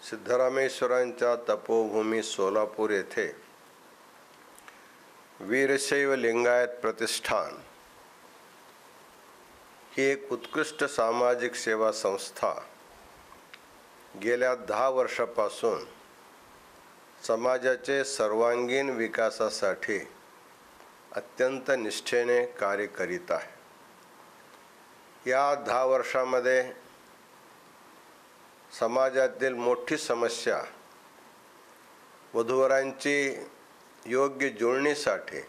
सिद्धरामेश्वरांच्या तपोभूमी सोलापूर येथे वीरशैव लिंगायत प्रतिष्ठान ही एक उत्कृष्ट सामाजिक सेवा संस्था गेल्या 10 वर्षापासून समाजाचे सर्वांगीण विकासासाठी अत्यंत निष्ठेने कार्य करीत आहे। या 10 वर्षामध्ये समाजातील मोठी समस्या वधूवरांची योग्य जुळणीसाठी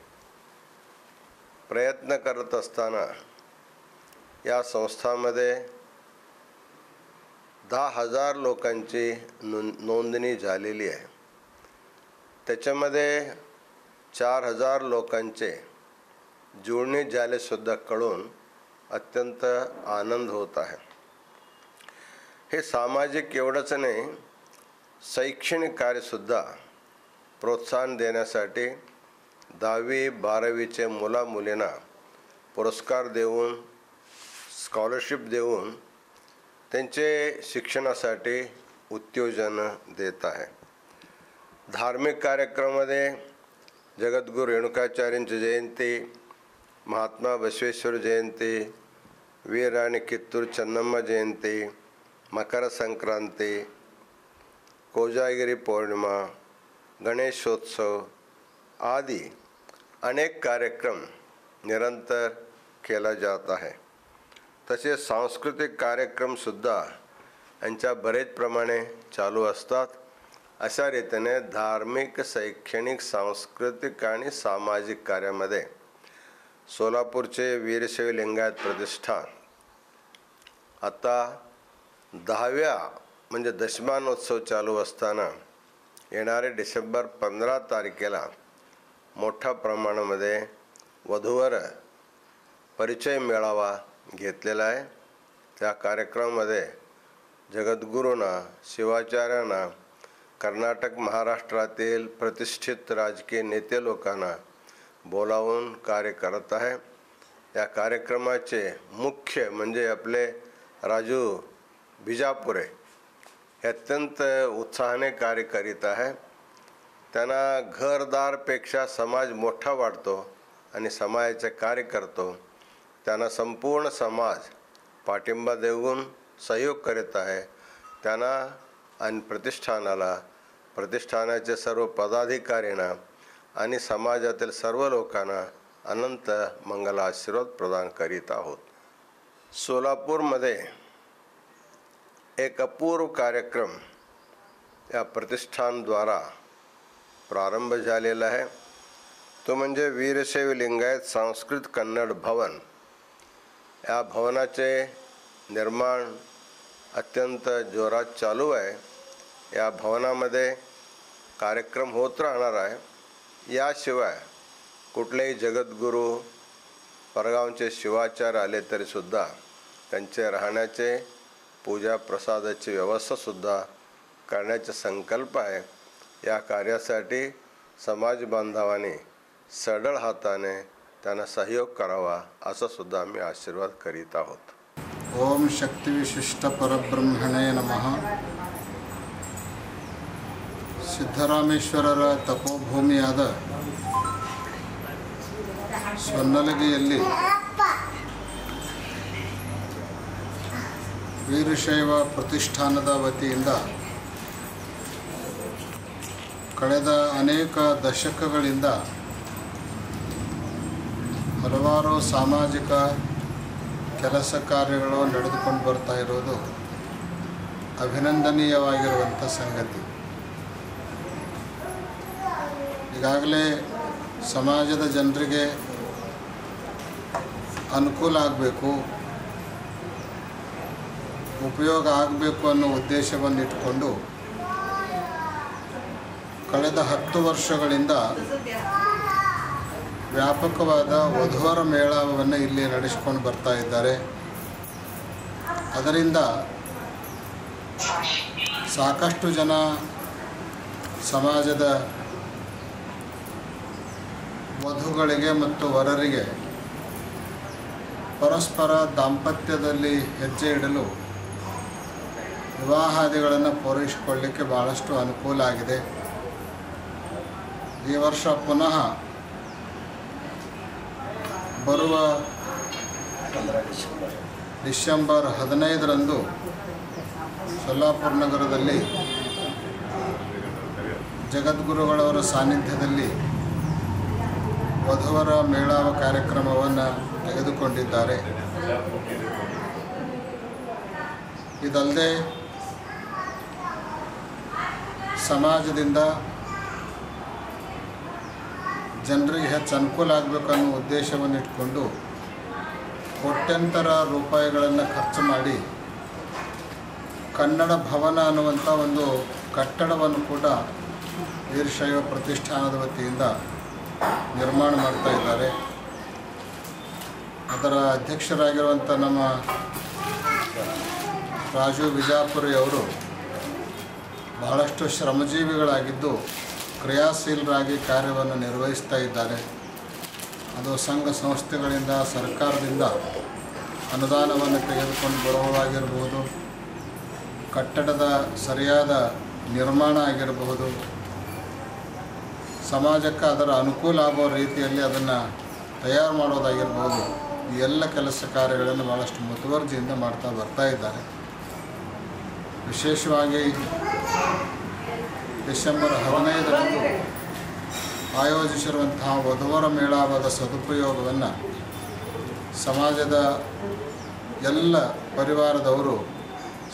प्रयत्न करत असताना या संस्थांमध्ये 10,000 लोकांची नोंदणी झालेली आहे। त्याच्यामध्ये 4,000 लोकांचे जुळणी झाले सुद्धा कळून अत्यंत आनंद होत आहे। हे सामाजिक एवढंच नाही, शैक्षणिक कार्यसुद्धा प्रोत्साहन देण्यासाठी 10वी 12वीचे मुला-मुलींना पुरस्कार देऊन स्कॉलरशिप देऊन त्यांचे शिक्षणासाठी उत्तेजन देत आहे। धार्मिक कार्यक्रमामध्ये जगद्गुरू रेणुकाचार्यांची जयंती, महात्मा बसवेश्वर जयंती, वीर राणी कित्तूर चन्नम्मा जयंती, मकर संक्रांति, कोजागिरी पौर्णिमा, गणेशोत्सव आदि अनेक कार्यक्रम निरंतर केला जात आहे। तसेच सांस्कृतिक कार्यक्रम सुद्धा यांच्या बरेच प्रमाणे चालू असतात। अशा रीतीने धार्मिक, शैक्षणिक, सांस्कृतिक आणि सामाजिक कार्यामध्ये सोलापूरचे वीरशैव लिंगायत प्रतिष्ठान आता 10व्या म्हणजे दशमानोत्सव चालू असताना येणारे डिसेंबर 15 तारखेला मोठ्या प्रमाणामध्ये वधूवर परिचय मेळावा घेतलेला आहे। त्या कार्यक्रमामध्ये जगद्गुरूंना, शिवाचार्यांना, कर्नाटक, महाराष्ट्रातील प्रतिष्ठित राजकीय नेते लोकांना बोलावून कार्य करत आहे। या कार्यक्रमाचे मुख्य म्हणजे आपले राजू बिजापुरे हे अत्यंत उत्साहाने कार्य करीत आहे। त्यांना घरदारपेक्षा समाज मोठा वाटतो आणि समाजाचे कार्य करतो। त्यांना संपूर्ण समाज पाठिंबा देऊन सहयोग करीत आहे। त्यांना आणि प्रतिष्ठानाला, प्रतिष्ठानाचे सर्व पदाधिकाऱ्यांना आणि समाजातील सर्व लोकांना अनंत मंगल आशीर्वाद प्रदान करीत आहोत। सोलापूरमध्ये एक अपूर्व कार्यक्रम या प्रतिष्ठानद्वारा प्रारंभ झालेला आहे। तो म्हणजे वीरशैव लिंगायत संस्कृत कन्नड भवन। या भवनाचे निर्माण अत्यंत जोरात चालू आहे। या भवनामध्ये कार्यक्रम होत राहणार आहे। याशिवाय कुठलेही जगद्गुरू, परगावचे शिवाचार्य आले तरी सुद्धा त्यांचे राहण्याचे, पूजा प्रसादाची व्यवस्था सुद्धा करण्याचा संकल्प आहे। या कार्यासाठी समाज बांधवांनी सढळ हाताने त्यांना सहयोग करावा असा सुद्धा आम्ही आशीर्वाद करीत आहोत। ओम शक्ति विशिष्ट परब्रह्मणे नमः। ಸಿದ್ದರಾಮೇಶ್ವರರ ತಪೋಭೂಮಿಯಾದ ಸ್ವರ್ಣಲಗಿಯಲ್ಲಿ ವೀರಶೈವ ಪ್ರತಿಷ್ಠಾನದ ವತಿಯಿಂದ ಕಳೆದ ಅನೇಕ ದಶಕಗಳಿಂದ ಹಲವಾರು ಸಾಮಾಜಿಕ ಕೆಲಸ ಕಾರ್ಯಗಳು ನಡೆದುಕೊಂಡು ಬರ್ತಾ ಇರೋದು ಅಭಿನಂದನೀಯವಾಗಿರುವಂಥ ಸಂಗತಿ। ಈಗಾಗಲೇ ಸಮಾಜದ ಜನರಿಗೆ ಅನುಕೂಲ ಆಗಬೇಕು, ಉಪಯೋಗ ಆಗಬೇಕು ಅನ್ನೋ ಉದ್ದೇಶವನ್ನು ಇಟ್ಟುಕೊಂಡು ಕಳೆದ 10 ವರ್ಷಗಳಿಂದ ವ್ಯಾಪಕವಾದ ವಧುವರ ಮೇಳವನ್ನು ಇಲ್ಲಿ ನಡೆಸಿಕೊಂಡು ಬರ್ತಾ ಇದ್ದಾರೆ। ಅದರಿಂದ ಸಾಕಷ್ಟು ಜನ ಸಮಾಜದ ವಧುಗಳಿಗೆ ಮತ್ತು ವರರಿಗೆ ಪರಸ್ಪರ ದಾಂಪತ್ಯದಲ್ಲಿ ಹೆಜ್ಜೆ ಇಡಲು ವಿವಾಹಾದಿಗಳನ್ನು ಪೂರೈಸಿಕೊಳ್ಳಲಿಕ್ಕೆ ಭಾಳಷ್ಟು ಅನುಕೂಲ ಆಗಿದೆ. ಈ ವರ್ಷ ಪುನಃ ಬರುವ ಡಿಸೆಂಬರ್ 15ರಂದು ಸೊಲ್ಲಾಪುರ ನಗರದಲ್ಲಿ ಜಗದ್ಗುರುಗಳವರ ಸಾನ್ನಿಧ್ಯದಲ್ಲಿ ವಧುವರ ಮೇಳಾವ ಕಾರ್ಯಕ್ರಮವನ್ನು ತೆಗೆದುಕೊಂಡಿದ್ದಾರೆ. ಇದಲ್ಲದೆ ಸಮಾಜದಿಂದ ಜನರಿಗೆ ಹೆಚ್ಚು ಅನುಕೂಲ ಆಗಬೇಕನ್ನೋ ಉದ್ದೇಶವನ್ನು ಇಟ್ಕೊಂಡು ಕೋಟ್ಯಂತರ ರೂಪಾಯಿಗಳನ್ನು ಖರ್ಚು ಮಾಡಿ ಕನ್ನಡ ಭವನ ಅನ್ನುವಂಥ ಒಂದು ಕಟ್ಟಡವನ್ನು ಕೂಡ ವೀರಶೈವ ಪ್ರತಿಷ್ಠಾನದ ವತಿಯಿಂದ ನಿರ್ಮಾಣ ಮಾಡ್ತಾ ಇದ್ದಾರೆ. ಅದರ ಅಧ್ಯಕ್ಷರಾಗಿರುವಂಥ ನಮ್ಮ ರಾಜು ಬಿಜಾಪುರಿ ಅವರು ಬಹಳಷ್ಟು ಶ್ರಮಜೀವಿಗಳಾಗಿದ್ದು ಕ್ರಿಯಾಶೀಲರಾಗಿ ಕಾರ್ಯವನ್ನು ನಿರ್ವಹಿಸ್ತಾ ಇದ್ದಾರೆ. ಅದು ಸಂಘ ಸಂಸ್ಥೆಗಳಿಂದ ಸರ್ಕಾರದಿಂದ ಅನುದಾನವನ್ನು ತೆಗೆದುಕೊಂಡು ಬರುವುದಾಗಿರ್ಬೋದು, ಕಟ್ಟಡದ ಸರಿಯಾದ ನಿರ್ಮಾಣ ಆಗಿರಬಹುದು, ಸಮಾಜಕ್ಕೆ ಅದರ ಅನುಕೂಲ ಆಗೋ ರೀತಿಯಲ್ಲಿ ಅದನ್ನು ತಯಾರು ಮಾಡೋದಾಗಿರ್ಬೋದು. ಈ ಎಲ್ಲ ಕೆಲಸ ಕಾರ್ಯಗಳನ್ನು ಭಾಳಷ್ಟು ಮುತುವರ್ಜಿಯಿಂದ ಮಾಡ್ತಾ ಬರ್ತಾ ಇದ್ದಾರೆ. ವಿಶೇಷವಾಗಿ ಡಿಸೆಂಬರ್ 15ರಂದು ಆಯೋಜಿಸಿರುವಂತಹ ವಧುವರ ಮೇಳಾವದ ಸದುಪಯೋಗವನ್ನು ಸಮಾಜದ ಎಲ್ಲ ಪರಿವಾರದವರು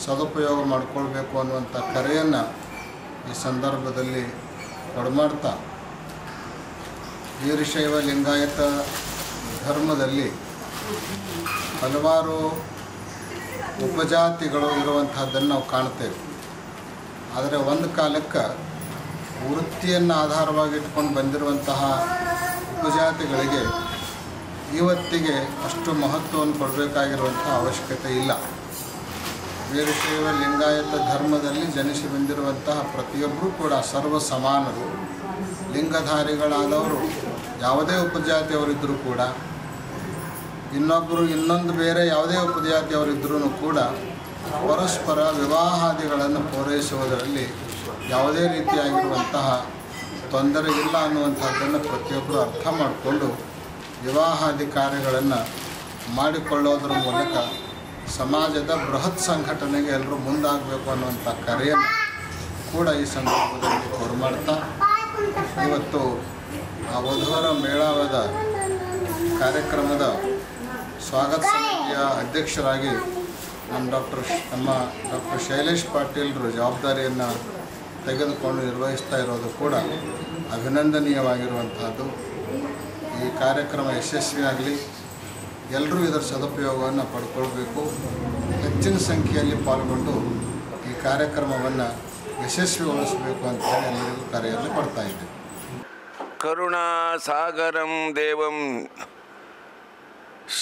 ಸದುಪಯೋಗ ಮಾಡಿಕೊಳ್ಬೇಕು ಅನ್ನುವಂಥ ಕರೆಯನ್ನು ಈ ಸಂದರ್ಭದಲ್ಲಿ ಕೊಡಮಾಡ್ತಾ, ವೀರಶೈವ ಲಿಂಗಾಯತ ಧರ್ಮದಲ್ಲಿ ಹಲವಾರು ಉಪಜಾತಿಗಳು ಇರುವಂತಹದ್ದನ್ನು ನಾವು ಕಾಣ್ತೇವೆ. ಆದರೆ ಒಂದು ಕಾಲಕ್ಕೆ ವೃತ್ತಿಯನ್ನು ಆಧಾರವಾಗಿ ಇಟ್ಕೊಂಡು ಬಂದಿರುವಂತಹ ಉಪಜಾತಿಗಳಿಗೆ ಇವತ್ತಿಗೆ ಅಷ್ಟು ಮಹತ್ವವನ್ನು ಕೊಡಬೇಕಾಗಿರುವಂಥ ಅವಶ್ಯಕತೆ ಇಲ್ಲ. ವೀರಶೈವ ಲಿಂಗಾಯತ ಧರ್ಮದಲ್ಲಿ ಜನಿಸಿ ಬಂದಿರುವಂತಹ ಪ್ರತಿಯೊಬ್ಬರೂ ಕೂಡ ಸರ್ವ ಸಮಾನರು. ಲಿಂಗಧಾರಿಗಳಾದವರು ಯಾವುದೇ ಉಪಜಾತಿಯವರಿದ್ದರೂ ಕೂಡ, ಇನ್ನೊಂದು ಬೇರೆ ಯಾವುದೇ ಉಪಜಾತಿಯವರಿದ್ದರೂ ಕೂಡ ಪರಸ್ಪರ ವಿವಾಹಾದಿಗಳನ್ನು ಪೂರೈಸುವುದರಲ್ಲಿ ಯಾವುದೇ ರೀತಿಯಾಗಿರುವಂತಹ ತೊಂದರೆ ಇಲ್ಲ ಅನ್ನುವಂಥದ್ದನ್ನು ಪ್ರತಿಯೊಬ್ಬರು ಅರ್ಥ ಮಾಡಿಕೊಂಡು ವಿವಾಹಾದಿ ಕಾರ್ಯಗಳನ್ನು ಮಾಡಿಕೊಳ್ಳೋದ್ರ ಮೂಲಕ ಸಮಾಜದ ಬೃಹತ್ ಸಂಘಟನೆಗೆ ಎಲ್ಲರೂ ಮುಂದಾಗಬೇಕು ಅನ್ನುವಂಥ ಕರೆಯನ್ನು ಕೂಡ ಈ ಸಂದರ್ಭದಲ್ಲಿ ಕೊರಮಾಡ್ತಾ, ಇವತ್ತು ಆ ವಧುವರ ಮೇಳಾವದ ಕಾರ್ಯಕ್ರಮದ ಸ್ವಾಗತ ಸಮಿತಿಯ ಅಧ್ಯಕ್ಷರಾಗಿ ನಮ್ಮ ಡಾಕ್ಟರ್ ಶೈಲೇಶ್ ಪಾಟೀಲ್ರು ಜವಾಬ್ದಾರಿಯನ್ನು ತೆಗೆದುಕೊಂಡು ನಿರ್ವಹಿಸ್ತಾ ಇರೋದು ಕೂಡ ಅಭಿನಂದನೀಯವಾಗಿರುವಂಥದ್ದು. ಈ ಕಾರ್ಯಕ್ರಮ ಯಶಸ್ವಿಯಾಗಲಿ, ಎಲ್ಲರೂ ಇದರ ಸದುಪಯೋಗವನ್ನು ಪಡ್ಕೊಳ್ಬೇಕು. ಹೆಚ್ಚಿನ ಸಂಖ್ಯೆಯಲ್ಲಿ ಪಾಲ್ಗೊಂಡು ಈ ಕಾರ್ಯಕ್ರಮವನ್ನು ಯಶಸ್ವಿಗೊಳಿಸಬೇಕು ಅಂತ ಹೇಳಿ ಎಲ್ಲರಿಗೂ ಕರೆಯನ್ನು ಕೊಡ್ತಾ ಇದ್ದೇವೆ. ಕರುಣಾ ಸಾಗರಂ ದೇವಂ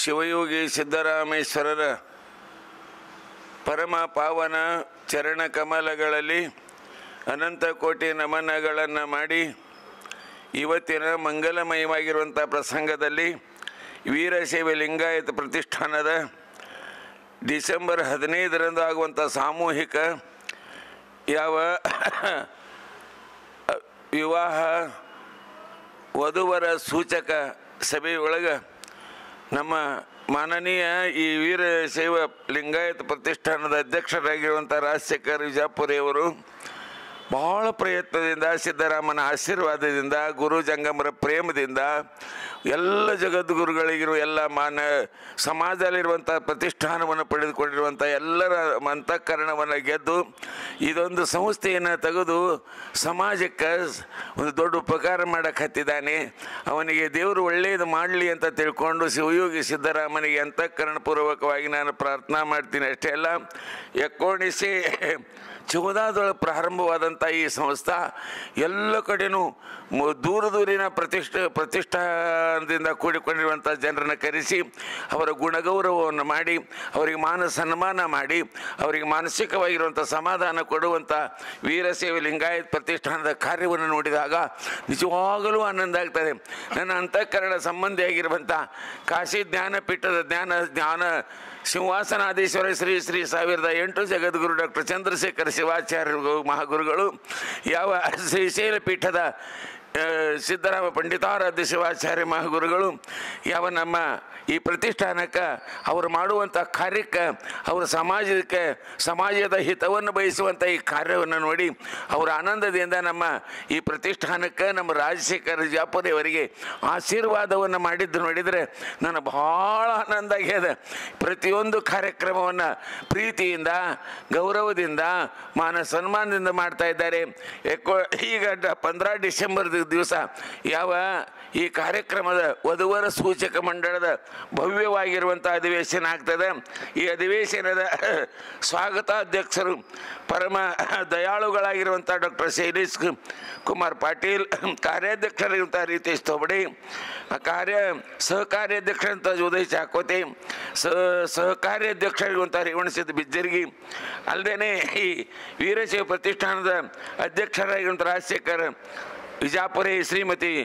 ಶಿವಯೋಗಿ ಸಿದ್ದರಾಮೇಶ್ವರರ ಪರಮ ಪಾವನ ಚರಣ ಕಮಲಗಳಲ್ಲಿ ಅನಂತ ಕೋಟಿ ನಮನಗಳನ್ನು ಮಾಡಿ, ಇವತ್ತಿನ ಮಂಗಲಮಯವಾಗಿರುವಂಥ ಪ್ರಸಂಗದಲ್ಲಿ ವೀರಶೈವ ಲಿಂಗಾಯತ ಪ್ರತಿಷ್ಠಾನದ ಡಿಸೆಂಬರ್ 15ರಂದು ಆಗುವಂಥ ಸಾಮೂಹಿಕ ಯಾವ ವಿವಾಹ ವಧುವರ ಸೂಚಕ ಸಭೆಯೊಳಗೆ ನಮ್ಮ ಮಾನನೀಯ ಈ ವೀರಶೈವ ಲಿಂಗಾಯತ ಪ್ರತಿಷ್ಠಾನದ ಅಧ್ಯಕ್ಷರಾಗಿರುವಂಥ ರಾಜಶೇಖರ್ ವಿಜಾಪುರಿ ಅವರು ಬಹಳ ಪ್ರಯತ್ನದಿಂದ, ಸಿದ್ದರಾಮನ ಆಶೀರ್ವಾದದಿಂದ, ಗುರು ಜಂಗಮರ ಪ್ರೇಮದಿಂದ, ಎಲ್ಲ ಜಗದ್ಗುರುಗಳಿಗಿರುವ ಎಲ್ಲ ಸಮಾಜದಲ್ಲಿರುವಂಥ ಪ್ರತಿಷ್ಠಾನವನ್ನು ಪಡೆದುಕೊಂಡಿರುವಂಥ ಎಲ್ಲರ ಅಂತಃಕರಣವನ್ನು ಗೆದ್ದು ಇದೊಂದು ಸಂಸ್ಥೆಯನ್ನು ತೆಗೆದು ಸಮಾಜಕ್ಕೆ ಒಂದು ದೊಡ್ಡ ಉಪಕಾರ ಮಾಡಕ್ಕೆ ಹತ್ತಿದ್ದಾನೆ. ಅವನಿಗೆ ದೇವರು ಒಳ್ಳೆಯದು ಮಾಡಲಿ ಅಂತ ತಿಳ್ಕೊಂಡು ಶಿವಯೋಗಿ ಸಿದ್ದರಾಮನಿಗೆ ಅಂತಃಕರಣಪೂರ್ವಕವಾಗಿ ನಾನು ಪ್ರಾರ್ಥನಾ ಮಾಡ್ತೀನಿ. ಅಷ್ಟೇ ಅಲ್ಲ, 1914 ಪ್ರಾರಂಭವಾದಂಥ ಈ ಸಂಸ್ಥೆ ಎಲ್ಲ ಕಡೆಯೂ ದೂರದೂರಿನ ಪ್ರತಿಷ್ಠಾನದಿಂದ ಕೂಡಿಕೊಂಡಿರುವಂಥ ಜನರನ್ನು ಕರೆಸಿ ಅವರ ಗುಣಗೌರವವನ್ನು ಮಾಡಿ, ಅವರಿಗೆ ಮಾನ ಸನ್ಮಾನ ಮಾಡಿ, ಅವರಿಗೆ ಮಾನಸಿಕವಾಗಿರುವಂಥ ಸಮಾಧಾನ ಕೊಡುವಂಥ ವೀರಶೈವ ಲಿಂಗಾಯತ ಪ್ರತಿಷ್ಠಾನದ ಕಾರ್ಯವನ್ನು ನೋಡಿದಾಗ ನಿಜವಾಗಲೂ ಆನಂದ ಆಗ್ತದೆ. ನನ್ನ ಅಂತಃಕರಣ ಸಂಬಂಧಿಯಾಗಿರುವಂಥ ಕಾಶಿ ಜ್ಞಾನಪೀಠದ ಜ್ಞಾನ ಸಿಂಹಾಸನಾಧೀಶ್ವರ ಶ್ರೀ ಶ್ರೀ 1008 ಜಗದ್ಗುರು ಡಾಕ್ಟರ್ ಚಂದ್ರಶೇಖರ ಶಿವಾಚಾರ್ಯ ಮಹಾಗುರುಗಳು, ಯಾವ ಶ್ರೀಶೈಲ ಪೀಠದ ಸಿದ್ದರಾಮ ಪಂಡಿತಾರಾಧ್ಯ ಶಿವಾಚಾರ್ಯ ಮಹಾಗುರುಗಳು, ಯಾವ ನಮ್ಮ ಈ ಪ್ರತಿಷ್ಠಾನಕ್ಕೆ ಅವರು ಮಾಡುವಂಥ ಕಾರ್ಯಕ್ಕೆ, ಅವರ ಸಮಾಜದ ಹಿತವನ್ನು ಬಯಸುವಂಥ ಈ ಕಾರ್ಯವನ್ನು ನೋಡಿ ಅವರ ಆನಂದದಿಂದ ನಮ್ಮ ಈ ಪ್ರತಿಷ್ಠಾನಕ್ಕೆ ನಮ್ಮ ರಾಜಶೇಖರ ವಿಜಾಪುರಿ ಅವರಿಗೆ ಆಶೀರ್ವಾದವನ್ನು ಮಾಡಿದ್ದು ನೋಡಿದರೆ ನನಗೆ ಭಾಳ ಆನಂದ ಆಗ್ಯದ. ಪ್ರತಿಯೊಂದು ಕಾರ್ಯಕ್ರಮವನ್ನು ಪ್ರೀತಿಯಿಂದ, ಗೌರವದಿಂದ, ಮಾನ ಸನ್ಮಾನದಿಂದ ಮಾಡ್ತಾ ಇದ್ದಾರೆ. ಈಗ 15 ಡಿಸೆಂಬರ್ ದಿವಸ ಯಾವ ಈ ಕಾರ್ಯಕ್ರಮದ ವಧುವರ ಸೂಚಕ ಮಂಡಳದ ಭವ್ಯವಾಗಿರುವಂಥ ಅಧಿವೇಶನ ಆಗ್ತದೆ. ಈ ಅಧಿವೇಶನದ ಸ್ವಾಗತಾಧ್ಯಕ್ಷರು ಪರಮ ದಯಾಳುಗಳಾಗಿರುವಂಥ ಡಾಕ್ಟರ್ ಶೈಲೇಶ್ ಕುಮಾರ್ ಪಾಟೀಲ್, ಕಾರ್ಯಾಧ್ಯಕ್ಷರಾಗಿರುವಂಥ ರೀತೇಶ್ ತೋಬಡೆ, ಸಹಕಾರ್ಯಾಧ್ಯಕ್ಷರಂಥ ಉದಯ್ ಚಾಕೋತೆ, ಸಹಕಾರ್ಯಾಧ್ಯಕ್ಷರಾಗಿರುವಂಥ ರೇವಣಸಿದ್ದ ಬಿಜ್ಜರ್ಗಿ, ಅಲ್ಲದೆ ಈ ವೀರಶೈವ ಪ್ರತಿಷ್ಠಾನದ ಅಧ್ಯಕ್ಷರಾಗಿರುವಂಥ ರಾಜಶೇಖರ್ ವಿಜಾಪುರಿ, ಶ್ರೀಮತಿ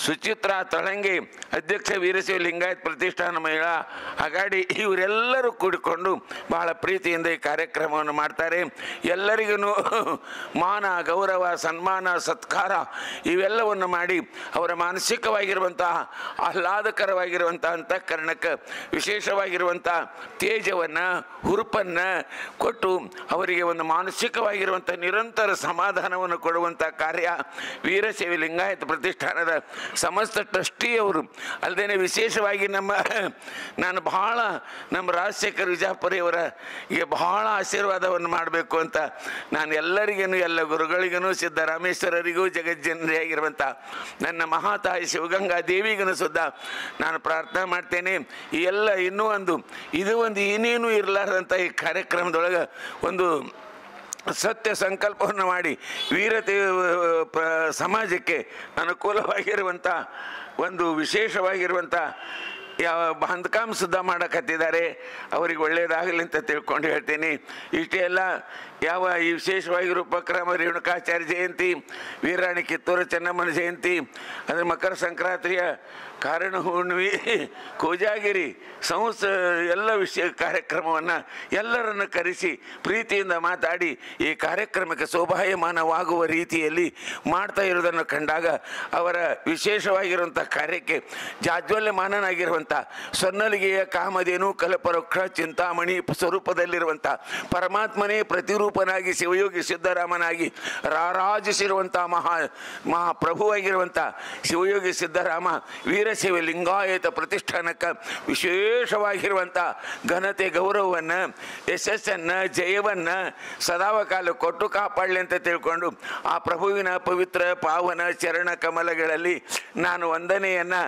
ಸುಚಿತ್ರಾ ತಳಂಗಿ, ಅಧ್ಯಕ್ಷ ವೀರಶೈವ ಲಿಂಗಾಯತ್ ಪ್ರತಿಷ್ಠಾನ ಮಹಿಳಾ ಅಗಾಡಿ, ಇವರೆಲ್ಲರೂ ಕೂಡಿಕೊಂಡು ಬಹಳ ಪ್ರೀತಿಯಿಂದ ಈ ಕಾರ್ಯಕ್ರಮವನ್ನು ಮಾಡ್ತಾರೆ. ಎಲ್ಲರಿಗೂ ಮಾನ, ಗೌರವ, ಸನ್ಮಾನ, ಸತ್ಕಾರ ಇವೆಲ್ಲವನ್ನು ಮಾಡಿ ಅವರ ಮಾನಸಿಕವಾಗಿರುವಂತಹ ಆಹ್ಲಾದಕರವಾಗಿರುವಂಥ ಅಂತಃಕರಣಕ್ಕೆ ವಿಶೇಷವಾಗಿರುವಂಥ ತೇಜವನ್ನು, ಹುರುಪನ್ನು ಕೊಟ್ಟು ಅವರಿಗೆ ಒಂದು ಮಾನಸಿಕವಾಗಿರುವಂಥ ನಿರಂತರ ಸಮಾಧಾನವನ್ನು ಕೊಡುವಂಥ ಕಾರ್ಯ ವೀರಶೈವ ಲಿಂಗಾಯತ್ ಪ್ರತಿಷ್ಠಾನದ ಸಮಸ್ತ ಟ್ರಸ್ಟಿಯವರು, ಅಲ್ಲದೆ ವಿಶೇಷವಾಗಿ ನಾನು ಬಹಳ ನಮ್ಮ ರಾಜಶೇಖರ್ ವಿಜಾಪುರಿ ಅವರ ಬಹಳ ಆಶೀರ್ವಾದವನ್ನು ಮಾಡಬೇಕು ಅಂತ ನಾನು ಎಲ್ಲರಿಗೂ, ಎಲ್ಲ ಗುರುಗಳಿಗೂ, ಸಿದ್ದರಾಮೇಶ್ವರರಿಗೂ, ಜಗಜ್ಜನರಿಯಾಗಿರುವಂಥ ನನ್ನ ಮಹಾತಾಯಿ ಶಿವಗಂಗಾ ದೇವಿಗೂ ಸುದ್ದ ನಾನು ಪ್ರಾರ್ಥನೆ ಮಾಡ್ತೇನೆ. ಈ ಎಲ್ಲ ಇದು ಒಂದು ಏನೇನೂ ಇರಲಾರ್ದಂಥ ಈ ಕಾರ್ಯಕ್ರಮದೊಳಗೆ ಒಂದು ಸತ್ಯ ಸಂಕಲ್ಪವನ್ನು ಮಾಡಿ ವೀರತೆ ಸಮಾಜಕ್ಕೆ ಅನುಕೂಲವಾಗಿರುವಂಥ ಒಂದು ವಿಶೇಷವಾಗಿರುವಂಥ ಯಾವ ಬಾಂಧಕಾಮ ಸುದ್ದ ಮಾಡಕತ್ತಿದ್ದಾರೆ, ಅವರಿಗೆ ಒಳ್ಳೆಯದಾಗಲಿ ಅಂತ ತಿಳ್ಕೊಂಡು ಹೇಳ್ತೀನಿ. ಇಷ್ಟೇ ಎಲ್ಲ ಯಾವ ಈ ವಿಶೇಷವಾಗಿರೋ ಉಪಕ್ರಮ ರೇಣುಕಾಚಾರ್ಯ ಜಯಂತಿ, ವೀರಾಣಿ ಕಿತ್ತೂರು ಚೆನ್ನಮ್ಮನ ಜಯಂತಿ, ಅದರ ಮಕರ ಸಂಕ್ರಾಂತಿಯ ಕಾರಣ ಹುಣ್ಣಿಮೆ, ಕೋಜಾಗಿರಿ ಎಲ್ಲ ಕಾರ್ಯಕ್ರಮವನ್ನು ಎಲ್ಲರನ್ನು ಕರೆಸಿ ಪ್ರೀತಿಯಿಂದ ಮಾತಾಡಿ ಈ ಕಾರ್ಯಕ್ರಮಕ್ಕೆ ಶೋಭಾಯಮಾನವಾಗುವ ರೀತಿಯಲ್ಲಿ ಮಾಡ್ತಾ ಇರೋದನ್ನು ಕಂಡಾಗ ಅವರ ವಿಶೇಷವಾಗಿರುವಂಥ ಕಾರ್ಯಕ್ಕೆ ಜಾಜ್ವಲ್ಯಮಾನನಾಗಿರುವಂಥ ಸ್ವರ್ಣಲಿಗೆಯ ಕಾಮಧೇನು ಕಲ್ಪವೃಕ್ಷ ಚಿಂತಾಮಣಿ ಸ್ವರೂಪದಲ್ಲಿರುವಂಥ ಪರಮಾತ್ಮನೇ ಪ್ರತಿರೂಪನಾಗಿ ಶಿವಯೋಗಿ ಸಿದ್ದರಾಮನಾಗಿ ರಾರಾಜಿಸಿರುವಂಥ ಮಹಾಪ್ರಭುವಾಗಿರುವಂಥ ಶಿವಯೋಗಿ ಸಿದ್ದರಾಮ ವೀರಶೈವ ಲಿಂಗಾಯತ ಪ್ರತಿಷ್ಠಾನಕ್ಕೆ ವಿಶೇಷವಾಗಿರುವಂಥ ಘನತೆ, ಗೌರವವನ್ನು, ಯಶಸ್ಸನ್ನು, ಜಯವನ್ನು ಸದಾವಕಾಲ ಕೊಟ್ಟು ಕಾಪಾಡಲಿ ಅಂತ ತಿಳ್ಕೊಂಡು ಆ ಪ್ರಭುವಿನ ಪವಿತ್ರ ಪಾವನ ಚರಣ ಕಮಲಗಳಲ್ಲಿ ನಾನು ವಂದನೆಯನ್ನು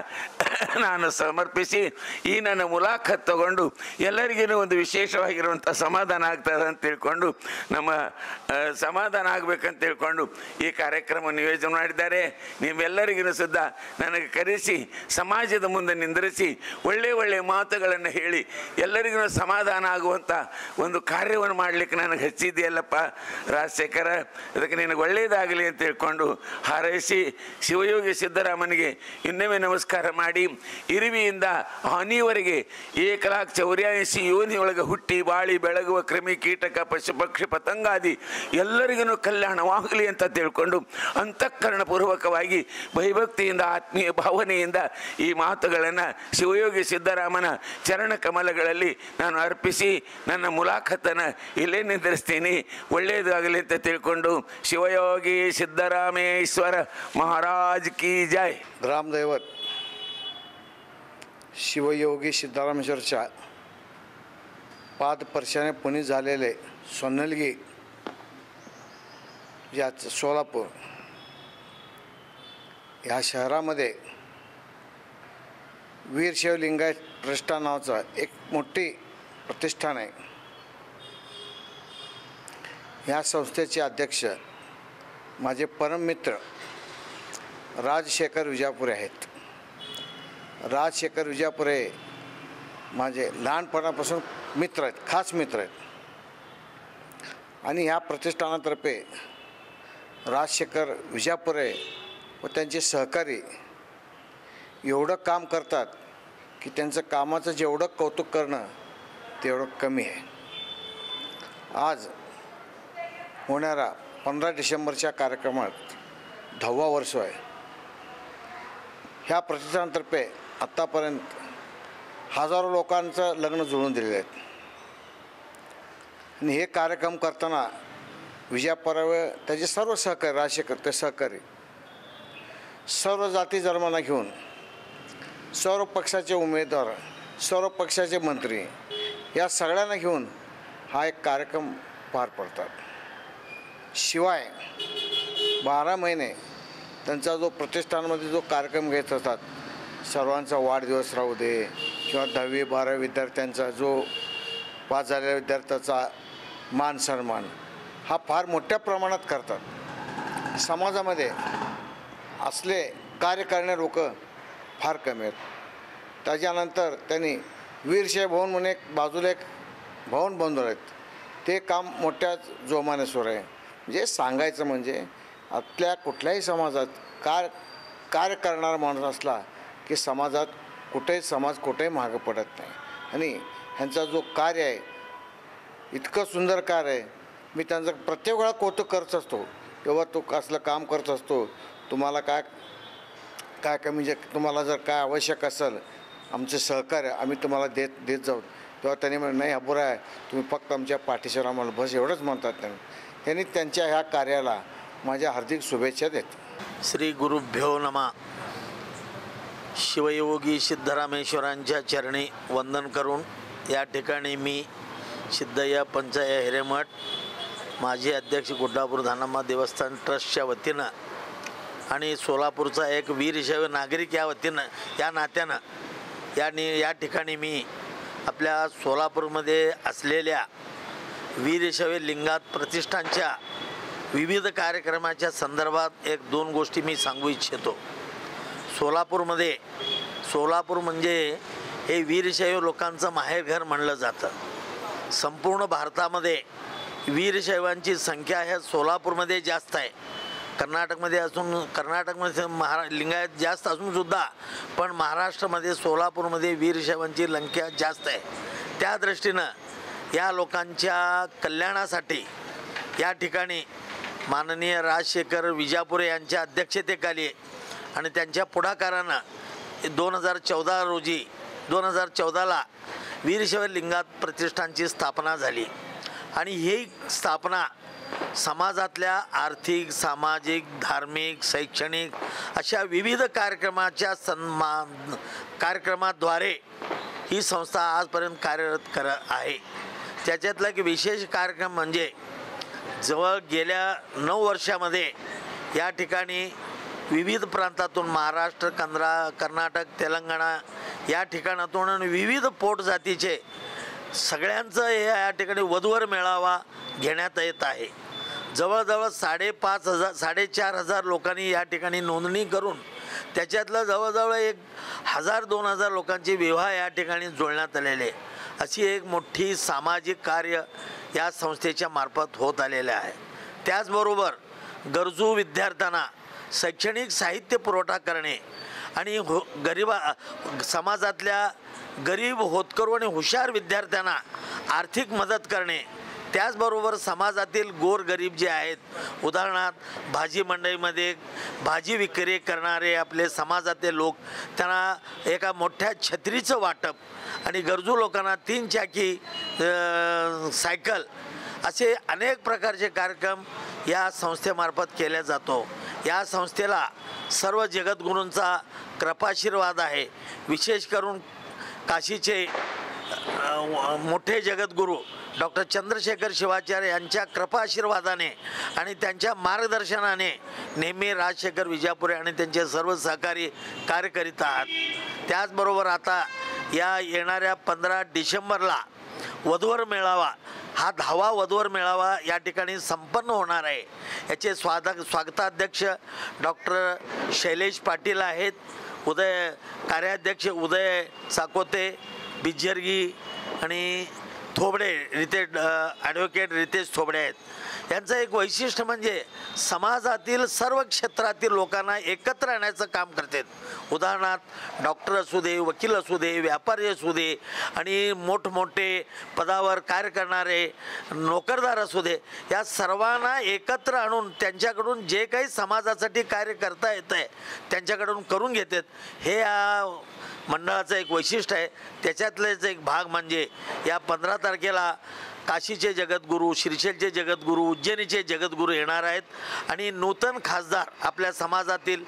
ನಾನು ಸಮರ್ಪಿಸಿ ಈ ನನ್ನ ಮುಲಾಖತ್ ತಗೊಂಡು ಎಲ್ಲರಿಗೂ ಒಂದು ವಿಶೇಷವಾಗಿರುವಂಥ ಸಮಾಧಾನ ಆಗ್ತದೆ ಅಂತ ತಿಳ್ಕೊಂಡು ನಮ್ಮ ಸಮಾಧಾನ ಆಗಬೇಕಂತ ತಿಳ್ಕೊಂಡು ಈ ಕಾರ್ಯಕ್ರಮ ನಿಯೋಜನೆ ಮಾಡಿದ್ದಾರೆ. ನೀವೆಲ್ಲರಿಗೂ ಸುದ್ದ ನನಗೆ ಕರೆಸಿ ಸಮಾಜದ ಮುಂದೆ ನಿಂದಿರಿಸಿ ಒಳ್ಳೆಯ ಮಾತುಗಳನ್ನು ಹೇಳಿ ಎಲ್ಲರಿಗೂ ಸಮಾಧಾನ ಆಗುವಂಥ ಒಂದು ಕಾರ್ಯವನ್ನು ಮಾಡಲಿಕ್ಕೆ ನನಗೆ ಹಚ್ಚಿದೆಯಲ್ಲಪ್ಪ ರಾಜಶೇಖರ, ಅದಕ್ಕೆ ನಿನಗೆ ಒಳ್ಳೆಯದಾಗಲಿ ಅಂತ ತಿಳ್ಕೊಂಡು ಹಾರೈಸಿ ಶಿವಯೋಗಿ ಸಿದ್ದರಾಮನಿಗೆ ಇನ್ನೊಮ್ಮೆ ನಮಸ್ಕಾರ ಮಾಡಿ ಇರುವಿಯಿಂದ ಹಾನಿಯವರೆಗೆ 1,84 ಯೋನಿಯೊಳಗೆ ಹುಟ್ಟಿ ಬಾಳಿ ಬೆಳಗುವ ಕ್ರಿಮಿ ಕೀಟಕ ಪಶು ಪಕ್ಷಿ ಪತಂಗಾದಿ ಎಲ್ಲರಿಗೂ ಕಲ್ಯಾಣವಾಗಲಿ ಅಂತ ತಿಳ್ಕೊಂಡು ಅಂತಃಕರಣಪೂರ್ವಕವಾಗಿ ಭಯಭಕ್ತಿಯಿಂದ ಆತ್ಮೀಯ ಭಾವನೆಯಿಂದ ಈ ಮಾತುಗಳನ್ನು ಶಿವಯೋಗಿ ಸಿದ್ದರಾಮನ ಚರಣ ಕಮಲಗಳಲ್ಲಿ ನಾನು ಅರ್ಪಿಸಿ ನನ್ನ ಮುಲಾಖತನ್ನು ಇಲ್ಲೇ ನಿಂದಿರಿಸ್ತೀನಿ. ಒಳ್ಳೆಯದಾಗಲಿ ಅಂತ ತಿಳ್ಕೊಂಡು ಶಿವಯೋಗಿ सिद्धरामेश्वर महाराज की जय. ग्रामदैवत शिवयोगी सिद्धरामेश्वरच्या पादस्पर्शाने पुनीत झालेले सोन्नलगी या सोलापूर या शहरामध्ये वीरशैव लिंगायत ट्रस्ट नावाचं एक मोठी प्रतिष्ठान आहे. या संस्थेचे अध्यक्ष माझे परममित्र राजशेखर विजापुरे आहेत. राजशेखर विजापुरे माझे लहानपणापासून मित्र आहेत, खास मित्र आहेत. आणि ह्या प्रतिष्ठानातर्फे राजशेखर विजापुरे व त्यांचे सहकारी एवढं काम करतात की त्यांचं कामाचं जेवढं कौतुक करणं तेवढं कमी आहे. आज होणारा 15 डिसेंबरच्या कार्यक्रमात 10वा वर्ष आहे. ह्या प्रतिष्ठानातर्फे आत्तापर्यंत हजारो लोकांचं लग्न जुळवून दिलेले आहेत. आणि हे कार्यक्रम करताना विजया परावे त्याचे सर्व सहकारी, राज्यकर्ते सहकारी, सर्व जाती धर्मांना घेऊन, सर्व पक्षाचे उमेदवार, सर्व पक्षाचे मंत्री, या सगळ्यांना घेऊन हा एक कार्यक्रम पार पडतात. शिवाय 12 महिने त्यांचा जो प्रतिष्ठानमध्ये जो कार्यक्रम घेत असतात, सर्वांचा वाढदिवस राहू दे किंवा 10वी 12वी विद्यार्थ्यांचा जो पास झालेल्या विद्यार्थ्याचा मान सन्मान, हा फार मोठ्या प्रमाणात करतात. समाजामध्ये असले कार्य करणारे लोक फार कमी आहेत. त्याच्यानंतर त्यांनी वीरशैव भवन म्हणून एक बाजूला एक भवन बांधलं आहेत. ते काम मोठ्या जोमाने सुरू आहे. म्हणजे सांगायचं म्हणजे आपल्या कुठल्याही समाजात कार्य करणारा माणूस असला की समाजात समाज कुठेही मागं पडत नाही. आणि ह्यांचा जो कार्य आहे इतकं सुंदर कार्य आहे. मी त्यांचं प्रत्येक वेळा कौतुक करत असतो. तेव्हा तो असलं काम करत असतो. तुम्हाला काय कमी जे तुम्हाला जर काय आवश्यक असेल आमचे सहकार्य आम्ही तुम्हाला देत जाऊ. तेव्हा त्यांनी म्हणलं नाही अबुरा आहे, तुम्ही फक्त आमच्या पाठीशी आम्हाला बस एवढंच म्हणतात. त्यांनी त्यांच्या ह्या कार्याला माझ्या हार्दिक शुभेच्छा देतो. श्री गुरुभ्यो नमः. शिवयोगी सिद्धरामेश्वरांच्या चरणी वंदन करून या ठिकाणी मी सिद्धय्या पंचायत हिरेमठ माजी अध्यक्ष गुड्डापूर धानाम्मा देवस्थान ट्रस्टच्या वतीनं आणि सोलापूरचा एक वीरशैव नागरिक या वतीनं या नात्यानं या ठिकाणी मी आपल्या सोलापूरमध्ये असलेल्या वीरशैव लिंगायत प्रतिष्ठानच्या विविध कार्यक्रमाच्या संदर्भात 1-2 गोष्टी मी सांगू इच्छितो. सोलापूर म्हणजे हे वीरशैव लोकांचं माहेरघर म्हणलं जातं. संपूर्ण भारतामध्ये वीरशैवांची संख्या ह्या सोलापूरमध्ये जास्त आहे. कर्नाटकमध्ये लिंगायत जास्त असूनसुद्धा पण महाराष्ट्रामध्ये सोलापूरमध्ये वीरशैवांची संख्या जास्त आहे. त्या दृष्टीनं या लोकांच्या कल्याणासाठी या ठिकाणी माननीय राजशेखर विजापुरे यांच्या अध्यक्षतेखाली आणि त्यांच्या पुढाकारानं 2014ला वीरशैव लिंगायत प्रतिष्ठानची स्थापना झाली. आणि ही स्थापना समाजातल्या आर्थिक, सामाजिक, धार्मिक, शैक्षणिक अशा विविध कार्यक्रमाद्वारे ही संस्था आजपर्यंत कार्यरत आहे. त्याच्यातला एक विशेष कार्यक्रम म्हणजे जवळ गेल्या 9 वर्षामध्ये या ठिकाणी विविध प्रांतातून महाराष्ट्र, कर्नाटक, तेलंगणा या ठिकाणातून विविध पोट जातीचे सगळ्यांचं हे या ठिकाणी वधूवर मेळावा घेण्यात येत आहे. जवळजवळ 4,500 लोकांनी या ठिकाणी नोंदणी करून त्याच्यातलं जवळजवळ 1,000-2,000 लोकांचे विवाह या ठिकाणी जुळण्यात आलेले. अशी एक मोठी सामाजिक कार्य या संस्थेच्या मार्फत होत आलेले आहे. त्याचबरोबर गरजू विद्यार्थ्यांना शैक्षणिक साहित्य पुरवठा करणे आणि समाजातल्या गरीब, होतकरू आणि हुशार विद्यार्थ्यांना आर्थिक मदत करणे. त्याचबरोबर समाजातील गोरगरीब जे आहेत, उदाहरणार्थ भाजी मंडईमध्ये भाजी विक्री करणारे आपले समाजातील लोक, त्यांना एका मोठ्या छत्रीचं वाटप आणि गरजू लोकांना 3 चाकी सायकल असे अनेक प्रकारचे कार्यक्रम या संस्थेमार्फत केले जातो. या संस्थेला सर्व जगद्गुरूंचा कृपाशीर्वाद आहे. विशेष करून काशीचे मोठे जगद्गुरू डॉक्टर चंद्रशेखर शिवाचार्य यांच्या कृपाशीर्वादाने आणि त्यांच्या मार्गदर्शनाने नेहमी राजशेखर विजापुरे आणि त्यांचे सर्व सहकारी कार्य करीत आहात. त्याचबरोबर आता या येणाऱ्या 15 डिसेंबरला वधूवर मेळावा, हा 10वा वधूवर मेळावा या ठिकाणी संपन्न होणार आहे. याचे स्वागताध्यक्ष डॉक्टर शैलेश पाटील आहेत. कार्याध्यक्ष उदय साकोते, बिज्जरगी आणि थोबडे ॲडव्होकेट रितेश थोबडे आहेत. यांचं एक वैशिष्ट्य म्हणजे समाजातील सर्व क्षेत्रातील लोकांना एकत्र आणण्याचं काम करतात। उदाहरणार्थ डॉक्टर असू दे, वकील असू दे, व्यापारी असू दे आणि मोठमोठे पदावर कार्य करणारे नोकरदार असू दे, या सर्वांना एकत्र आणून त्यांच्याकडून जे काही समाजासाठी कार्य करता येतं आहे त्यांच्याकडून करून घेतात। हे या मंडळाचं एक वैशिष्ट्य आहे। त्याच्यातलेच एक भाग म्हणजे या 15 तारखेला काशीचे जगद्गुरू, श्रीशैलचे जगद्गुरू, उज्जैनीचे जगद्गुरू येणार आहेत आणि नूतन खासदार आपल्या समाजातील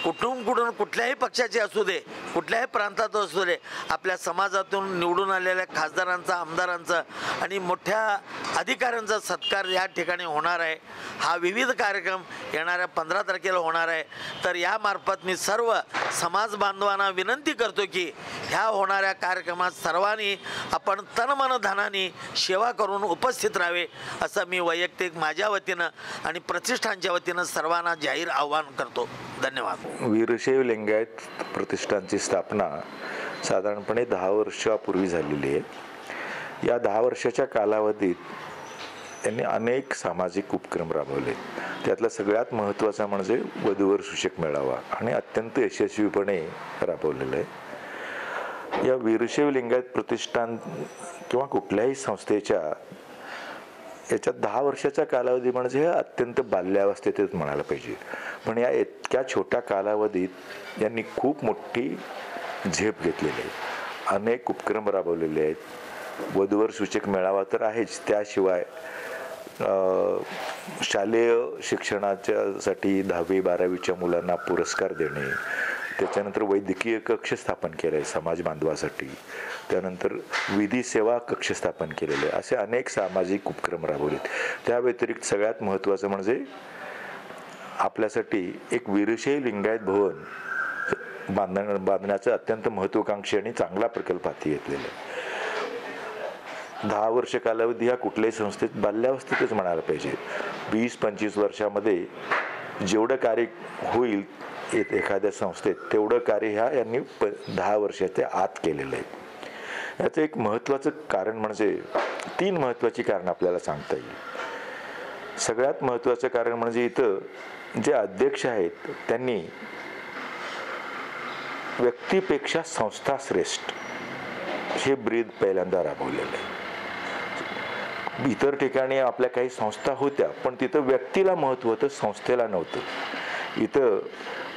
कुठून कुठल्याही पक्षाचे असू दे, कुठल्याही प्रांतात असू दे, आपल्या समाजातून निवडून आलेल्या खासदारांचा, आमदारांचा आणि मोठ्या अधिकाऱ्यांचा सत्कार या ठिकाणी होणार आहे। हा विविध कार्यक्रम येणाऱ्या 15 तारखेला होणार आहे। तर यामार्फत मी सर्व समाज बांधवांना विनंती करतो की ह्या होणाऱ्या कार्यक्रमात सर्वांनी आपण तनमन धनाने सेवा करून उपस्थित राहावे, असं मी वैयक्तिक माझ्या वतीनं आणि प्रतिष्ठानच्या वतीनं सर्वांना जाहीर आवाहन करतो। धन्यवाद। वीरशैव लिंगायत प्रतिष्ठानची स्थापना साधारणपणे 10 वर्षापूर्वी झालेली आहे। या 10 वर्षाच्या कालावधीत त्यांनी अनेक सामाजिक उपक्रम राबवले। त्यातला सगळ्यात महत्त्वाचा म्हणजे वधूवर सूचक मेळावा आणि अत्यंत यशस्वीपणे राबवलेला आहे। या वीरशैव लिंगायत प्रतिष्ठान किंवा कुठल्याही संस्थेच्या याच्यात 10 वर्षाचा कालावधी म्हणजे अत्यंत बाल्यावस्थेतच म्हणायला पाहिजे, पण या इतक्या छोट्या कालावधीत यांनी खूप मोठी झेप घेतलेली आहे। अनेक उपक्रम राबवलेले आहेत। वधूवर सूचक मेळावा तर आहेच, त्याशिवाय शालेय शिक्षणाच्यासाठी 10वी 12वीच्या मुलांना पुरस्कार देणे, त्याच्यानंतर वैद्यकीय कक्ष स्थापन केलं आहे समाज बांधवासाठी, त्यानंतर विधी सेवा कक्ष स्थापन केलेले, असे अनेक सामाजिक उपक्रम राबवलेत। त्या व्यतिरिक्त सगळ्यात महत्त्वाचं म्हणजे आपल्यासाठी एक वीरशैव लिंगायत भवन बांधण्याचं अत्यंत महत्त्वाकांक्षी आणि चांगला प्रकल्प हाती घेतलेला आहे। 10 वर्ष कालावधी हा कुठल्याही संस्थेत बाल्यावस्थेतच म्हणायला पाहिजे। 20-25 वर्षामध्ये जेवढं कार्य होईल एखाद्या संस्थेत तेवढं कार्य ह्या यांनी 10 वर्षाच्या आत केलेलं आहे। याचं एक महत्त्वाचं कारण म्हणजे 3 महत्त्वाची कारण आपल्याला सांगता येईल। सगळ्यात महत्त्वाचं कारण म्हणजे इथं जे अध्यक्ष आहेत त्यांनी व्यक्तीपेक्षा संस्था श्रेष्ठ हे ब्रीद पहिल्यांदा राबवलेलं आहे। इतर ठिकाणी आपल्या काही संस्था होत्या पण तिथं व्यक्तीला महत्त्व होतं, संस्थेला नव्हतं। इथं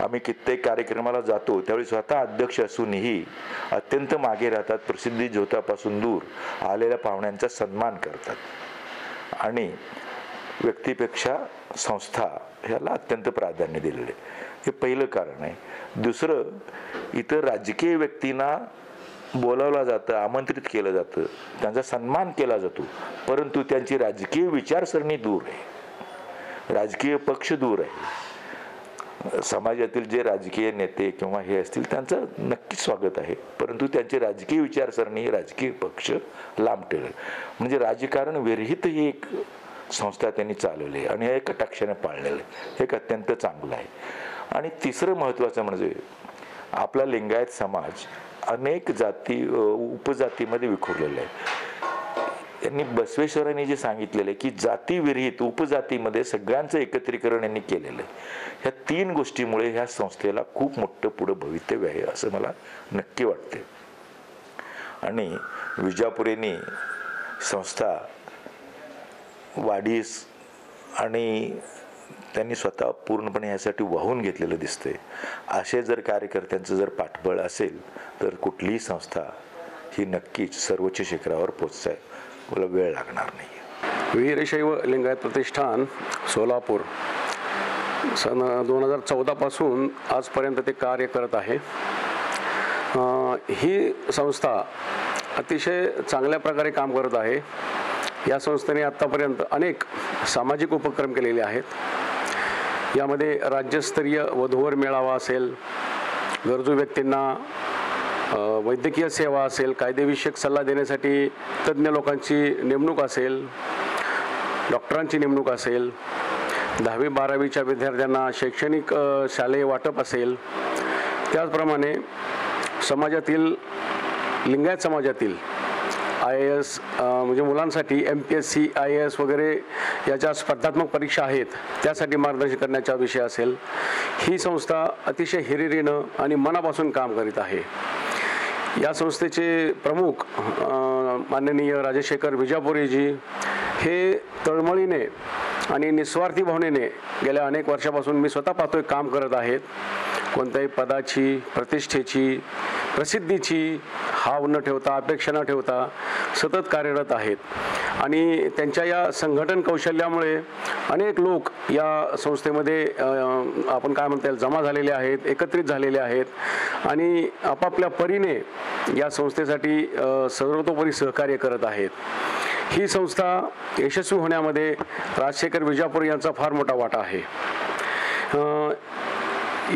आम्ही कित्येक कार्यक्रमाला जातो त्यावेळी स्वतः अध्यक्ष असूनही अत्यंत मागे राहतात, प्रसिद्धी झोतापासून दूर आलेल्या पाहुण्यांचा सन्मान करतात आणि व्यक्तीपेक्षा संस्था ह्याला अत्यंत प्राधान्य दिलेलं आहे। हे पहिलं कारण आहे। दुसरं, इथं राजकीय व्यक्तींना बोलावलं जातं, आमंत्रित केलं जातं, त्यांचा सन्मान केला जातो, परंतु त्यांची राजकीय विचारसरणी दूर आहे, राजकीय पक्ष दूर आहे। समाजातील जे राजकीय नेते किंवा हे असतील त्यांचं नक्कीच स्वागत आहे, परंतु त्यांची राजकीय विचारसरणी, राजकीय पक्ष लांब ठेवले, म्हणजे राजकारण विरहित ही एक संस्था त्यांनी चालवली आहे आणि हे कटाक्षाने पाळलेलं आहे। हे एक अत्यंत चांगलं आहे। आणि तिसरं महत्त्वाचं म्हणजे आपला लिंगायत समाज अनेक जाती उपजातीमध्ये विखुरलेला आहे। त्यांनी बसवेश्वरांनी जे सांगितलेलं आहे की जाती विरहित उपजातीमध्ये सगळ्यांचं एकत्रीकरण यांनी केलेलं आहे। ह्या 3 गोष्टीमुळे ह्या संस्थेला खूप मोठं पुढं भवितव्य आहे असं मला नक्की वाटते। आणि विजापुरेंनी संस्था वाढीस आणि त्यांनी स्वतः पूर्णपणे यासाठी वाहून घेतलेलं दिसतंय। असे जर कार्यकर्त्यांचं जर पाठबळ असेल तर कुठलीही संस्था ही नक्कीच सर्वोच्च शिखरावर पोहोचायला वेळ लागणार नाही। वीरशैव लिंगायत प्रतिष्ठान सोलापूर सन 2014 पासून आजपर्यंत ते कार्य करत आहे। ही संस्था अतिशय चांगल्या प्रकारे काम करत आहे। या संस्थेने आत्तापर्यंत अनेक सामाजिक उपक्रम केलेले आहेत। यामध्ये राज्यस्तरीय वधूवर मेळावा असेल, गरजू व्यक्तींना वैद्यकीय सेवा असेल, कायदेविषयक सल्ला देण्यासाठी तज्ज्ञ लोकांची नेमणूक असेल, डॉक्टरांची नेमणूक असेल, 10वी 12वीच्या विद्यार्थ्यांना शैक्षणिक शालेय वाटप असेल, त्याचप्रमाणे समाजातील लिंगायत समाजातील IAS म्हणजे मुलांसाठी MPSC IAS वगैरे याच्या स्पर्धात्मक परीक्षा आहेत त्यासाठी मार्गदर्शन करण्याचा विषय असेल. ही संस्था अतिशय हिरिरीनं आणि मनापासून काम करीत आहे. या संस्थेचे प्रमुख माननीय राजशेखर विजापुरेजी हे तळमळीने आणि निस्वार्थी भावनेने गेल्या अनेक वर्षापासून मी स्वतः पाहतोय काम करत आहेत. कोणत्याही पदाची, प्रतिष्ठेची, प्रसिद्धीची हाव न ठेवता, अपेक्षा न ठेवता सतत कार्यरत आहेत. आणि त्यांच्या या संघटन कौशल्यामुळे अनेक लोक या संस्थेमध्ये आपण काय म्हणता येईल जमा झालेले आहेत, एकत्रित झालेले आहेत आणि आपापल्या परीने या संस्थेसाठी सर्वतोपरी सहकार्य करत आहेत. ही संस्था यशस्वी होण्यामध्ये राजशेखर विजापुरे यांचा फार मोठा वाटा आहे.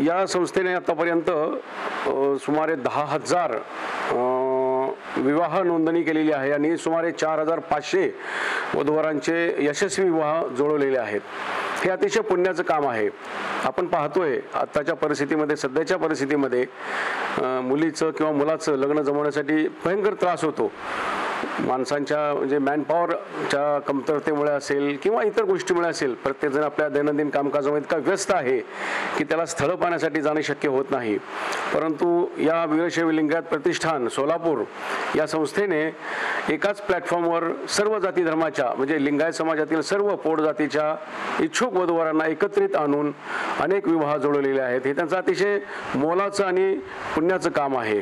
या संस्थेने आतापर्यंत सुमारे 10,000 विवाह नोंदणी केलेली आहे आणि सुमारे 4,500 वधूवरांचे यशस्वी विवाह जुळवलेले आहेत. हे अतिशय पुण्याचं काम आहे. आपण पाहतोय आत्ताच्या परिस्थितीमध्ये, सध्याच्या परिस्थितीमध्ये मुलीचं किंवा मुलाचं लग्न जमवण्यासाठी भयंकर त्रास होतो. माणसांच्या म्हणजे मॅनपॉवरच्या कमतरतेमुळे असेल किंवा इतर गोष्टीमुळे असेल, प्रत्येकजण आपल्या दैनंदिन कामकाजामध्ये इतका व्यस्त आहे की त्याला स्थळं पाहण्यासाठी जाणे शक्य होत नाही. परंतु या वीरशैव लिंगायत प्रतिष्ठान सोलापूर या संस्थेने एकाच प्लॅटफॉर्मवर सर्व जाती धर्माच्या म्हणजे लिंगायत समाजातील सर्व पोट जातीच्या इच्छुक वधूवरांना एकत्रित आणून अनेक विवाह जुळवलेले आहेत. हे त्यांचं अतिशय मोलाचं आणि पुण्याचं काम आहे.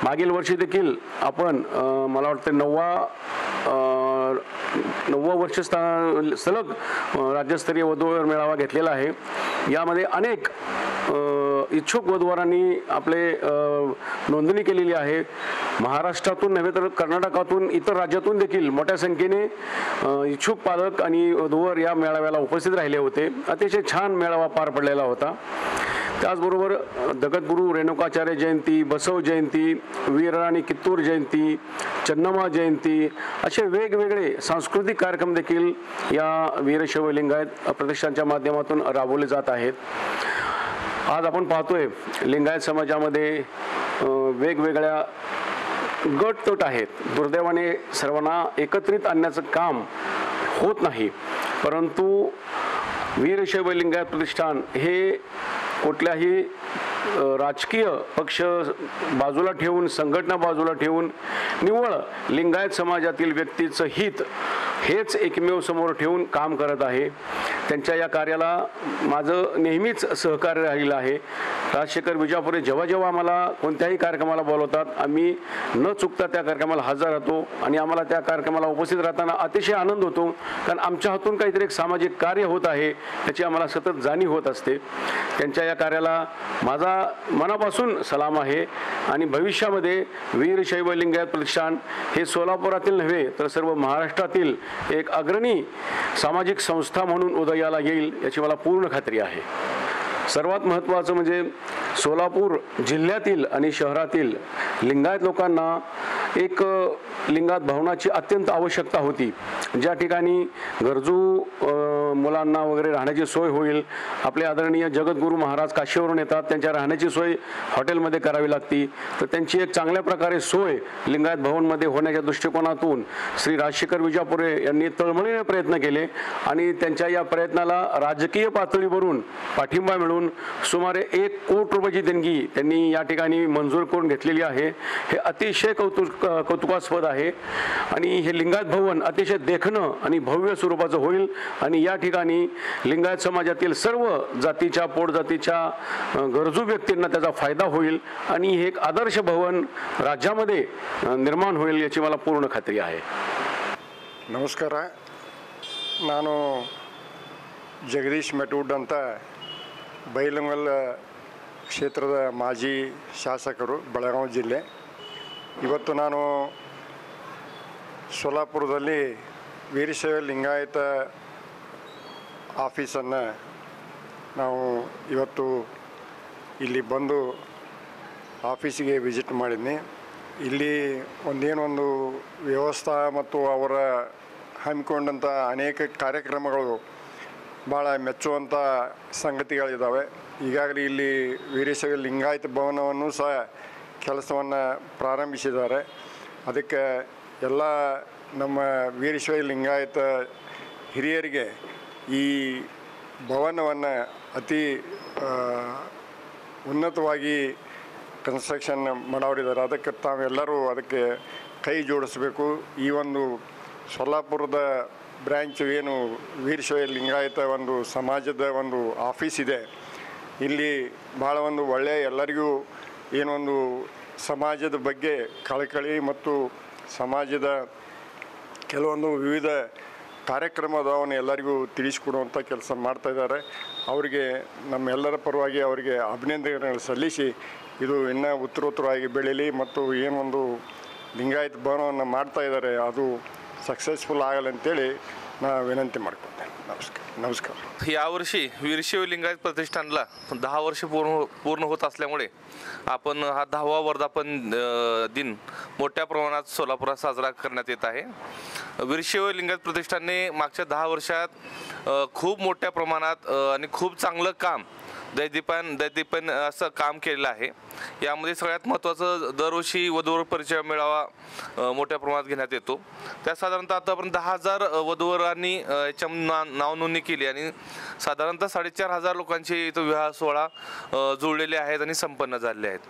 मागील वर्षी देखील आपण मला वाटतं 9वं वर्ष सलग राज्यस्तरीय वधूवर मेळावा घेतलेला आहे. यामध्ये अनेक इच्छुक वधूवरांनी आपले नोंदणी केलेली आहे. महाराष्ट्रातून नव्हे तर कर्नाटकातून, इतर राज्यातून देखील मोठ्या संख्येने इच्छुक पालक आणि वधूवर या मेळाव्याला उपस्थित राहिले होते. अतिशय छान मेळावा पार पडलेला होता. त्याचबरोबर जगद्गुरू रेणुकाचार्य जयंती, बसव जयंती, वीरराणी कित्तूर जयंती, चन्नम्मा जयंती असे वेगवेगळे सांस्कृतिक कार्यक्रम देखील या वीरशैव लिंगायत प्रतिष्ठानच्या माध्यमातून राबवले जात आहेत. आज आपण पाहतोय लिंगायत समाजामध्ये वेगवेगळ्या गट आहेत. दुर्दैवाने सर्वांना एकत्रित आणण्याचं काम होत नाही. परंतु वीरशैव लिंगायत प्रतिष्ठान हे कुठल्याही राजकीय पक्ष बाजूला ठेवून, संघटना बाजूला ठेवून निव्वळ लिंगायत समाजातील व्यक्तीचं हित हेच एकमेव समोर ठेवून काम करत आहे. त्यांच्या या कार्याला माझं नेहमीच सहकार्य राहिलं आहे. राजशेखर विजापुरे जेव्हा जेव्हा आम्हाला कोणत्याही कार्यक्रमाला बोलवतात, आम्ही न चुकता त्या कार्यक्रमाला हजर राहतो आणि आम्हाला त्या कार्यक्रमाला उपस्थित राहताना अतिशय आनंद होतो. कारण आमच्या हातून काहीतरी एक सामाजिक कार्य होत आहे याची आम्हाला सतत जाणीव होत असते. त्यांच्या या कार्याला माझा मनापासून सलाम आहे आणि भविष्यामध्ये वीरशैव लिंगायत प्रतिष्ठान हे सोलापुरातील नव्हे तर सर्व महाराष्ट्रातील एक अग्रणी सामाजिक संस्था म्हणून उदयाला येईल याची मला पूर्ण खात्री आहे. सर्वात महत्त्वाचं म्हणजे सोलापूर जिल्ह्यातील आणि शहरातील लिंगायत लोकांना एक लिंगायत भवनाची अत्यंत आवश्यकता होती. ज्या ठिकाणी गरजू मुलांना वगैरे राहण्याची सोय होईल. आपले आदरणीय जगद्गुरू महाराज काशीवरून येतात, त्यांच्या राहण्याची सोय हॉटेलमध्ये करावी लागती. तर त्यांची एक चांगल्या प्रकारे सोय लिंगायत भवनमध्ये होण्याच्या दृष्टिकोनातून श्री राजशेखर विजापुरे यांनी तळमळीने प्रयत्न केले आणि त्यांच्या या प्रयत्नाला राजकीय पातळीवरून पाठिंबा मिळून सुमारे 1 कोटी रुपयाची देणगी त्यांनी या ठिकाणी मंजूर करून घेतलेली आहे. हे अतिशय कौतुकास्पद आहे आणि हे लिंगायत भवन अतिशय देखणं आणि भव्य स्वरूपाचं होईल आणि या ठिकाणी लिंगायत समाजातील सर्व जातीच्या, पोट जातीच्या गरजू व्यक्तींना त्याचा फायदा होईल आणि हे एक आदर्श भवन राज्यामध्ये निर्माण होईल याची मला पूर्ण खात्री आहे. ನಮಸ್ಕಾರ. ನಾನು ಜಗದೀಶ್ ಮೆಟೂಡ್ ಅಂತ ಬೈಲಹೊಂಗಲ ಕ್ಷೇತ್ರದ ಮಾಜಿ ಶಾಸಕರು, ಬೆಳಗಾವಿ ಜಿಲ್ಲೆ. ಇವತ್ತು ನಾನು ಸೋಲಾಪುರದಲ್ಲಿ ವೀರಶೈವ ಲಿಂಗಾಯತ ಆಫೀಸನ್ನು ನಾವು ಇವತ್ತು ಇಲ್ಲಿ ಬಂದು ಆಫೀಸಿಗೆ ವಿಸಿಟ್ ಮಾಡಿದ್ನಿ. ಇಲ್ಲಿ ಒಂದೇನೊಂದು ವ್ಯವಸ್ಥೆ ಮತ್ತು ಅವರ ಹಮ್ಮಿಕೊಂಡಂಥ ಅನೇಕ ಕಾರ್ಯಕ್ರಮಗಳು ಭಾಳ ಮೆಚ್ಚುವಂಥ ಸಂಗತಿಗಳಿದ್ದಾವೆ. ಈಗಾಗಲೇ ಇಲ್ಲಿ ವೀರಶೈವ ಲಿಂಗಾಯತ ಭವನವನ್ನು ಸಹ ಕೆಲಸವನ್ನು ಪ್ರಾರಂಭಿಸಿದ್ದಾರೆ. ಅದಕ್ಕೆ ಎಲ್ಲ ನಮ್ಮ ವೀರಶೈವ ಲಿಂಗಾಯತ ಹಿರಿಯರಿಗೆ ಈ ಭವನವನ್ನು ಅತಿ ಉನ್ನತವಾಗಿ ಕನ್ಸ್ಟ್ರಕ್ಷನ್ ಮಾಡೋರಿದ್ದಾರೆ. ಅದಕ್ಕೆ ತಾವೆಲ್ಲರೂ ಅದಕ್ಕೆ ಕೈ ಜೋಡಿಸಬೇಕು. ಈ ಒಂದು ಸೊಲ್ಲಾಪುರದ ಬ್ರ್ಯಾಂಚ್ ಏನು ವೀರಶೈವ ಲಿಂಗಾಯತ ಒಂದು ಸಮಾಜದ ಒಂದು ಆಫೀಸ್ ಇದೆ, ಇಲ್ಲಿ ಭಾಳ ಒಂದು ಒಳ್ಳೆಯ ಎಲ್ಲರಿಗೂ ಏನೊಂದು ಸಮಾಜದ ಬಗ್ಗೆ ಕಳಕಳಿ ಮತ್ತು ಸಮಾಜದ ಕೆಲವೊಂದು ವಿವಿಧ ಕಾರ್ಯಕ್ರಮದವನ್ನು ಎಲ್ಲರಿಗೂ ತಿಳಿಸಿಕೊಡುವಂಥ ಕೆಲಸ ಮಾಡ್ತಾಯಿದ್ದಾರೆ. ಅವರಿಗೆ ನಮ್ಮೆಲ್ಲರ ಪರವಾಗಿ ಅವರಿಗೆ ಅಭಿನಂದನೆಗಳು ಸಲ್ಲಿಸಿ ಇದು ಇನ್ನೂ ಉತ್ತರೋತ್ತರವಾಗಿ ಬೆಳೀಲಿ ಮತ್ತು ಏನೊಂದು ಲಿಂಗಾಯತ ಭವನವನ್ನು ಮಾಡ್ತಾಯಿದ್ದಾರೆ ಅದು सक्सेसफुल ಆಗಲ್ಲ ಅಂತೇಳಿ ನಾನು विनंती ಮಾಡ್ಕೊಳ್ತೇನೆ. नमस्कार. यावर्षी वीरशैव लिंगायत प्रतिष्ठानला 10 वर्ष पूर्ण होत असल्यामुळे आपण हा 10वा वर्धापन दिन मोठ्या प्रमाणात सोलापुरात साजरा करण्यात येत आहे. वीरशैव लिंगायत प्रतिष्ठानने मागच्या 10 वर्षात खूप मोठ्या प्रमाणात आणि खूप चांगलं काम दैदीप्यमान असं काम केलेलं आहे. यामध्ये सगळ्यात महत्त्वाचं दरवर्षी वधूवर परिचय मेळावा मोठ्या प्रमाणात घेण्यात येतो. त्या साधारणतः आतापर्यंत 10,000 वधूवरांनी याच्या नाव नोंदणी केली आणि साधारणतः 4,500 लोकांचे इथं विवाह सोहळा जुळलेले आहेत आणि संपन्न झालेले आहेत.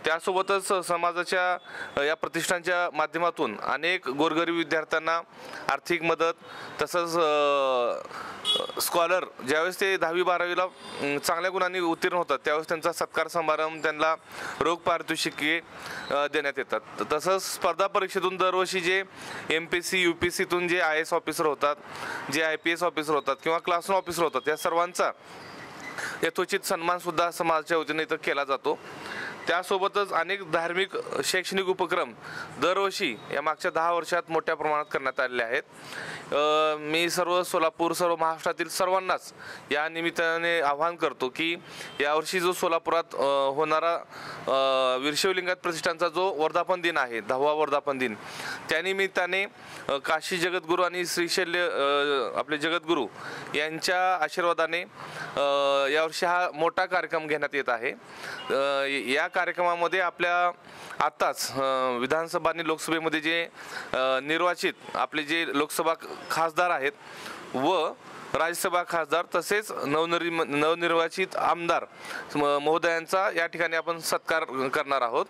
त्यासोबतच समाजाच्या या प्रतिष्ठानच्या माध्यमातून अनेक गोरगरीब विद्यार्थ्यांना आर्थिक मदत तसंच स्कॉलर ज्यावेळेस ते 10वी-12वीला चांगल्या गुणांनी उत्तीर्ण होतात त्यावेळेस त्यांचा सत्कार समारंभ त्यांना रोख पारितोषिके देण्यात येतात. तसंच स्पर्धा परीक्षेतून दरवर्षी जे MPSC UPSCतून जे IAS ऑफिसर होतात, जे IPS ऑफिसर होतात किंवा क्लास 1 ऑफिसर होतात या सर्वांचा यथोचित सन्मानसुद्धा समाजाच्या वतीने इथं केला जातो. त्यासोबतच अनेक धार्मिक शैक्षणिक उपक्रम दरवर्षी या मागच्या 10 वर्षात मोठ्या प्रमाणात करण्यात आलेले आहेत. मी सर्व सोलापूर सर्व महाराष्ट्रातील सर्वांनाच या निमित्ताने आवाहन करतो की यावर्षी जो सोलापुरात होणारा वीरशैव लिंगायत प्रतिष्ठानचा जो वर्धापन दिन आहे 10वा वर्धापन दिन त्यानिमित्ताने काशी जगद्गुरू आणि श्रीशैल्य आपले जगद्गुरू यांच्या आशीर्वादाने यावर्षी हा मोठा कार्यक्रम घेण्यात येत आहे. या कार्यक्रमामध्ये आपल्या आत्ताच विधानसभा आणि लोकसभेमध्ये जे निर्वाचित आपले जे लोकसभा खासदार आहेत व राज्यसभा खासदार तसेच नवनिर्वाचित आमदार महोदयांचा या ठिकाणी आपण सत्कार करणार आहोत.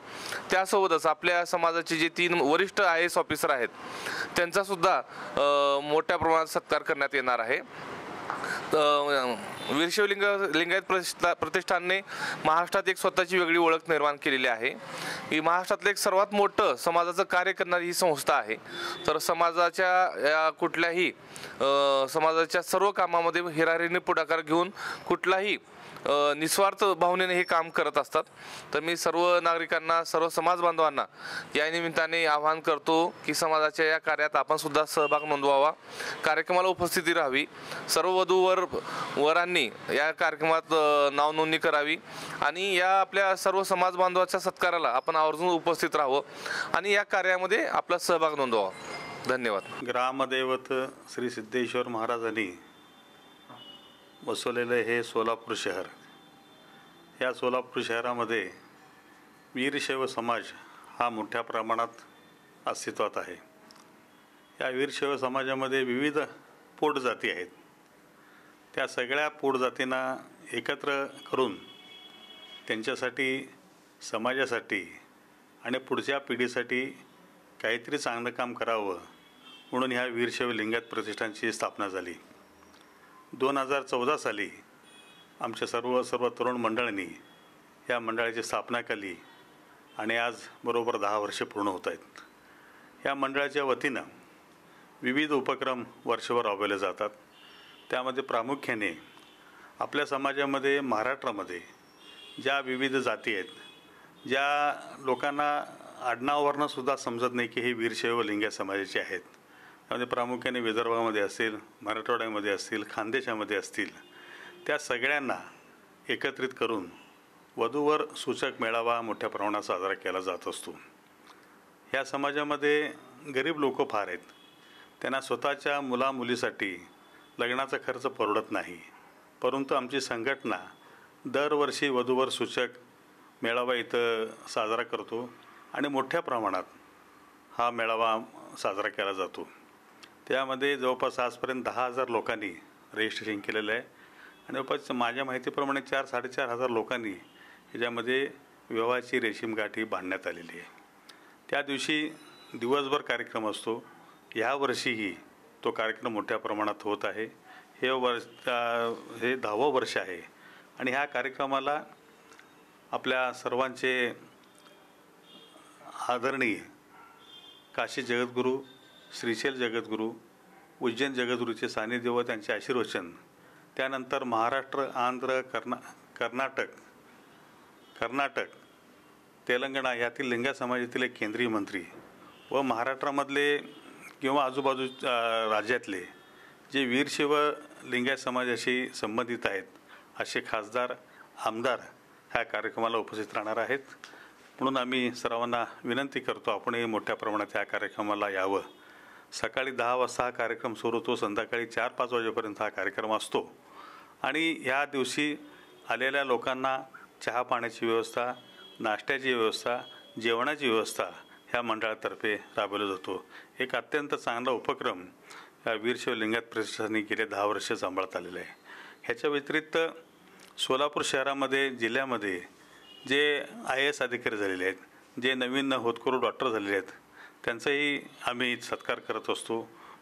त्यासोबतच आपल्या समाजाचे जे 3 वरिष्ठ IAS ऑफिसर आहेत त्यांचा सुद्धा मोठ्या प्रमाणात सत्कार करण्यात येणार आहे. वीरशैव लिंगायत प्रतिष्ठानने महाराष्ट्रात एक स्वतःची वेगळी ओळख निर्माण केलेली आहे. ही महाराष्ट्रातलं एक सर्वात मोठं समाजाचं कार्य करणारी ही संस्था आहे. तर समाजाच्या या कुठल्याही समाजाच्या सर्व कामामध्ये हिरारीने पुढाकार घेऊन कुठलाही निस्वार्थ भावनेने हे काम करत असतात. तर मी सर्व नागरिकांना सर्व समाज बांधवांना या निमित्ताने आवाहन करतो की समाजाच्या या कार्यात आपण सुद्धा सहभाग नोंदवावा, कार्यक्रमाला उपस्थिती राहावी, सर्व वधूवरांनी या कार्यक्रमात नाव नोंदणी करावी आणि या आपल्या सर्व समाज बांधवाच्या सत्काराला आपण आवर्जून उपस्थित राहावं आणि या कार्यामध्ये आपला सहभाग नोंदवावा. धन्यवाद. ग्रामदैवत श्री सिद्धेश्वर महाराजांनी बसवलेलं हे सोलापूर शहर. या सोलापूर शहरामध्ये वीरशैव समाज हा मोठ्या प्रमाणात अस्तित्वात आहे. या वीरशैव समाजामध्ये विविध पोटजाती आहेत. त्या सगळ्या पोटजातींना एकत्र करून त्यांच्यासाठी समाजासाठी आणि पुढच्या पिढीसाठी काहीतरी चांगलं काम करावं म्हणून ह्या वीरशैव लिंगायत प्रतिष्ठानची स्थापना झाली. 2014 साली आमच्या सर्व तरुण मंडळांनी या मंडळाची स्थापना केली आणि आज बरोबर 10 वर्षे पूर्ण होत आहेत. या मंडळाच्या वतीनं विविध उपक्रम वर्षभर राबवले जातात. त्यामध्ये प्रामुख्याने आपल्या समाजामध्ये महाराष्ट्रामध्ये ज्या विविध जाती आहेत, ज्या लोकांना आडनावावरनंसुद्धा समजत नाही की हे वीरशैव लिंगायत समाजाचे आहेत, त्यामध्ये प्रामुख्याने विदर्भामध्ये असतील, मराठवाड्यामध्ये असतील, खानदेशामध्ये असतील, त्या सगळ्यांना एकत्रित करून वधूवर सूचक मेळावा मोठ्या प्रमाणात साजरा केला जात असतो. ह्या समाजामध्ये गरीब लोक फार आहेत. त्यांना स्वतःच्या मुलामुलीसाठी लग्नाचा खर्च परवडत नाही, परंतु आमची संघटना दरवर्षी वधूवर सूचक मेळावा इथं साजरा करतो आणि मोठ्या प्रमाणात हा मेळावा साजरा केला जातो. त्यामध्ये जवळपास आजपर्यंत 10,000 लोकांनी रजिस्ट्रेशन केलेलं आहे आणि जवळपास माझ्या माहितीप्रमाणे 4-4.5 लोकांनी ह्याच्यामध्ये विवाहाची रेशीमगाठी बांधण्यात आलेली आहे. त्या दिवशी दिवसभर कार्यक्रम असतो. यावर्षीही तो कार्यक्रम मोठ्या प्रमाणात होत आहे. हे 10वं वर्ष आहे आणि ह्या कार्यक्रमाला आपल्या सर्वांचे आदरणीय काशी जगद्गुरू, श्रीशैल जगद्गुरू, उज्जैन जगद्गुरूचे सान्निध्य व त्यांचे आशीर्वचन, त्यानंतर महाराष्ट्र, आंध्र, कर्नाटक, तेलंगणा यातील लिंगायत समाजातील एक केंद्रीय मंत्री व महाराष्ट्रामधले किंवा आजूबाजू राज्यातले जे वीरशैव लिंगायत समाजाशी संबंधित आहेत असे खासदार, आमदार ह्या कार्यक्रमाला उपस्थित राहणार आहेत. म्हणून आम्ही सर्वांना विनंती करतो आपणही मोठ्या प्रमाणात ह्या कार्यक्रमाला यावं. सकाळी 10 वाजता हा कार्यक्रम सुरू होतो. संध्याकाळी 4-5 वाजेपर्यंत हा कार्यक्रम असतो आणि ह्या दिवशी आलेल्या लोकांना चहा पाण्याची व्यवस्था, नाश्त्याची व्यवस्था, जेवणाची व्यवस्था ह्या मंडळातर्फे राबवला जातो. एक अत्यंत चांगला उपक्रम या वीरशैव लिंगायत प्रतिष्ठानने गेले 10 वर्ष सांभाळत आलेलं आहे. ह्याच्या व्यतिरिक्त सोलापूर शहरामध्ये, जिल्ह्यामध्ये जे IAS अधिकारी झालेले आहेत, जे नवीन होतकरू डॉक्टर झालेले आहेत, त्यांचाही आम्ही सत्कार करत असतो.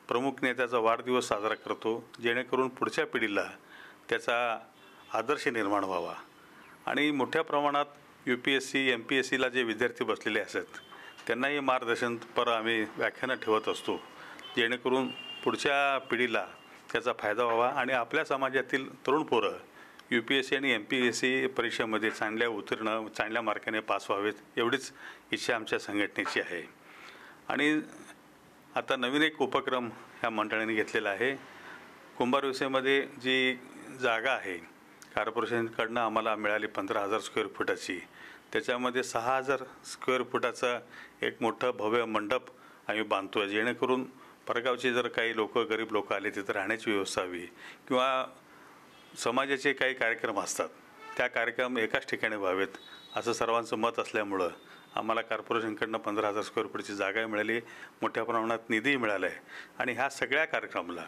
प्रमुख नेत्याचा वाढदिवस साजरा करतो जेणेकरून पुढच्या पिढीला त्याचा आदर्श निर्माण व्हावा. आणि मोठ्या प्रमाणात UPSC, MPSCला जे विद्यार्थी बसलेले असतात त्यांनाही मार्गदर्शनपर आम्ही व्याख्यानं ठेवत असतो जेणेकरून पुढच्या पिढीला त्याचा फायदा व्हावा आणि आपल्या समाजातील तरुण पोरं UPSC आणि MPSC परीक्षेमध्ये चांगल्या मार्काने पास व्हावेत एवढीच इच्छा आमच्या संघटनेची आहे. आणि आता नवीन एक उपक्रम ह्या मंडळाने घेतलेला आहे. कुंभारविसेमध्ये जी जागा आहे कॉर्पोरेशनकडनं आम्हाला मिळाली 15,000 स्क्वेअर फुटाची, त्याच्यामध्ये 6,000 स्क्वेअर फुटाचा एक मोठं भव्य मंडप आम्ही बांधतो आहे जेणेकरून परगावचे जर काही लोक, गरीब लोक आले तिथं राहण्याची व्यवस्था हवी किंवा समाजाचे काही कार्यक्रम असतात त्या कार्यक्रम एकाच ठिकाणी व्हावेत असं सर्वांचं मत असल्यामुळं आम्हाला कॉर्पोरेशनकडनं 15,000 स्क्वेअर फुटची जागा मिळाली, मोठ्या प्रमाणात निधी मिळाला आहे. आणि ह्या सगळ्या कार्यक्रमाला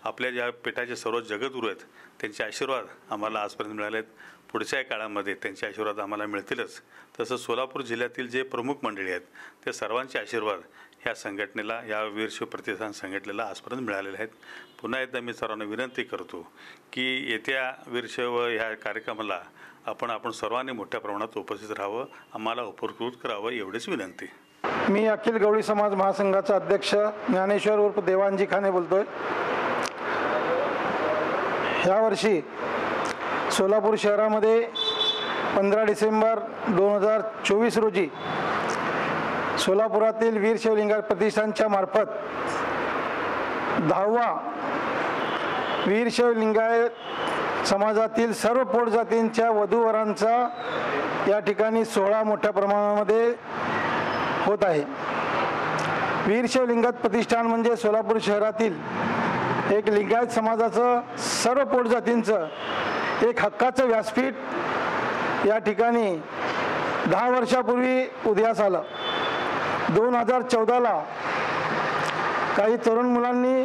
आपल्या ज्या पीठाचे सर्व जगद्गुरू आहेत त्यांचे आशीर्वाद आम्हाला आजपर्यंत मिळाले आहेत. पुढच्या काळामध्ये त्यांचे आशीर्वाद आम्हाला मिळतीलच. तसंच सोलापूर जिल्ह्यातील जे प्रमुख मंडळी आहेत ते सर्वांचे आशीर्वाद ह्या संघटनेला, या वीरशैव प्रतिष्ठान संघटनेला आजपर्यंत मिळालेले आहेत. पुन्हा एकदा मी सर्वांना विनंती करतो की येत्या वीरशैव ह्या कार्यक्रमाला आपण सर्वांनी मोठ्या प्रमाणात उपस्थित राहावं, आम्हाला उपकृत करावं एवढीच विनंती. मी अखिल गवळी समाज महासंघाचा अध्यक्ष ज्ञानेश्वर उर्फ देवांजी खाने बोलतोय. यावर्षी सोलापूर शहरामध्ये 15 डिसेंबर 2024 रोजी सोलापुरातील वीरशैव लिंगायत प्रतिष्ठानच्या मार्फत 10वा वीरशैव लिंगायत समाजातील सर्व पोट जातींच्या वधूवरांचा या ठिकाणी सोहळा मोठ्या प्रमाणामध्ये होत आहे. वीरशैव लिंगायत प्रतिष्ठान म्हणजे सोलापूर शहरातील एक लिंगायत समाजाचं सर्व पोट जातींचं एक हक्काचं व्यासपीठ या ठिकाणी 10 वर्षापूर्वी उदयास आलं. 2014ला काही तरुण मुलांनी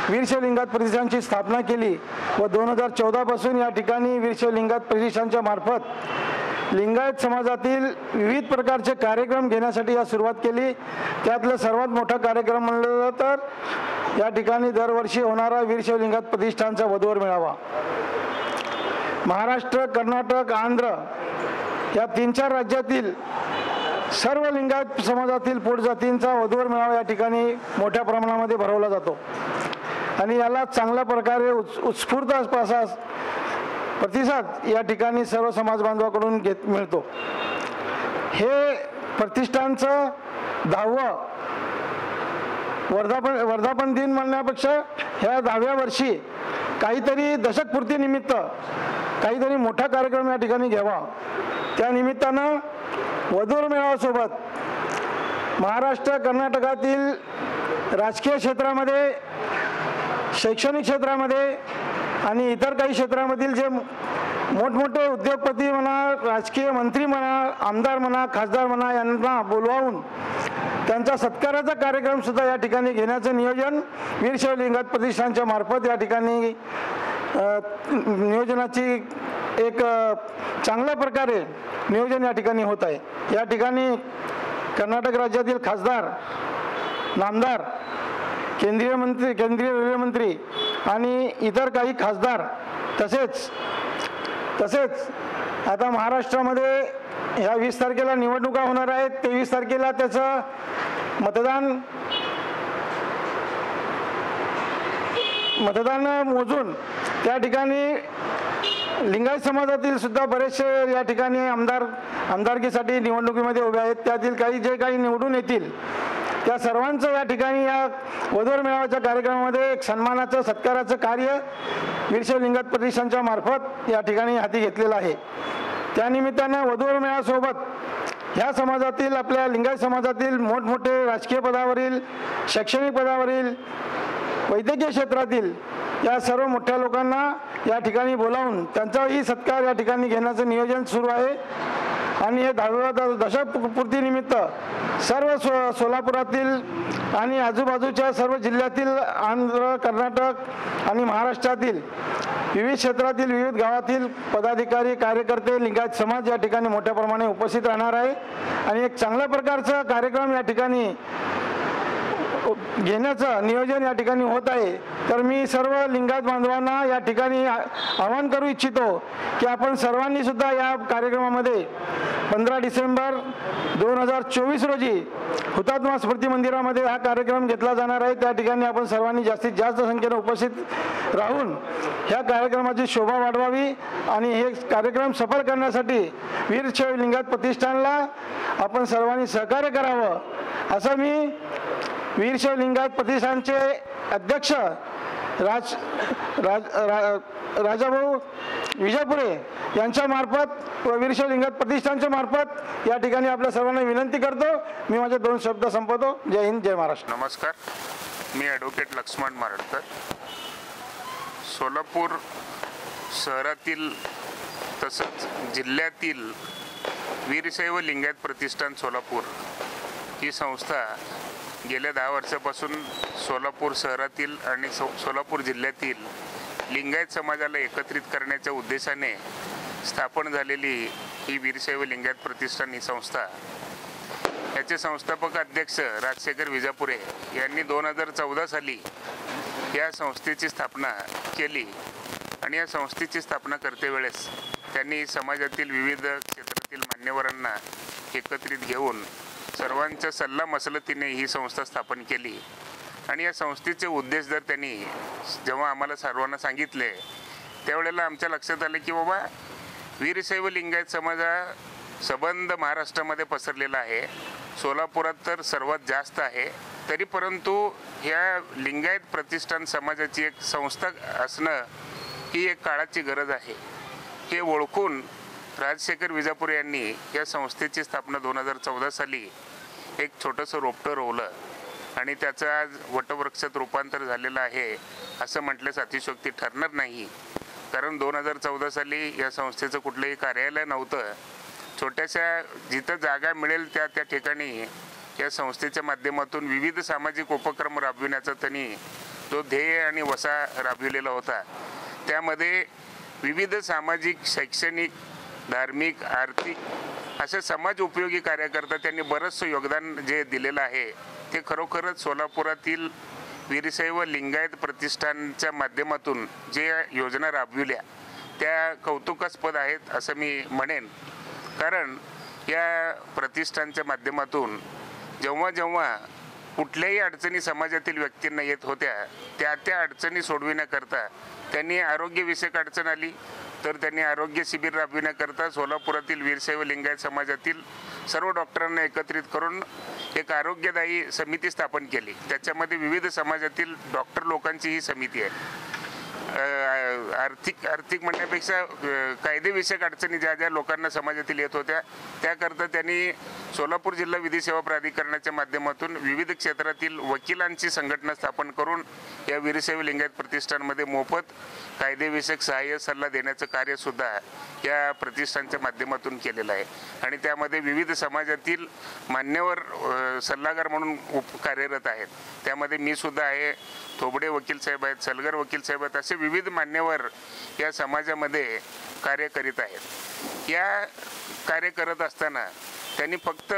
वीरशैव लिंगायत प्रतिष्ठानची स्थापना केली व 2014 पासून या ठिकाणी वीरशैव लिंगायत प्रतिष्ठानच्या मार्फत लिंगायत समाजातील विविध प्रकारचे कार्यक्रम घेण्यासाठी या सुरुवात केली. त्यातलं सर्वात मोठा कार्यक्रम म्हणलं तर या ठिकाणी दरवर्षी होणारा वीरशैव लिंगायत प्रतिष्ठानचा वधूवर मेळावा. महाराष्ट्र, कर्नाटक, आंध्र या 3-4 राज्यातील सर्व लिंगायत समाजातील पोट जातींचा वधूवर मेळावा या ठिकाणी मोठ्या प्रमाणामध्ये भरवला जातो आणि याला चांगल्या प्रकारे उत्स्फूर्त असा प्रतिसाद या ठिकाणी सर्व समाज बांधवाकडून मिळतो. हे प्रतिष्ठानचं 10वं वर्धापन दिन म्हणण्यापेक्षा ह्या 10व्या वर्षी काहीतरी दशकपूर्तीनिमित्त काहीतरी मोठा कार्यक्रम या ठिकाणी घ्यावा. त्या निमित्तानं वधूवर मेळाव्यासोबत महाराष्ट्र, कर्नाटकातील राजकीय क्षेत्रामध्ये, शैक्षणिक क्षेत्रामध्ये आणि इतर काही क्षेत्रामधील जे मोठमोठे उद्योगपती म्हणा, राजकीय मंत्री म्हणा, आमदार म्हणा, खासदार म्हणा यांना बोलवावून त्यांचा सत्काराचा कार्यक्रम सुद्धा या ठिकाणी घेण्याचं नियोजन वीरशैव लिंगायत प्रतिष्ठानच्या मार्फत या ठिकाणी नियोजनाची एक चांगल्या प्रकारे नियोजन या ठिकाणी होत आहे। या ठिकाणी कर्नाटक राज्यातील खासदार, नामदार, केंद्रीय रेल्वे मंत्री आणि इतर काही खासदार तसेच आता महाराष्ट्रामध्ये ह्या 20 तारखेला निवडणुका होणार आहेत। 23 तारखेला त्याचं मतदान मोजून त्या ठिकाणी लिंगायत समाजातील सुद्धा बरेचसे या ठिकाणी आमदारकीसाठी निवडणुकीमध्ये उभे आहेत। त्यातील जे काही निवडून येतील त्या सर्वांचं या ठिकाणी या वधूवर मेळाव्याच्या कार्यक्रमामध्ये एक सन्मानाचं सत्काराचं कार्य वीरशैव लिंगायत प्रतिष्ठानच्या मार्फत या ठिकाणी हाती घेतलेलं आहे। त्यानिमित्तानं वधूवर मेळाव्यासोबत ह्या समाजातील, आपल्या लिंगायत समाजातील मोठमोठे राजकीय पदावरील, शैक्षणिक पदावरील, वैद्यकीय क्षेत्रातील या सर्व मोठ्या लोकांना या ठिकाणी बोलावून त्यांचाही सत्कार या ठिकाणी घेण्याचं नियोजन सुरू आहे। आणि हे 10व्या दशकपूर्तीनिमित्त सर्व सोलापुरातील आणि आजूबाजूच्या सर्व जिल्ह्यातील, आंध्र, कर्नाटक आणि महाराष्ट्रातील विविध क्षेत्रातील, विविध गावातील पदाधिकारी, कार्यकर्ते, लिंगायत समाज या ठिकाणी मोठ्या प्रमाणे उपस्थित राहणार आहे आणि एक चांगल्या प्रकारचा कार्यक्रम या ठिकाणी घेण्याचं नियोजन या ठिकाणी होत आहे। तर मी सर्व लिंगायत बांधवांना या ठिकाणी आवाहन करू इच्छितो की आपण सर्वांनी सुद्धा या कार्यक्रमामध्ये 15 डिसेंबर 2024 रोजी हुतात्मा स्मृती मंदिरामध्ये हा कार्यक्रम घेतला जाणार आहे। त्या ठिकाणी आपण सर्वांनी जास्तीत जास्त संख्येने उपस्थित राहून ह्या कार्यक्रमाची शोभा वाढवावी आणि हे कार्यक्रम सफल करण्यासाठी वीरशैव लिंगायत प्रतिष्ठानला आपण सर्वांनी सहकार्य करावं असं मी वीरशैव लिंगायत प्रतिष्ठानचे अध्यक्ष राजाभाऊ विजापुरे यांच्या मार्फत व वीरशैव लिंगायत प्रतिष्ठानच्या मार्फत या ठिकाणी आपल्या सर्वांना विनंती करतो। मी माझे 2 शब्द संपवतो। जय हिंद, जय महाराष्ट्र। नमस्कार, मी ॲडव्होकेट लक्ष्मण मारडकर, सोलापूर शहरातील तसंच जिल्ह्यातील वीरशैव लिंगायत प्रतिष्ठान सोलापूर ही संस्था गेल्या 10 वर्षापासून सोलापूर शहरातील आणि सोलापूर जिल्ह्यातील लिंगायत समाजाला एकत्रित करण्याच्या उद्देशाने स्थापन झालेली ही वीरशैव लिंगायत प्रतिष्ठान ही संस्था, याचे संस्थापक अध्यक्ष राजशेखर विजापुरे यांनी 2014 साली या संस्थेची स्थापना केली आणि या संस्थेची स्थापना करतेवेळेस त्यांनी समाजातील विविध क्षेत्रातील मान्यवरांना एकत्रित घेऊन सर्वांच्या सल्ला मसलतीने ही संस्था स्थापन केली। आणि या संस्थेचे उद्देश जर त्यांनी जेव्हा आम्हाला सर्वांना सांगितले त्यावेळेला आमच्या लक्षात आले की बाबा वीरशैव लिंगायत समाज हा सबंध महाराष्ट्रामध्ये पसरलेला आहे, सोलापुरात तर सर्वात जास्त आहे, तरी परंतु ह्या लिंगायत प्रतिष्ठान समाजाची एक संस्था असणं ही एक काळाची गरज आहे। हे ओळखून राजशेखर विजापुरे यांनी या संस्थेची स्थापना 2014 साली एक छोटंसं रोपटं रोवलं आणि त्याचं आज वटवृक्षात रूपांतर झालेलं आहे असं म्हटल्यास अतिशयोक्ती ठरणार नाही। कारण 2014 साली या संस्थेचं कुठलंही कार्यालय नव्हतं। छोट्याशा जिथं जागा मिळेल त्या ठिकाणी या संस्थेच्या माध्यमातून विविध सामाजिक उपक्रम राबविण्याचा त्यांनी जो ध्येय आणि वसा राबविलेला होता, त्यामध्ये विविध सामाजिक, शैक्षणिक, धार्मिक, आर्थिक असे समाज उपयोगी कार्यकर्ता त्यांनी बरंचसं योगदान जे दिलेलं आहे ते खरोखरच सोलापुरातील वीरशैव लिंगायत प्रतिष्ठानच्या माध्यमातून जे योजना राबविल्या त्या कौतुकास्पद आहेत असं मी म्हणेन। कारण या प्रतिष्ठानच्या माध्यमातून जेव्हा जेव्हा कुठल्याही अडचणी समाजातील व्यक्तींना येत होत्या त्या अडचणी सोडविण्याकरता त्यांनी आरोग्यविषयक अडचण आली तर त्यांनी आरोग्य शिबिर राबविण्याकरता सोलापुरातील वीरशैव लिंगायत समाजातील सर्व डॉक्टरांना एकत्रित करून एक आरोग्यदायी समिती स्थापन केली। त्याच्यामध्ये विविध समाजातील डॉक्टर लोकांची ही समिती आहे आर्थिक म्हणण्यापेक्षा कायदेविषयक अडचणी ज्या ज्या लोकांना समाजातील येत होत्या त्याकरता त्यांनी सोलापूर जिल्हा विधी सेवा प्राधिकरणाच्या माध्यमातून विविध क्षेत्रातील वकिलांची संघटना स्थापन करून या वीरशैव लिंगायत प्रतिष्ठानमध्ये मोफत कायदेविषयक सहाय्य सल्ला देण्याचं कार्यसुद्धा या प्रतिष्ठानच्या माध्यमातून केलेलं आहे आणि त्यामध्ये विविध समाजातील मान्यवर सल्लागार म्हणून कार्यरत आहेत. त्यामध्ये मी सुद्धा आहे, थोबडे वकील साहेब आहेत, सलगर वकील साहेब आहेत, असे विविध मान्यवर या समाजामध्ये कार्य करीत आहेत. या कार्य करत असताना त्यांनी फक्त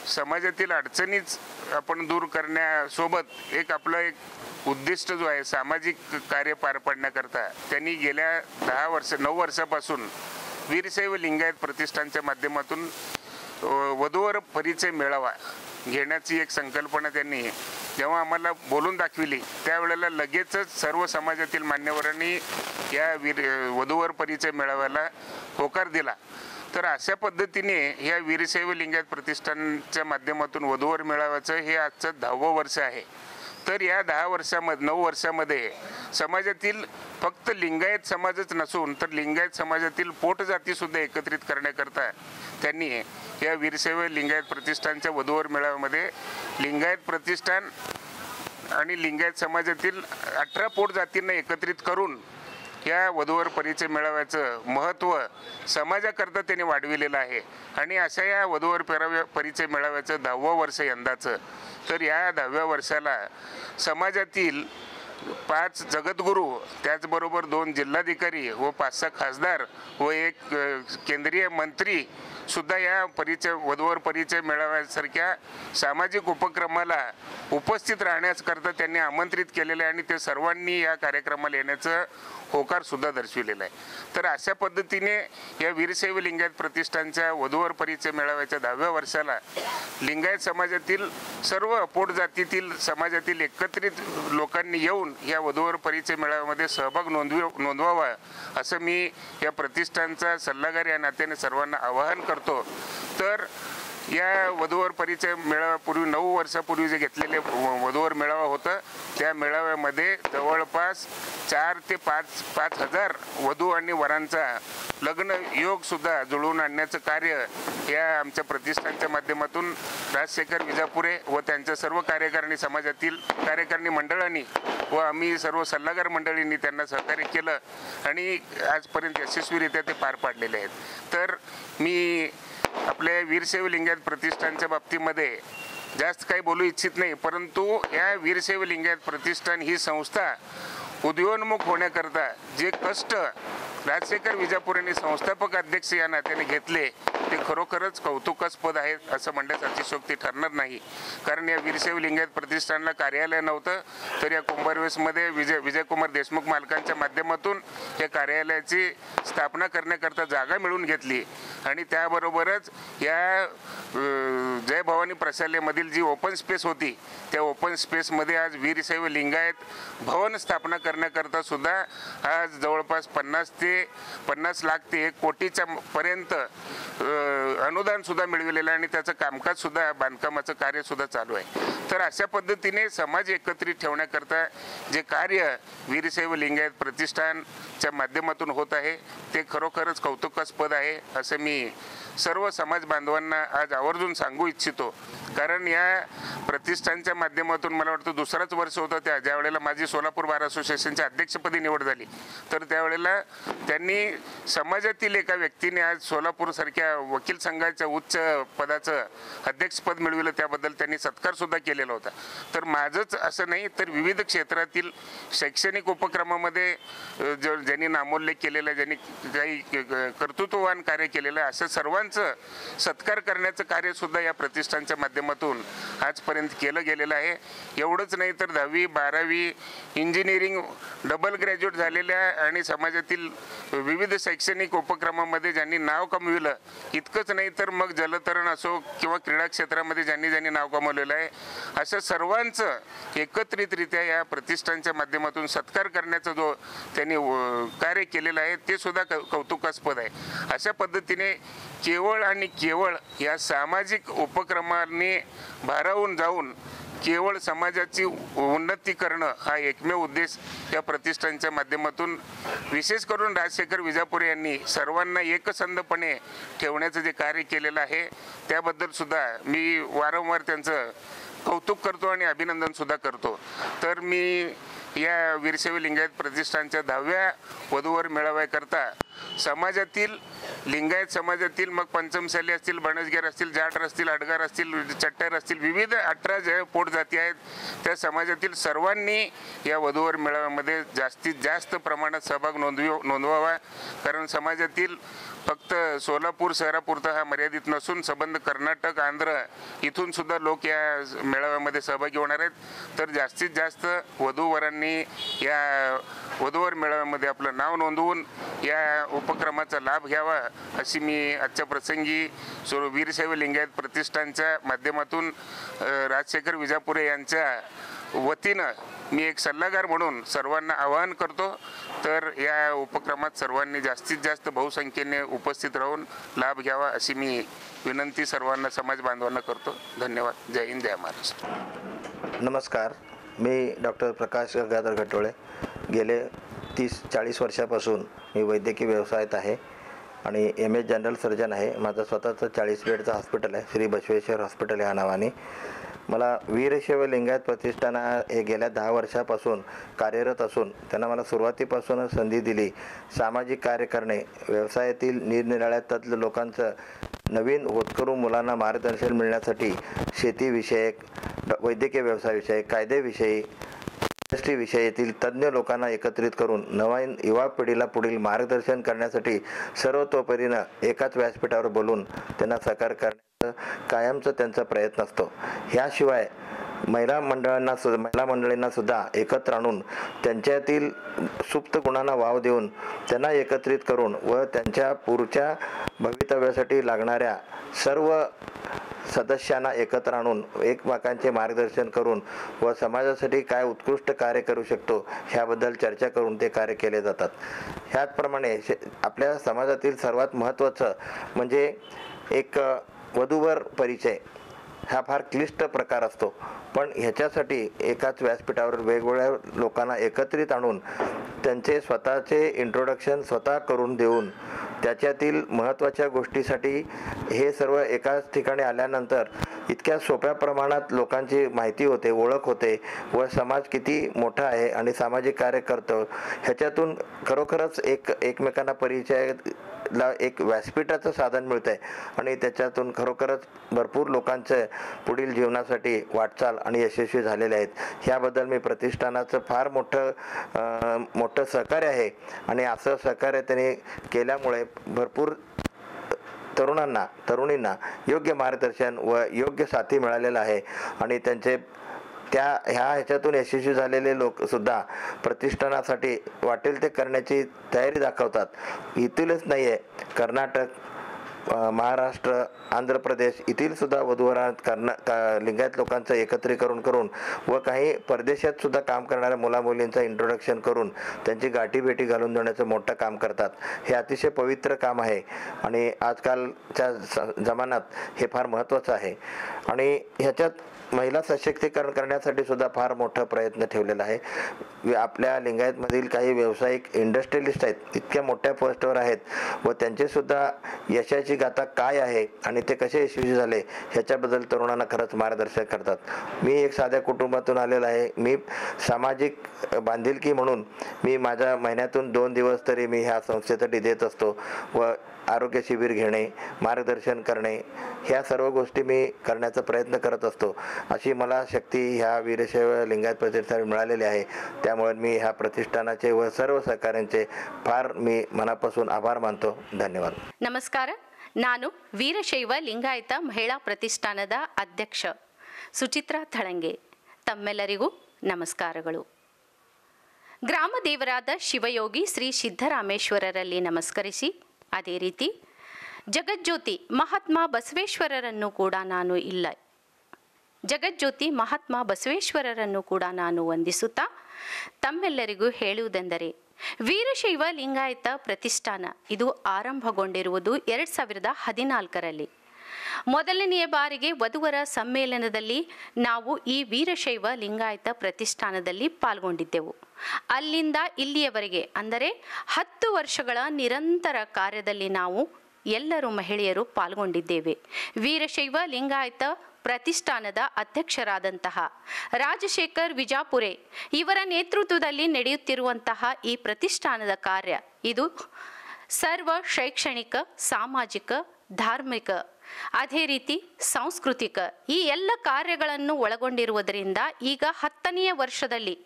समाजातील अडचणीच आपण दूर करण्यासोबत एक आपलं एक उद्दिष्ट जो आहे सामाजिक कार्य पार पाडण्याकरता त्यांनी गेल्या 9 वर्षापासून वीरशैव लिंगायत प्रतिष्ठानच्या माध्यमातून वधूवर परिचय मेळावा घेण्याची एक संकल्पना त्यांनी जेव्हा आम्हाला बोलून दाखविली त्यावेळेला लगेचच सर्व समाजातील मान्यवरांनी या वधूवर परिचय मेळाव्याला होकार दिला. तर अशा पद्धतीने या वीरशैव लिंगायत प्रतिष्ठानच्या माध्यमातून वधूवर मेळाव्याचं हे आजचं 10वं वर्ष आहे. तर या 9 वर्षामध्ये समाजातील फक्त लिंगायत समाजच नसून तर लिंगायत समाजातील पोटजातीसुद्धा एकत्रित करण्याकरता त्यांनी या वीरशैव लिंगायत प्रतिष्ठानच्या वधूवर मेळाव्यामध्ये लिंगायत प्रतिष्ठान आणि लिंगायत समाजातील 18 पोटजातींना एकत्रित करून या वधूवर परिचय मेळाव्याचं महत्त्व समाजाकरता त्यांनी वाढविलेलं आहे. आणि अशा या वधूवर परिचय मेळाव्याचं 10वं वर्ष यंदाचं. तर या 10व्या वर्षाला समाजातील 5 जगद्गुरू, त्याचबरोबर 2 जिल्हाधिकारी व 5-6 खासदार व 1 केंद्रीय मंत्री सुद्धा या वधूवर परिचय मेळाव्यासारख्या सामाजिक उपक्रमाला उपस्थित राहण्याकरता त्यांनी आमंत्रित केलेलं आहे आणि ते सर्वांनी या कार्यक्रमाला येण्याचं होकार सुद्धा दर्शविलेला आहे. तर अशा पद्धतीने या वीरशैव लिंगायत प्रतिष्ठानच्या वधूवर परिचय मेळाव्याच्या 10व्या वर्षाला लिंगायत समाजातील सर्व पोटजातीतील समाजातील एकत्रित लोकांनी येऊन या वधूवर परिचय मेळाव्यामध्ये सहभाग नोंदवावा असं मी या प्रतिष्ठानचा सल्लागार या नात्याने सर्वांना आवाहन करतो. तर या वधूवर परिचय मेळाव्यापूर्वी 9 वर्षापूर्वी जे घेतलेले वधूवर मेळावा होता त्या मेळाव्यामध्ये जवळपास 4 ते 5 हजार वधू आणि वरांचा लग्न योग सुद्धा जुळवून आणण्याचं कार्य या आमच्या प्रतिष्ठानच्या माध्यमातून राजशेखर विजापुरे व त्यांच्या सर्व कार्यकारिणी समाजातील कार्यकारिणी मंडळांनी व आम्ही सर्व सल्लागार मंडळींनी त्यांना सहकार्य केलं आणि आजपर्यंत यशस्वीरित्या ते पार पाडलेले आहेत. तर मी आपल्या वीरशैव लिंगायत प्रतिष्ठानच्या बाबतीमध्ये जास्त काही बोलू इच्छित नाही, परंतु या वीरशैव लिंगायत प्रतिष्ठान ही संस्था उदयोन्मुख होण्याकरता जे कष्ट राजशेखर विजापुरेंनी संस्थापक अध्यक्ष या नात्याने घेतले ते खरोखरच कौतुकास्पद आहेत असं म्हणण्यास अतिशयोक्ती ठरणार नाही. कारण या वीरशैव लिंगायत प्रतिष्ठानला कार्यालय नव्हतं, तर या कुंभारवेसमध्ये विजयकुमार देशमुख मालकांच्या माध्यमातून या कार्यालयाची स्थापना करण्याकरता जागा मिळवून घेतली आणि त्याबरोबरच या जय भवानी प्रशालेमधील जी ओपन स्पेस होती त्या ओपन स्पेसमध्ये आज वीरशैव लिंगायत भवन स्थापना करण्याकरता सुद्धा आज जवळपास 50 लाख ते 1 कोटीच्या पर्यंत अनुदान सुद्धा मिळविलेलं आहे आणि त्याचं कामकाज सुद्धा बांधकामाचं कार्य सुद्धा चालू आहे. तर अशा पद्धतीने समाज एकत्रित ठेवण्याकरता जे कार्य वीरशैव लिंगायत प्रतिष्ठानच्या माध्यमातून होत आहे ते खरोखरच कौतुकास्पद आहे असं मी सर्व समाज बांधवांना आज आवर्जून सांगू इच्छितो. कारण या प्रतिष्ठानच्या माध्यमातून मला वाटतं 2रंच वर्ष होतं ज्यावेळेला माझी सोलापूर बार असोसिएशनच्या अध्यक्षपदी निवड झाली. तर त्यावेळेला त्यांनी समाजातील एका व्यक्तीने आज सोलापूरसारख्या वकील संघाच्या उच्च पदाचं अध्यक्षपद मिळविलं, त्याबद्दल त्यांनी सत्कार सुद्धा केलेला होता. तर माझंच असं नाही तर विविध क्षेत्रातील शैक्षणिक उपक्रमामध्ये ज्यांनी नामोल्लेख केलेला, ज्यांनी काही कर्तृत्ववान कार्य केलेलं आहे असं सर्वांचं सत्कार करण्याचं कार्य सुद्धा या प्रतिष्ठानच्या माध्यमातून आजपर्यंत केलं गेलेलं आहे. एवढंच नाही तर 10वी 12वी इंजिनिअरिंग डबल ग्रॅज्युएट झालेल्या आणि समाजातील विविध शैक्षणिक उपक्रमामध्ये ज्यांनी नाव कमविलं इतकंच नाही तर मग जलतरण असो किंवा क्रीडा क्षेत्रामध्ये ज्यांनी नाव कमवलेलं आहे असं सर्वांचं एकत्रितरित्या या प्रतिष्ठानच्या माध्यमातून सत्कार करण्याचा जो त्यांनी कार्य केलेलं आहे ते सुद्धा कौतुकास्पद आहे. अशा पद्धतीने केवळ आणि केवळ या सामाजिक उपक्रमांनी भारावून जाऊन केवळ समाजाची उन्नती करणं हा एकमेव उद्देश या प्रतिष्ठानच्या माध्यमातून विशेष करून राजशेखर विजापुरे यांनी सर्वांना एकसंधपणे ठेवण्याचं जे कार्य केलेलं आहे त्याबद्दल सुद्धा मी वारंवार त्यांचं कौतुक करतो आणि अभिनंदन सुद्धा करतो. तर मी या वीरशैव लिंगायत प्रतिष्ठानच्या 10व्या वधूवर मेळाव्याकरता समाजातील लिंगायत समाजातील मग पंचमशाली असतील, बणसगेर असतील, जाट असतील, अडगार असतील, चट्टार असतील, विविध 18 ज्या पोटजाती आहेत त्या समाजातील सर्वांनी या वधूवर मेळाव्यामध्ये जास्तीत जास्त प्रमाणात सहभाग नोंदवावा. कारण समाजातील फक्त सोलापूर शहरापुरता हा मर्यादित नसून संबंध कर्नाटक, आंध्र इथून सुद्धा लोक या मेळाव्यामध्ये सहभागी होणार आहेत. तर जास्तीत जास्त वधूवरांनी या वधूवर मेळाव्यामध्ये आपलं नाव नोंदवून या उपक्रमाचा लाभ घ्यावा अशी मी आजच्या प्रसंगी वीरशैव लिंगायत प्रतिष्ठानच्या माध्यमातून राजशेखर विजापुरे यांच्या वतीनं मी एक सल्लागार म्हणून सर्वांना आवाहन करतो. तर या उपक्रमात सर्वांनी जास्तीत जास्त बहुसंख्येने उपस्थित राहून लाभ घ्यावा अशी मी विनंती सर्वांना समाज बांधवांना करतो. धन्यवाद. जय हिंद, जय महाराष्ट्र. नमस्कार, मी डॉक्टर प्रकाश गंगाधर घटोळे. गेले 30-40 वर्षापासून मी वैद्यकीय व्यवसायात आहे आणि MS जनरल सर्जन आहे. माझं स्वतःचं 40 बेडचं हॉस्पिटल आहे, श्री बसवेश्वर हॉस्पिटल या नावाने. मला वीरशैव लिंगायत प्रतिष्ठान हे गेल्या 10 वर्षापासून कार्यरत असून त्यांना मला सुरुवातीपासूनच संधी दिली सामाजिक कार्य करणे, व्यवसायातील निरनिराळ्या तज्ज्ञ लोकांचं नवीन होतकरू मुलांना मार्गदर्शन मिळण्यासाठी शेतीविषयक, वैद्यकीय व्यवसायाविषयक, कायदेविषयी, इंडस्ट्रीविषयीतील तज्ज्ञ लोकांना एकत्रित करून नवीन युवा पिढीला पुढील मार्गदर्शन करण्यासाठी सर्वतोपरीनं एकाच व्यासपीठावर बोलून त्यांना साकार करण्याचा कायमचा त्यांचा प्रयत्न असतो. ह्याशिवाय महिला मंडळींना सुद्धा एकत्र आणून त्यांच्यातील सुप्त गुणांना वाव देऊन त्यांना एकत्रित करून व त्यांच्या पुढच्या भवितव्यासाठी लागणाऱ्या सर्व सदस्यांना एकत्र आणून एकमेकांचे मार्गदर्शन करून व समाजासाठी काय उत्कृष्ट कार्य करू शकतो ह्याबद्दल चर्चा करून ते कार्य केले जातात. ह्याचप्रमाणे आपल्या समाजातील सर्वात महत्त्वाचं म्हणजे एक वधूवर परिचय हा फार क्लिष्ट प्रकार असतो. पण ह्याच्यासाठी एकाच व्यासपीठावर वेगवेगळ्या लोकांना एकत्रित आणून त्यांचे स्वतःचे इंट्रोडक्शन स्वतः करून देऊन त्याच्यातील महत्त्वाच्या गोष्टीसाठी हे सर्व एकाच ठिकाणी आल्यानंतर इतक्या सोप्या प्रमाणात लोकांची माहिती होते, ओळख होते व समाज किती मोठा आहे आणि सामाजिक कार्य करतो ह्याच्यातून खरोखरच एकमेकांना परिचयाला एक व्यासपीठाचं साधन मिळतं आहे आणि त्याच्यातून खरोखरच भरपूर लोकांचं पुढील जीवनासाठी वाटचाल आणि यशस्वी झालेले आहेत. ह्याबद्दल मी प्रतिष्ठानाचं फार मोठं सहकार्य आहे आणि असं सहकार्य त्यांनी केल्यामुळे भरपूर तरुणींना योग्य मार्गदर्शन व योग्य साथी मिळालेलं आहे आणि त्यांचे ह्याच्यातून यशस्वी झालेले लोक सुद्धा प्रतिष्ठानासाठी वाटेल ते करण्याची तयारी दाखवतात. इथूनच नाही आहे, कर्नाटक, महाराष्ट्र, आंध्र प्रदेश येथील सुद्धा वधूवरांत लिंगायत लोकांचं एकत्रीकरण करून व काही परदेशात सुद्धा काम करणाऱ्या मुलामुलींचं इंट्रोडक्शन करून त्यांची गाठीभेटी घालून देण्याचं मोठं काम करतात. हे अतिशय पवित्र काम आहे आणि आजकालच्या जमान्यात हे फार महत्त्वाचं आहे आणि ह्याच्यात महिला सशक्तीकरण करण्यासाठी सुद्धा फार मोठा प्रयत्न ठेवलेला आहे. आपल्या लिंगायतमधील काही व्यावसायिक इंडस्ट्रियलिस्ट आहेत, इतक्या मोठ्या पोस्टवर आहेत व त्यांचे सुद्धा यशाची गाथा काय आहे आणि ते कसे यशस्वी झाले ह्याच्याबद्दल तरुणांना खरंच मार्गदर्शन करतात. मी एक साध्या कुटुंबातून आलेला आहे. मी सामाजिक बांधिलकी म्हणून मी माझ्या महिन्यातून 2 दिवस तरी मी ह्या संस्थेसाठी देत असतो व आरोग्य शिबिर घेणे, मार्गदर्शन करणे ह्या सर्व गोष्टी मी करण्याचा प्रयत्न करत असतो. अशी मला शक्ती ह्या वीरशैव लिंगायत प्रतिष्ठानात मिळालेली आहे. त्यामुळे मी ह्या प्रतिष्ठानाचे व सर्व सहकाऱ्यांचे फार मी मनापासून आभार मानतो. धन्यवाद. ನಮಸ್ಕಾರ, ನಾನು ವೀರಶೈವ ಲಿಂಗಾಯತ ಮಹಿಳಾ ಪ್ರತಿಷ್ಠಾನದ ಅಧ್ಯಕ್ಷ ಸುಚಿತ್ರಾ ಥಳಂಗೆ. ತಮ್ಮೆಲ್ಲರಿಗೂ ನಮಸ್ಕಾರಗಳು. ಗ್ರಾಮ ದೇವರಾದ ಶಿವಯೋಗಿ ಶ್ರೀ ಸಿದ್ದರಾಮೇಶ್ವರರಲ್ಲಿ ನಮಸ್ಕರಿಸಿ ಅದೇ ರೀತಿ ಜಗಜ್ಯೋತಿ ಮಹಾತ್ಮ ಬಸವೇಶ್ವರರನ್ನು ಕೂಡ ನಾನು ವಂದಿಸುತ್ತಾ ತಮ್ಮೆಲ್ಲರಿಗೂ ಹೇಳುವುದೆಂದರೆ ವೀರಶೈವ ಲಿಂಗಾಯತ ಪ್ರತಿಷ್ಠಾನ ಇದು ಆರಂಭಗೊಂಡಿರುವುದು 2014ರಲ್ಲಿ. ಮೊದಲನೆಯ ಬಾರಿಗೆ ವಧುವರ ಸಮ್ಮೇಳನದಲ್ಲಿ ನಾವು ಈ ವೀರಶೈವ ಲಿಂಗಾಯತ ಪ್ರತಿಷ್ಠಾನದಲ್ಲಿ ಪಾಲ್ಗೊಂಡಿದ್ದೆವು. ಅಲ್ಲಿಂದ ಇಲ್ಲಿಯವರೆಗೆ ಅಂದರೆ 10 ವರ್ಷಗಳ ನಿರಂತರ ಕಾರ್ಯದಲ್ಲಿ ನಾವು ಎಲ್ಲರೂ ಮಹಿಳೆಯರು ಪಾಲ್ಗೊಂಡಿದ್ದೇವೆ. ವೀರಶೈವ ಲಿಂಗಾಯತ ಪ್ರತಿಷ್ಠಾನದ ಅಧ್ಯಕ್ಷರಾದಂತಹ ರಾಜಶೇಖರ್ ವಿಜಾಪುರೆ ಇವರ ನೇತೃತ್ವದಲ್ಲಿ ನಡೆಯುತ್ತಿರುವಂತಹ ಈ ಪ್ರತಿಷ್ಠಾನದ ಕಾರ್ಯ ಇದು ಸರ್ವ ಶೈಕ್ಷಣಿಕ, ಸಾಮಾಜಿಕ, ಧಾರ್ಮಿಕ, ಅದೇ ರೀತಿ ಸಾಂಸ್ಕೃತಿಕ ಈ ಎಲ್ಲ ಕಾರ್ಯಗಳನ್ನು ಒಳಗೊಂಡಿರುವುದರಿಂದ ಈಗ 10ನೆಯ ವರ್ಷದಲ್ಲಿ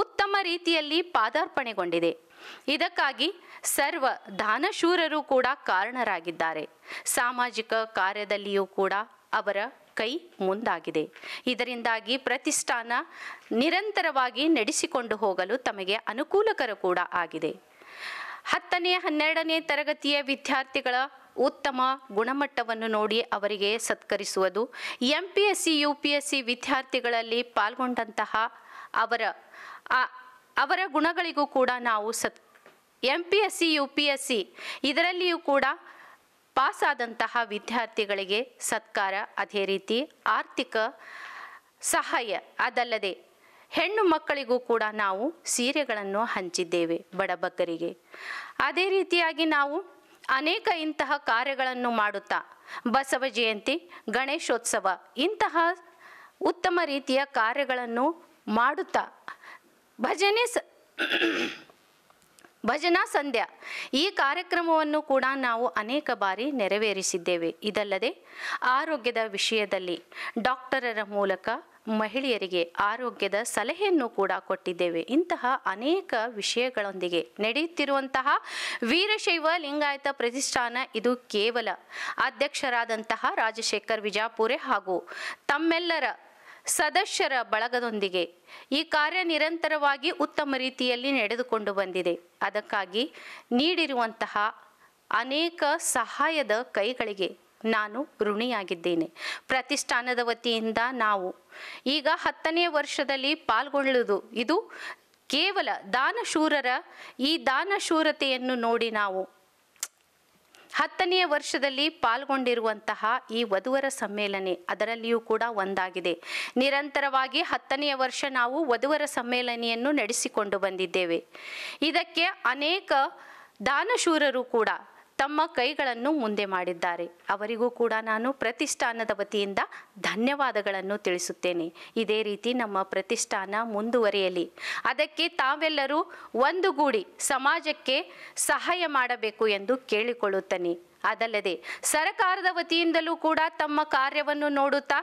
ಉತ್ತಮ ರೀತಿಯಲ್ಲಿ ಪಾದಾರ್ಪಣೆಗೊಂಡಿದೆ. ಇದಕ್ಕಾಗಿ ಸರ್ವ ದಾನಶೂರರು ಕೂಡ ಕಾರಣರಾಗಿದ್ದಾರೆ. ಸಾಮಾಜಿಕ ಕಾರ್ಯದಲ್ಲಿಯೂ ಕೂಡ ಅವರ ಕೈ ಮುಂದಾಗಿದೆ. ಇದರಿಂದಾಗಿ ಪ್ರತಿಷ್ಠಾನ ನಿರಂತರವಾಗಿ ನಡೆಸಿಕೊಂಡು ಹೋಗಲು ತಮಗೆ ಅನುಕೂಲಕರ ಕೂಡ ಆಗಿದೆ. 10ನೇ 12ನೇ ತರಗತಿಯ ವಿದ್ಯಾರ್ಥಿಗಳ ಉತ್ತಮ ಗುಣಮಟ್ಟವನ್ನು ನೋಡಿ ಅವರಿಗೆ ಸತ್ಕರಿಸುವುದು, MPSC UPSC ವಿದ್ಯಾರ್ಥಿಗಳಲ್ಲಿ ಪಾಲ್ಗೊಂಡಂತಹ ಅವರ ಗುಣಗಳಿಗೂ ಕೂಡ ನಾವು MPSC UPSC ಇದರಲ್ಲಿಯೂ ಕೂಡ ಪಾಸಾದಂತಹ ವಿದ್ಯಾರ್ಥಿಗಳಿಗೆ ಸತ್ಕಾರ, ಅದೇ ರೀತಿ ಆರ್ಥಿಕ ಸಹಾಯ, ಅದಲ್ಲದೆ ಹೆಣ್ಣು ಮಕ್ಕಳಿಗೂ ಕೂಡ ನಾವು ಸೀರೆಗಳನ್ನು ಹಂಚಿದ್ದೇವೆ ಬಡಬಗ್ಗರಿಗೆ. ಅದೇ ರೀತಿಯಾಗಿ ನಾವು ಅನೇಕ ಇಂತಹ ಕಾರ್ಯಗಳನ್ನು ಮಾಡುತ್ತಾ ಬಸವ ಜಯಂತಿ, ಗಣೇಶೋತ್ಸವ ಇಂತಹ ಉತ್ತಮ ರೀತಿಯ ಕಾರ್ಯಗಳನ್ನು ಮಾಡುತ್ತಾ ಭಜನಾ ಸಂಧ್ಯಾ ಈ ಕಾರ್ಯಕ್ರಮವನ್ನು ಕೂಡ ನಾವು ಅನೇಕ ಬಾರಿ ನೆರವೇರಿಸಿದ್ದೇವೆ. ಇದಲ್ಲದೆ ಆರೋಗ್ಯದ ವಿಷಯದಲ್ಲಿ ಡಾಕ್ಟರರ ಮೂಲಕ ಮಹಿಳೆಯರಿಗೆ ಆರೋಗ್ಯದ ಸಲಹೆಯನ್ನು ಕೂಡ ಕೊಟ್ಟಿದ್ದೇವೆ. ಇಂತಹ ಅನೇಕ ವಿಷಯಗಳೊಂದಿಗೆ ನಡೆಯುತ್ತಿರುವಂತಹ ವೀರಶೈವ ಲಿಂಗಾಯತ ಪ್ರತಿಷ್ಠಾನ ಇದು ಕೇವಲ ಅಧ್ಯಕ್ಷರಾದಂತಹ ರಾಜಶೇಖರ್ ವಿಜಾಪುರೆ ಹಾಗೂ ತಮ್ಮೆಲ್ಲರ ಸದಸ್ಯರ ಬಳಗದೊಂದಿಗೆ ಈ ಕಾರ್ಯ ನಿರಂತರವಾಗಿ ಉತ್ತಮ ರೀತಿಯಲ್ಲಿ ನಡೆದುಕೊಂಡು ಬಂದಿದೆ. ಅದಕ್ಕಾಗಿ ನೀಡಿರುವಂತಹ ಅನೇಕ ಸಹಾಯದ ಕೈಗಳಿಗೆ ನಾನು ಋಣಿಯಾಗಿದ್ದೇನೆ. ಪ್ರತಿಷ್ಠಾನದ ವತಿಯಿಂದ ನಾವು ಈಗ 10ನೇ ವರ್ಷದಲ್ಲಿ ಪಾಲ್ಗೊಳ್ಳುವುದು ಇದು ಕೇವಲ ದಾನಶೂರರ ಈ ದಾನಶೂರತೆಯನ್ನು ನೋಡಿ ನಾವು 10ನೇ ವರ್ಷದಲ್ಲಿ ಪಾಲ್ಗೊಂಡಿರುವಂತಹ ಈ ವಧುವರ ಸಮ್ಮೇಳನ ಅದರಲ್ಲಿಯೂ ಕೂಡ ಒಂದಾಗಿದೆ. ನಿರಂತರವಾಗಿ 10ನೇ ವರ್ಷ ನಾವು ವಧುವರ ಸಮ್ಮೇಳನೆಯನ್ನು ನಡೆಸಿಕೊಂಡು ಬಂದಿದ್ದೇವೆ. ಇದಕ್ಕೆ ಅನೇಕ ದಾನಶೂರರು ಕೂಡ ತಮ್ಮ ಕೈಗಳನ್ನು ಮುಂದೆ ಮಾಡಿದ್ದಾರೆ. ಅವರಿಗೂ ಕೂಡ ನಾನು ಪ್ರತಿಷ್ಠಾನದ ವತಿಯಿಂದ ಧನ್ಯವಾದಗಳನ್ನು ತಿಳಿಸುತ್ತೇನೆ. ಇದೇ ರೀತಿ ನಮ್ಮ ಪ್ರತಿಷ್ಠಾನ ಮುಂದುವರಿಯಲಿ. ಅದಕ್ಕೆ ತಾವೆಲ್ಲರೂ ಒಂದುಗೂಡಿ ಸಮಾಜಕ್ಕೆ ಸಹಾಯ ಮಾಡಬೇಕು ಎಂದು ಕೇಳಿಕೊಳ್ಳುತ್ತೇನೆ. ಅದಲ್ಲದೆ ಸರಕಾರದ ವತಿಯಿಂದಲೂ ಕೂಡ ತಮ್ಮ ಕಾರ್ಯವನ್ನು ನೋಡುತ್ತಾ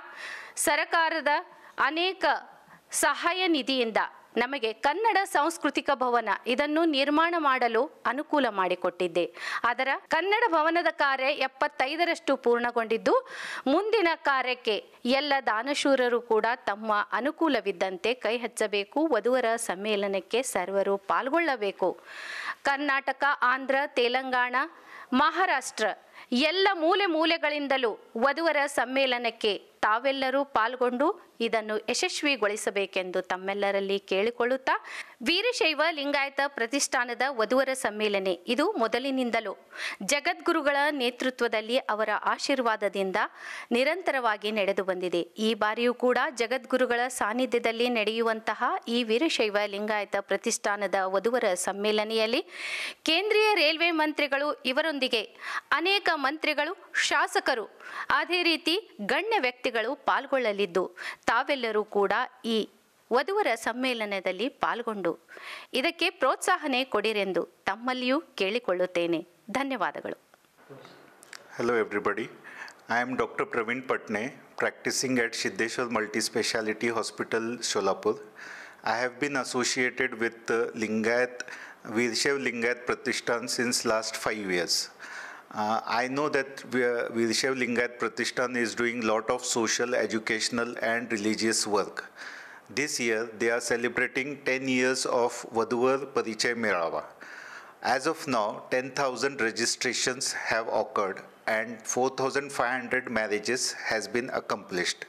ಸರಕಾರದ ಅನೇಕ ಸಹಾಯ ನಿಧಿಯಿಂದ ನಮಗೆ ಕನ್ನಡ ಸಾಂಸ್ಕೃತಿಕ ಭವನ ಇದನ್ನು ನಿರ್ಮಾಣ ಮಾಡಲು ಅನುಕೂಲ ಮಾಡಿಕೊಟ್ಟಿದ್ದೆ. ಅದರ ಕನ್ನಡ ಭವನದ ಕಾರ್ಯ 75ರಷ್ಟು ಪೂರ್ಣಗೊಂಡಿದ್ದು ಮುಂದಿನ ಕಾರ್ಯಕ್ಕೆ ಎಲ್ಲ ದಾನಶೂರರು ಕೂಡ ತಮ್ಮ ಅನುಕೂಲವಿದ್ದಂತೆ ಕೈ ಹಚ್ಚಬೇಕು. ವಧುವರ ಸಮ್ಮೇಳನಕ್ಕೆ ಸರ್ವರು ಪಾಲ್ಗೊಳ್ಳಬೇಕು. ಕರ್ನಾಟಕ, ಆಂಧ್ರ, ತೆಲಂಗಾಣ, ಮಹಾರಾಷ್ಟ್ರ ಎಲ್ಲ ಮೂಲೆಗಳಿಂದಲೂ ವಧುವರ ಸಮ್ಮೇಳನಕ್ಕೆ ತಾವೆಲ್ಲರೂ ಪಾಲ್ಗೊಂಡು ಇದನ್ನು ಯಶಸ್ವಿಗೊಳಿಸಬೇಕೆಂದು ತಮ್ಮೆಲ್ಲರಲ್ಲಿ ಕೇಳಿಕೊಳ್ಳುತ್ತಾ, ವೀರಶೈವ ಲಿಂಗಾಯತ ಪ್ರತಿಷ್ಠಾನದ ವಧುವರ ಸಮ್ಮೇಳನ ಇದು ಮೊದಲಿನಿಂದಲೂ ಜಗದ್ಗುರುಗಳ ನೇತೃತ್ವದಲ್ಲಿ ಅವರ ಆಶೀರ್ವಾದದಿಂದ ನಿರಂತರವಾಗಿ ನಡೆದು ಬಂದಿದೆ. ಈ ಬಾರಿಯೂ ಕೂಡ ಜಗದ್ಗುರುಗಳ ಸಾನ್ನಿಧ್ಯದಲ್ಲಿ ನಡೆಯುವಂತಹ ಈ ವೀರಶೈವ ಲಿಂಗಾಯತ ಪ್ರತಿಷ್ಠಾನದ ವಧುವರ ಸಮ್ಮೇಳನೆಯಲ್ಲಿ ಕೇಂದ್ರೀಯ ರೈಲ್ವೆ ಮಂತ್ರಿಗಳು ಇವರೊಂದಿಗೆ ಅನೇಕ ಮಂತ್ರಿಗಳು, ಶಾಸಕರು, ಅದೇ ರೀತಿ ಗಣ್ಯ ವ್ಯಕ್ತಿಗಳು ಪಾಲ್ಗೊಳ್ಳಲಿದ್ದು ತಾವೆಲ್ಲರೂ ಕೂಡ ಈ ವಧುವರ ಸಮ್ಮೇಳನದಲ್ಲಿ ಪಾಲ್ಗೊಂಡು ಇದಕ್ಕೆ ಪ್ರೋತ್ಸಾಹನೆ ಕೊಡಿರೆಂದು ತಮ್ಮಲ್ಲಿಯೂ ಕೇಳಿಕೊಳ್ಳುತ್ತೇನೆ. ಧನ್ಯವಾದಗಳು. Hello everybody. I am Dr. Praveen Patne, practicing at Siddheshwar Multi-Speciality Hospital, Solapur. I have been associated with Veershaiva Lingayat Pratishthan since last 5 years. I know that Veershaiva Lingayat Pratishthan is doing lot of social, educational and religious work. This year they are celebrating 10 years of Vadhuvar Parichay Melava. As of now, 10,000 registrations have occurred and 4,500 marriages has been accomplished.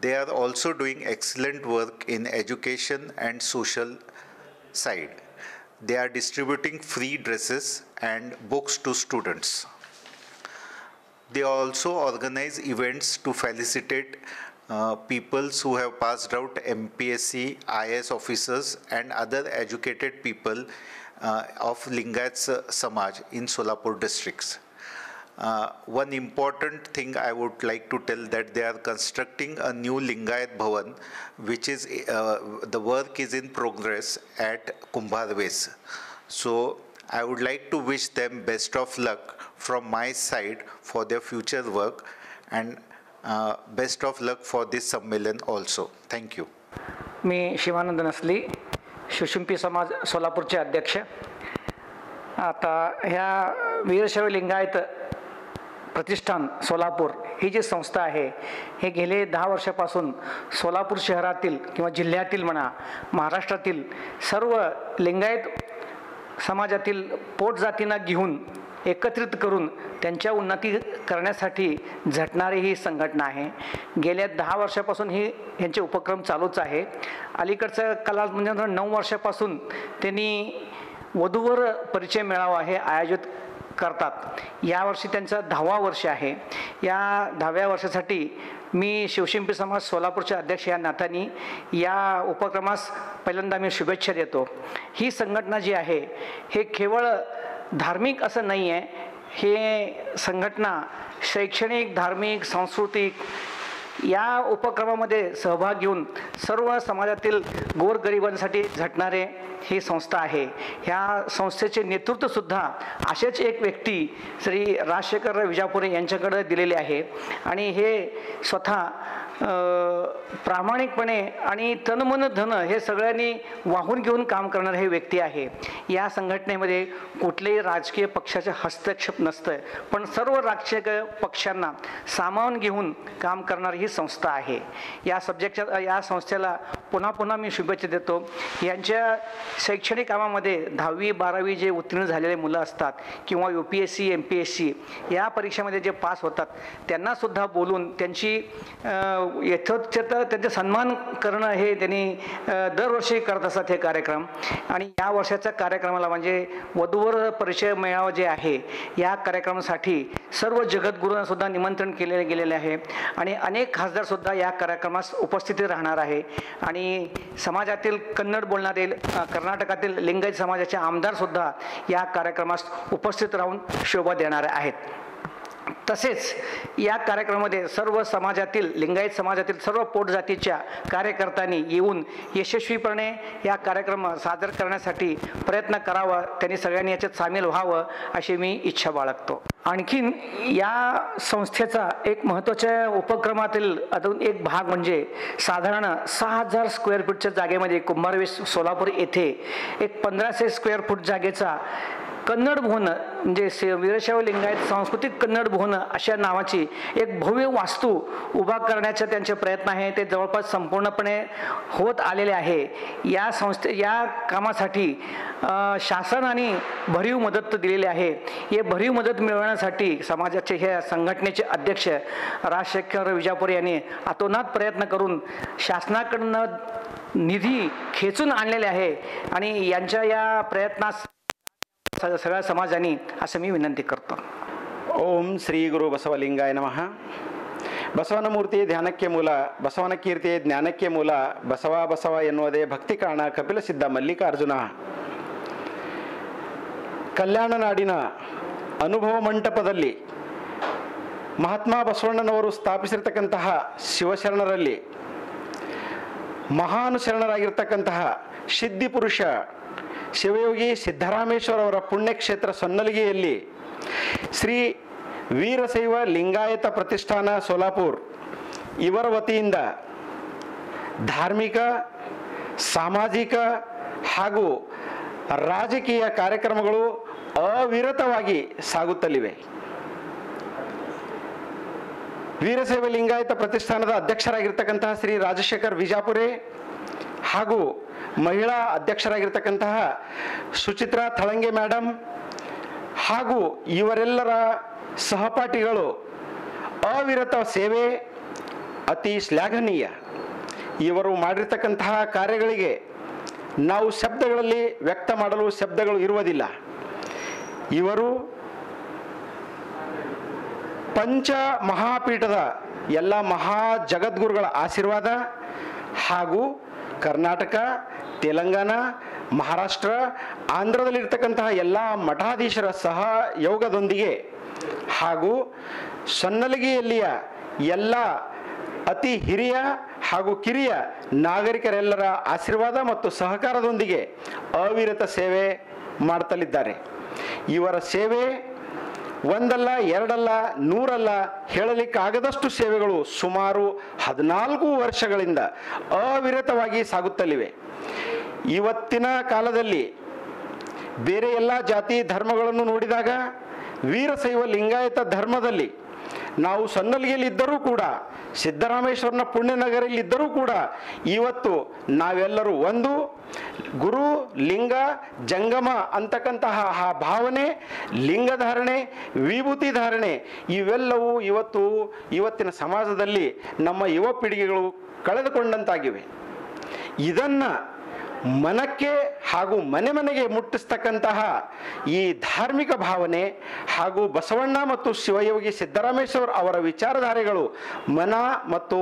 They are also doing excellent work in education and social side. They are distributing free dresses and books to students. They also organize events to felicitate people who have passed out MPSC, IAS officers and other educated people of Lingayat Samaj in Solapur districts. One important thing I would like to tell that they are constructing a new Lingayat Bhavan, which is the work is in progress at Kumbharves. So I would like to wish them best of luck from my side for their future work and best of luck for this Sammelan also. Thank you. मी शिवानंद नसली, शिवशिंपी समाज सोलापूरचे अध्यक्ष. आता ह्या वीरशैव लिंगायत प्रतिष्ठान सोलापूर ही जी संस्था आहे हे गेले 10 वर्षापासून सोलापूर शहरातील किंवा जिल्ह्यातील म्हणा महाराष्ट्रातील सर्व लिंगायत समाजातील पोट जातींना घेऊन एकत्रित करून त्यांच्या उन्नती करण्यासाठी झटणारी ही संघटना आहे. गेल्या 10 वर्षापासून यांचे उपक्रम चालूच आहे. अलीकडचं कालावधी म्हणजे 9 वर्षापासून त्यांनी वधूवर परिचय मेळावा हे आयोजित करतात. यावर्षी त्यांचं 10वा वर्ष आहे. या 10व्या वर्षासाठी मी शिवशिंपी समाज सोलापूरचे अध्यक्ष या नात्याने या उपक्रमास पहिल्यांदा मी शुभेच्छा देतो. ही संघटना जी आहे हे केवळ धार्मिक असं नाही आहे. हे संघटना शैक्षणिक, धार्मिक, सांस्कृतिक या उपक्रमामध्ये सहभाग घेऊन सर्व समाजातील गोरगरिबांसाठी झटणारे ही संस्था आहे. ह्या संस्थेचे नेतृत्वसुद्धा असेच एक व्यक्ती श्री राजशेखर विजापुरे यांच्याकडे दिलेले आहे आणि हे स्वतः प्रामाणिकपणे आणि तनमन धन हे सगळ्यांनी वाहून घेऊन काम करणारे हे व्यक्ती आहे. या संघटनेमध्ये कुठलेही राजकीय पक्षाचे हस्तक्षेप नसतं, पण सर्व राजकीय पक्षांना सामावून घेऊन काम करणारी ही संस्था आहे. या संस्थेला पुन्हा पुन्हा मी शुभेच्छा देतो. यांच्या शैक्षणिक कामामध्ये 10वी 12वी जे उत्तीर्ण झालेले मुलं असतात किंवा UPSC MPSC या परीक्षेमध्ये जे पास होतात त्यांनासुद्धा बोलून त्यांची यथोचित त्यांचे सन्मान करणं हे त्यांनी दरवर्षी करत असतात हे कार्यक्रम. आणि या वर्षाच्या कार्यक्रमाला म्हणजे वधूवर परिचय मेळावा जे आहे या कार्यक्रमासाठी सर्व जगद्गुरूंना सुद्धा निमंत्रण केले गेलेले आहे आणि अनेक खासदारसुद्धा या कार्यक्रमास उपस्थित राहणार आहे. आणि समाजातील कन्नड बोलणारे कर्नाटकातील लिंगायत समाजाचे आमदारसुद्धा या कार्यक्रमास उपस्थित राहून शोभा देणारे आहेत. तसेच या कार्यक्रमामध्ये सर्व समाजातील लिंगायत समाजातील सर्व पोट जातीच्या कार्यकर्त्यांनी येऊन यशस्वीपणे या कार्यक्रम सादर करण्यासाठी प्रयत्न करावा. त्यांनी सगळ्यांनी याच्यात सामील व्हावं अशी मी इच्छा बाळगतो. आणखीन या संस्थेचा एक महत्त्वाच्या उपक्रमातील अजून एक भाग म्हणजे साधारण 6000 स्क्वेअर फूटच्या जागेमध्ये कुंभारवेस सोलापूर येथे एक 1500 स्क्वेअर फूट जागेचा कन्नड भवन म्हणजे वीरशैव लिंगायत सांस्कृतिक कन्नड भवन अशा नावाची एक भव्य वास्तू उभा करण्याचा त्यांचे प्रयत्न आहे. ते जवळपास संपूर्णपणे होत आलेले आहे. या कामासाठी शासनाने भरीव मदत दिलेली आहे. हे भरीव मदत मिळवण्यासाठी समाजाचे हे संघटनेचे अध्यक्ष राजशेखर विजापुरे यांनी अतोनात प्रयत्न करून शासनाकडून निधी खेचून आणलेले आहे आणि यांच्या या प्रयत्नास सगळ्या समाजाने असं मी विनंती करतो. ಓಂ ಶ್ರೀ ಗುರು ಬಸವಲಿಂಗಾಯ ನಮಃ. ಬಸವನ ಮೂರ್ತಿ ಧ್ಯಾನಕ್ಕೆ ಮೂಲ, ಬಸವನ ಕೀರ್ತಿ ಜ್ಞಾನಕ್ಕೆ ಮೂಲ, ಬಸವ ಬಸವ ಎನ್ನುವುದೇ ಭಕ್ತಿ ಕಾರಣ ಕಪಿಲ ಸಿದ್ಧ ಮಲ್ಲಿಕಾರ್ಜುನ. ಕಲ್ಯಾಣ ನಾಡಿನ ಅನುಭವ ಮಂಟಪದಲ್ಲಿ ಮಹಾತ್ಮ ಬಸವಣ್ಣನವರು ಸ್ಥಾಪಿಸಿರ್ತಕ್ಕಂತಹ ಶಿವಶರಣರಲ್ಲಿ ಮಹಾನ್ ಶರಣರಾಗಿರ್ತಕ್ಕಂತಹ ಸಿದ್ಧಿ ಪುರುಷ ಶಿವಯೋಗಿ ಸಿದ್ದರಾಮೇಶ್ವರ ಅವರ ಪುಣ್ಯಕ್ಷೇತ್ರ ಸೊನ್ನಲಿಗೆಯಲ್ಲಿ ಶ್ರೀ ವೀರಶೈವ ಲಿಂಗಾಯತ ಪ್ರತಿಷ್ಠಾನ ಸೋಲಾಪುರ್ ಇವರ ವತಿಯಿಂದ ಧಾರ್ಮಿಕ, ಸಾಮಾಜಿಕ ಹಾಗೂ ರಾಜಕೀಯ ಕಾರ್ಯಕ್ರಮಗಳು ಅವಿರತವಾಗಿ ಸಾಗುತ್ತಲಿವೆ. ವೀರಶೈವ ಲಿಂಗಾಯತ ಪ್ರತಿಷ್ಠಾನದ ಅಧ್ಯಕ್ಷರಾಗಿರ್ತಕ್ಕಂತಹ ಶ್ರೀ ರಾಜಶೇಖರ್ ವಿಜಾಪುರೆ ಹಾಗೂ ಮಹಿಳಾ ಅಧ್ಯಕ್ಷರಾಗಿರ್ತಕ್ಕಂತಹ ಸುಚಿತ್ರಾ ಥಳಂಗೆ ಮೇಡಮ್ ಹಾಗೂ ಇವರೆಲ್ಲರ ಸಹಪಾಠಿಗಳು ಅವಿರತ ಸೇವೆ ಅತಿ ಶ್ಲಾಘನೀಯ. ಇವರು ಮಾಡಿರ್ತಕ್ಕಂತಹ ಕಾರ್ಯಗಳಿಗೆ ನಾವು ಶಬ್ದಗಳಲ್ಲಿ ವ್ಯಕ್ತ ಮಾಡಲು ಶಬ್ದಗಳು ಇರುವುದಿಲ್ಲ. ಇವರು ಪಂಚ ಮಹಾಪೀಠದ ಎಲ್ಲ ಮಹಾ ಜಗದ್ಗುರುಗಳ ಆಶೀರ್ವಾದ ಹಾಗೂ ಕರ್ನಾಟಕ, ತೆಲಂಗಾಣ, ಮಹಾರಾಷ್ಟ್ರ, ಆಂಧ್ರದಲ್ಲಿರ್ತಕ್ಕಂತಹ ಎಲ್ಲ ಮಠಾಧೀಶರ ಸಹಯೋಗದೊಂದಿಗೆ ಹಾಗೂ ಸನ್ನಲಗಿಯಲ್ಲಿಯ ಎಲ್ಲ ಅತಿ ಹಿರಿಯ ಹಾಗೂ ಕಿರಿಯ ನಾಗರಿಕರೆಲ್ಲರ ಆಶೀರ್ವಾದ ಮತ್ತು ಸಹಕಾರದೊಂದಿಗೆ ಅವಿರತ ಸೇವೆ ಮಾಡ್ತಲಿದ್ದಾರೆ. ಇವರ ಸೇವೆ ಒಂದಲ್ಲ, ಎರಡಲ್ಲ, ನೂರಲ್ಲ, ಹೇಳಲಿಕ್ಕಾಗದಷ್ಟು ಸೇವೆಗಳು ಸುಮಾರು 14 ವರ್ಷಗಳಿಂದ ಅವಿರತವಾಗಿ ಸಾಗುತ್ತಲಿವೆ. ಇವತ್ತಿನ ಕಾಲದಲ್ಲಿ ಬೇರೆ ಎಲ್ಲ ಜಾತಿ ಧರ್ಮಗಳನ್ನು ನೋಡಿದಾಗ ವೀರಶೈವ ಲಿಂಗಾಯತ ಧರ್ಮದಲ್ಲಿ ನಾವು ಸನ್ನಲಗಿಯಲ್ಲಿದ್ದರೂ ಕೂಡ, ಸಿದ್ದರಾಮೇಶ್ವರನ ಪುಣ್ಯನಗರಲ್ಲಿದ್ದರೂ ಕೂಡ ಇವತ್ತು ನಾವೆಲ್ಲರೂ ಒಂದು ಗುರು ಲಿಂಗ ಜಂಗಮ ಅಂತಕ್ಕಂತಹ ಆ ಭಾವನೆ, ಲಿಂಗಧಾರಣೆ, ವಿಭೂತಿ ಧಾರಣೆ ಇವೆಲ್ಲವೂ ಇವತ್ತಿನ ಸಮಾಜದಲ್ಲಿ ನಮ್ಮ ಯುವ ಪೀಳಿಗೆಗಳು ಕಳೆದುಕೊಂಡಂತಾಗಿವೆ. ಇದನ್ನು ಮನಕ್ಕೆ ಹಾಗೂ ಮನೆ ಮನೆಗೆ ಮುಟ್ಟಿಸ್ತಕ್ಕಂತಹ ಈ ಧಾರ್ಮಿಕ ಭಾವನೆ ಹಾಗೂ ಬಸವಣ್ಣ ಮತ್ತು ಶಿವಯೋಗಿ ಸಿದ್ದರಾಮೇಶ್ವರ ಅವರ ವಿಚಾರಧಾರೆಗಳು ಮನ ಮತ್ತು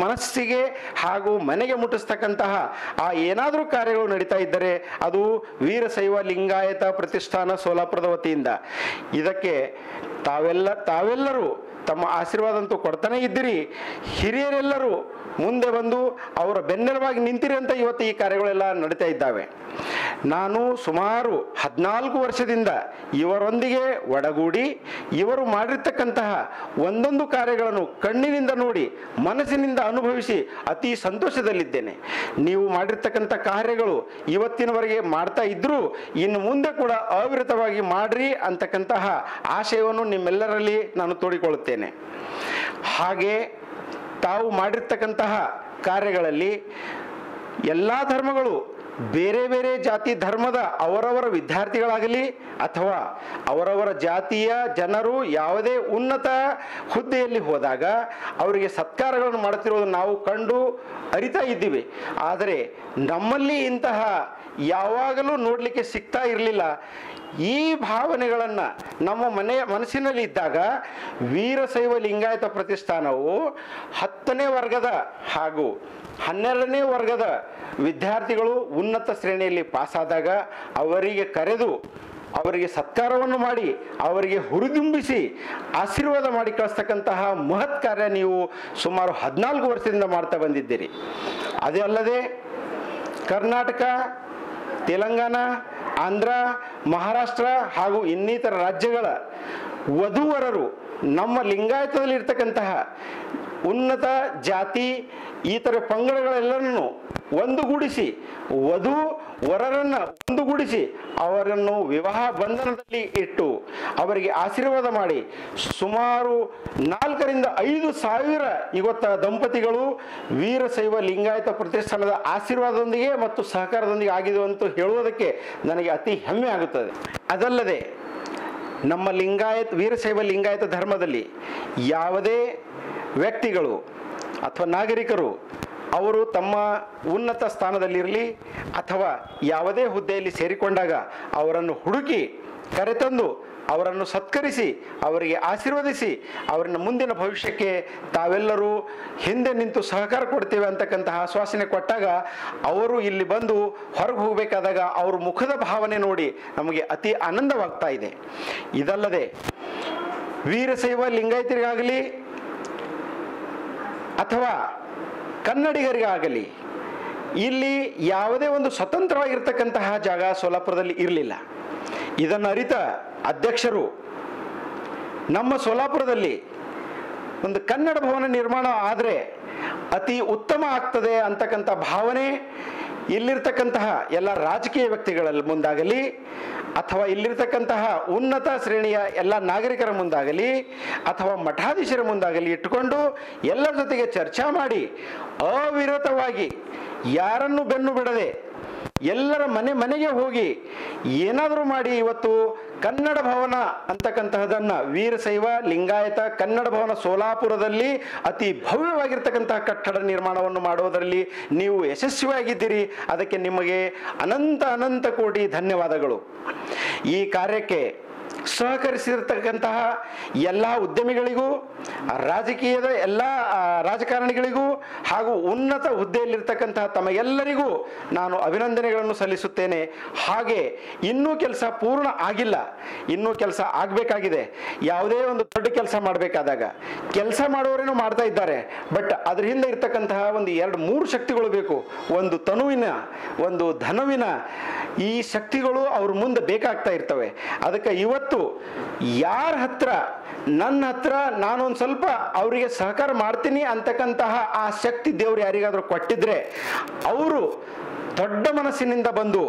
ಮನಸ್ಸಿಗೆ ಹಾಗೂ ಮನೆಗೆ ಮುಟ್ಟಿಸ್ತಕ್ಕಂತಹ ಆ ಏನಾದರೂ ಕಾರ್ಯಗಳು ನಡೀತಾ ಇದ್ದರೆ ಅದು ವೀರಶೈವ ಲಿಂಗಾಯತ ಪ್ರತಿಷ್ಠಾನ ಸೋಲಾಪುರದ ವತಿಯಿಂದ. ಇದಕ್ಕೆ ತಾವೆಲ್ಲರೂ ತಮ್ಮ ಆಶೀರ್ವಾದ ಅಂತೂ ಕೊಡ್ತಾನೆ ಇದ್ದೀರಿ. ಹಿರಿಯರೆಲ್ಲರೂ ಮುಂದೆ ಬಂದು ಅವರ ಬೆನ್ನೆಲುಬಾಗಿ ನಿಂತಿರಿ ಅಂತ ಇವತ್ತು ಈ ಕಾರ್ಯಗಳೆಲ್ಲ ನಡೀತಾ ಇದ್ದಾವೆ. ನಾನು ಸುಮಾರು 14 ವರ್ಷದಿಂದ ಇವರೊಂದಿಗೆ ಒಡಗೂಡಿ ಇವರು ಮಾಡಿರ್ತಕ್ಕಂತಹ ಒಂದೊಂದು ಕಾರ್ಯಗಳನ್ನು ಕಣ್ಣಿನಿಂದ ನೋಡಿ ಮನಸ್ಸಿನಿಂದ ಅನುಭವಿಸಿ ಅತಿ ಸಂತೋಷದಲ್ಲಿದ್ದೇನೆ. ನೀವು ಮಾಡಿರ್ತಕ್ಕಂಥ ಕಾರ್ಯಗಳು ಇವತ್ತಿನವರೆಗೆ ಮಾಡ್ತಾ ಇದ್ದರೂ ಇನ್ನು ಮುಂದೆ ಕೂಡ ಅವಿರತವಾಗಿ ಮಾಡ್ರಿ ಅಂತಕ್ಕಂತಹ ಆಶಯವನ್ನು ನಿಮ್ಮೆಲ್ಲರಲ್ಲಿ ನಾನು ತೋಡಿಕೊಳ್ಳುತ್ತೇನೆ. ಹಾಗೆ ತಾವು ಮಾಡಿರ್ತಕ್ಕಂತಹ ಕಾರ್ಯಗಳಲ್ಲಿ ಎಲ್ಲ ಧರ್ಮಗಳು ಬೇರೆ ಬೇರೆ ಜಾತಿ ಧರ್ಮದ ಅವರವರ ವಿದ್ಯಾರ್ಥಿಗಳಾಗಲಿ ಅಥವಾ ಅವರವರ ಜಾತಿಯ ಜನರು ಯಾವುದೇ ಉನ್ನತ ಹುದ್ದೆಯಲ್ಲಿ ಹೋದಾಗ ಅವರಿಗೆ ಸತ್ಕಾರಗಳನ್ನು ಮಾಡುತ್ತಿರುವುದನ್ನು ನಾವು ಕಂಡು ಅರಿತಾ ಇದ್ದೀವಿ. ಆದರೆ ನಮ್ಮಲ್ಲಿ ಇಂತಹ ಯಾವಾಗಲೂ ನೋಡಲಿಕ್ಕೆ ಸಿಗ್ತಾ ಇರಲಿಲ್ಲ. ಈ ಭಾವನೆಗಳನ್ನು ನಮ್ಮ ಮನಸ್ಸಿನಲ್ಲಿ ಇದ್ದಾಗ ವೀರಶೈವ ಲಿಂಗಾಯತ ಪ್ರತಿಷ್ಠಾನವು 10ನೇ ವರ್ಗದ ಹಾಗೂ 12ನೇ ವರ್ಗದ ವಿದ್ಯಾರ್ಥಿಗಳು ಉನ್ನತ ಶ್ರೇಣಿಯಲ್ಲಿ ಪಾಸಾದಾಗ ಅವರಿಗೆ ಕರೆದು ಅವರಿಗೆ ಸತ್ಕಾರವನ್ನು ಮಾಡಿ ಅವರಿಗೆ ಹುರಿದುಂಬಿಸಿ ಆಶೀರ್ವಾದ ಮಾಡಿ ಕಳಿಸ್ತಕ್ಕಂತಹ ಮಹತ್ ಕಾರ್ಯ ನೀವು ಸುಮಾರು 14 ವರ್ಷದಿಂದ ಮಾಡ್ತಾ ಬಂದಿದ್ದೀರಿ. ಅದೇ ಅಲ್ಲದೆ ಕರ್ನಾಟಕ, ತೆಲಂಗಾಣ, ಆಂಧ್ರ, ಮಹಾರಾಷ್ಟ್ರ ಹಾಗೂ ಇನ್ನಿತರ ರಾಜ್ಯಗಳ ವಧುವರರು ನಮ್ಮ ಲಿಂಗಾಯತದಲ್ಲಿ ಇರ್ತಕ್ಕಂತಹ ಉನ್ನತ ಜಾತಿ ಇತರ ಪಂಗಡಗಳೆಲ್ಲರನ್ನು ಒಂದುಗೂಡಿಸಿ ವಧು ವರರನ್ನು ಒಂದುಗೂಡಿಸಿ ಅವರನ್ನು ವಿವಾಹ ಬಂಧನದಲ್ಲಿ ಇಟ್ಟು ಅವರಿಗೆ ಆಶೀರ್ವಾದ ಮಾಡಿ ಸುಮಾರು 4 ರಿಂದ 5 ಸಾವಿರ ಇವತ್ತ ದಂಪತಿಗಳು ವೀರಶೈವ ಲಿಂಗಾಯತ ಪ್ರತಿಷ್ಠಾನದ ಆಶೀರ್ವಾದದೊಂದಿಗೆ ಮತ್ತು ಸಹಕಾರದೊಂದಿಗೆ ಆಗಿದೆ ಅಂತ ಹೇಳುವುದಕ್ಕೆ ನನಗೆ ಅತಿ ಹೆಮ್ಮೆ ಆಗುತ್ತದೆ. ಅದಲ್ಲದೆ ನಮ್ಮ ವೀರಶೈವ ಲಿಂಗಾಯತ ಧರ್ಮದಲ್ಲಿ ಯಾವುದೇ ವ್ಯಕ್ತಿಗಳು ಅಥವಾ ನಾಗರಿಕರು ಅವರು ತಮ್ಮ ಉನ್ನತ ಸ್ಥಾನದಲ್ಲಿರಲಿ ಅಥವಾ ಯಾವುದೇ ಹುದ್ದೆಯಲ್ಲಿ ಸೇರಿಕೊಂಡಾಗ ಅವರನ್ನು ಹುಡುಕಿ ಕರೆತಂದು ಅವರನ್ನು ಸತ್ಕರಿಸಿ ಅವರಿಗೆ ಆಶೀರ್ವದಿಸಿ ಅವರನ್ನ ಮುಂದಿನ ಭವಿಷ್ಯಕ್ಕೆ ತಾವೆಲ್ಲರೂ ಹಿಂದೆ ನಿಂತು ಸಹಕಾರ ಕೊಡ್ತೇವೆ ಅಂತಕ್ಕಂತಹ ಆಶ್ವಾಸನೆ ಕೊಟ್ಟಾಗ ಅವರು ಇಲ್ಲಿ ಬಂದು ಹೊರಗೆ ಹೋಗಬೇಕಾದಾಗ ಅವ್ರ ಮುಖದ ಭಾವನೆ ನೋಡಿ ನಮಗೆ ಅತಿ ಆನಂದವಾಗ್ತಾ ಇದೆ. ಇದಲ್ಲದೆ ವೀರಶೈವ ಲಿಂಗಾಯತರಿಗಾಗಲಿ ಅಥವಾ ಕನ್ನಡಿಗರಿಗಾಗಲಿ ಇಲ್ಲಿ ಯಾವುದೇ ಒಂದು ಸ್ವತಂತ್ರವಾಗಿರ್ತಕ್ಕಂತಹ ಜಾಗ ಸೋಲಾಪುರದಲ್ಲಿ ಇರಲಿಲ್ಲ. ಇದನ್ನು ಅರಿತ ಅಧ್ಯಕ್ಷರು ನಮ್ಮ ಸೋಲಾಪುರದಲ್ಲಿ ಒಂದು ಕನ್ನಡ ಭವನ ನಿರ್ಮಾಣ ಆದರೆ ಅತಿ ಉತ್ತಮ ಆಗ್ತದೆ ಅಂತಕ್ಕಂಥ ಭಾವನೆ ಇಲ್ಲಿರ್ತಕ್ಕಂತಹ ಎಲ್ಲ ರಾಜಕೀಯ ವ್ಯಕ್ತಿಗಳಲ್ಲಿ ಮುಂದಾಗಲಿ ಅಥವಾ ಇಲ್ಲಿರ್ತಕ್ಕಂತಹ ಉನ್ನತ ಶ್ರೇಣಿಯ ಎಲ್ಲ ನಾಗರಿಕರ ಮುಂದಾಗಲಿ ಅಥವಾ ಮಠಾಧೀಶರ ಮುಂದಾಗಲಿ ಇಟ್ಟುಕೊಂಡು ಎಲ್ಲರ ಜೊತೆಗೆ ಚರ್ಚೆ ಮಾಡಿ ಅವಿರತವಾಗಿ ಯಾರನ್ನು ಬೆನ್ನು ಬಿಡದೆ ಎಲ್ಲರ ಮನೆಗೆ ಹೋಗಿ ಏನಾದರೂ ಮಾಡಿ ಇವತ್ತು ಕನ್ನಡ ಭವನ ಅಂತಕ್ಕಂತಹದನ್ನು ವೀರಶೈವ ಲಿಂಗಾಯತ ಕನ್ನಡ ಭವನ ಸೋಲಾಪುರದಲ್ಲಿ ಅತಿ ಭವ್ಯವಾಗಿರ್ತಕ್ಕಂತಹ ಕಟ್ಟಡ ನಿರ್ಮಾಣವನ್ನು ಮಾಡುವುದರಲ್ಲಿ ನೀವು ಯಶಸ್ವಿಯಾಗಿದ್ದೀರಿ. ಅದಕ್ಕೆ ನಿಮಗೆ ಅನಂತ ಕೋಟಿ ಧನ್ಯವಾದಗಳು. ಈ ಕಾರ್ಯಕ್ಕೆ ಸಹಕರಿಸಿರ್ತಕ್ಕಂತಹ ಎಲ್ಲ ಉದ್ಯಮಿಗಳಿಗೂ, ರಾಜಕೀಯದ ಎಲ್ಲ ರಾಜಕಾರಣಿಗಳಿಗೂ ಹಾಗೂ ಉನ್ನತ ಹುದ್ದೆಯಲ್ಲಿರ್ತಕ್ಕಂತಹ ತಮಗೆಲ್ಲರಿಗೂ ನಾನು ಅಭಿನಂದನೆಗಳನ್ನು ಸಲ್ಲಿಸುತ್ತೇನೆ. ಹಾಗೆ ಇನ್ನೂ ಕೆಲಸ ಪೂರ್ಣ ಆಗಿಲ್ಲ, ಇನ್ನೂ ಕೆಲಸ ಆಗಬೇಕಾಗಿದೆ. ಯಾವುದೇ ಒಂದು ದೊಡ್ಡ ಕೆಲಸ ಮಾಡಬೇಕಾದಾಗ ಕೆಲಸ ಮಾಡುವವರೇನೋ ಮಾಡ್ತಾ ಇದ್ದಾರೆ, ಬಟ್ ಅದ್ರ ಹಿಂದೆ ಇರ್ತಕ್ಕಂತಹ ಒಂದು 2-3 ಶಕ್ತಿಗಳು ಬೇಕು. ಒಂದು ತನುವಿನ, ಒಂದು ಧನವಿನ, ಈ ಶಕ್ತಿಗಳು ಅವ್ರ ಮುಂದೆ ಬೇಕಾಗ್ತಾ ಇರ್ತವೆ. ಅದಕ್ಕೆ ಇವತ್ತು ಯಾರ ಹತ್ರ ನನ್ನ ಹತ್ರ ನಾನೊಂದು ಸ್ವಲ್ಪ ಅವರಿಗೆ ಸಹಕಾರ ಮಾಡ್ತೀನಿ ಅಂತಕ್ಕಂತಹ ಆ ಶಕ್ತಿ ದೇವರು ಯಾರಿಗಾದ್ರೂ ಕೊಟ್ಟಿದ್ರೆ ಅವರು ದೊಡ್ಡ ಮನಸ್ಸಿನಿಂದ ಬಂದು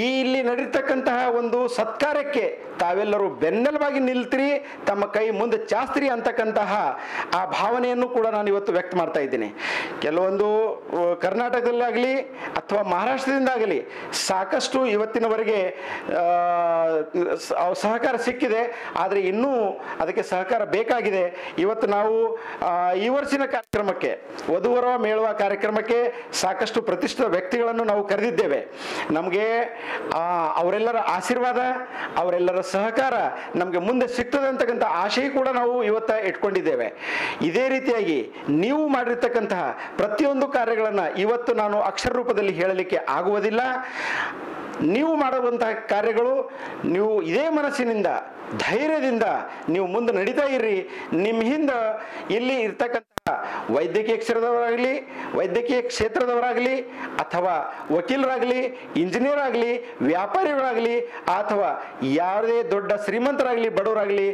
ಈ ಇಲ್ಲಿ ನಡೀತಕ್ಕಂತಹ ಒಂದು ಸತ್ಕಾರ್ಯಕ್ಕೆ ತಾವೆಲ್ಲರೂ ಬೆನ್ನೆಲುಬಾಗಿ ನಿಲ್ತಿರಿ, ತಮ್ಮ ಕೈ ಮುಂದೆ ಚಾಸ್ತಿರಿ ಅಂತಕ್ಕಂತಹ ಆ ಭಾವನೆಯನ್ನು ಕೂಡ ನಾನು ಇವತ್ತು ವ್ಯಕ್ತ ಮಾಡ್ತಾ ಇದ್ದೀನಿ. ಕೆಲವೊಂದು ಕರ್ನಾಟಕದಲ್ಲಾಗಲಿ ಅಥವಾ ಮಹಾರಾಷ್ಟ್ರದಿಂದಾಗಲಿ ಸಾಕಷ್ಟು ಇವತ್ತಿನವರೆಗೆ ಸಹಕಾರ ಸಿಕ್ಕಿದೆ, ಆದರೆ ಇನ್ನೂ ಅದಕ್ಕೆ ಸಹಕಾರ ಬೇಕಾಗಿದೆ. ಇವತ್ತು ನಾವು ಈ ವರ್ಷಿನ ಕಾರ್ಯಕ್ರಮಕ್ಕೆ, ವಧುವರ ಮೇಳುವ ಕಾರ್ಯಕ್ರಮಕ್ಕೆ ಸಾಕಷ್ಟು ಪ್ರತಿಷ್ಠಿತ ವ್ಯಕ್ತಿಗಳನ್ನು ನಾವು ಕರೆದಿದ್ದೇವೆ. ನಮಗೆ ಅವರೆಲ್ಲರ ಆಶೀರ್ವಾದ, ಅವರೆಲ್ಲರ ಸಹಕಾರ ನಮಗೆ ಮುಂದೆ ಸಿಗ್ತದೆ ಅಂತಕ್ಕಂಥ ಆಶಯ ಕೂಡ ನಾವು ಇವತ್ತು ಇಟ್ಕೊಂಡಿದ್ದೇವೆ. ಇದೇ ರೀತಿಯಾಗಿ ನೀವು ಮಾಡಿರ್ತಕ್ಕಂತಹ ಪ್ರತಿಯೊಂದು ಕಾರ್ಯಗಳನ್ನು ಇವತ್ತು ನಾನು ಅಕ್ಷರ ರೂಪದಲ್ಲಿ ಹೇಳಲಿಕ್ಕೆ ಆಗುವುದಿಲ್ಲ. ನೀವು ಮಾಡುವಂತಹ ಕಾರ್ಯಗಳು ನೀವು ಇದೇ ಮನಸ್ಸಿನಿಂದ, ಧೈರ್ಯದಿಂದ ನೀವು ಮುಂದೆ ನಡೀತಾ ಇರ್ರಿ. ನಿಮ್ಮ ಹಿಂದೆ ಇಲ್ಲಿ ಇರ್ತಕ್ಕಂಥ ವೈದ್ಯಕೀಯ ಕ್ಷೇತ್ರದವರಾಗಲಿ ಅಥವಾ ವಕೀಲರಾಗಲಿ, ಇಂಜಿನಿಯರ್ ಆಗಲಿ, ವ್ಯಾಪಾರಿಗಳಾಗಲಿ ಅಥವಾ ಯಾವುದೇ ದೊಡ್ಡ ಶ್ರೀಮಂತರಾಗಲಿ, ಬಡವರಾಗಲಿ,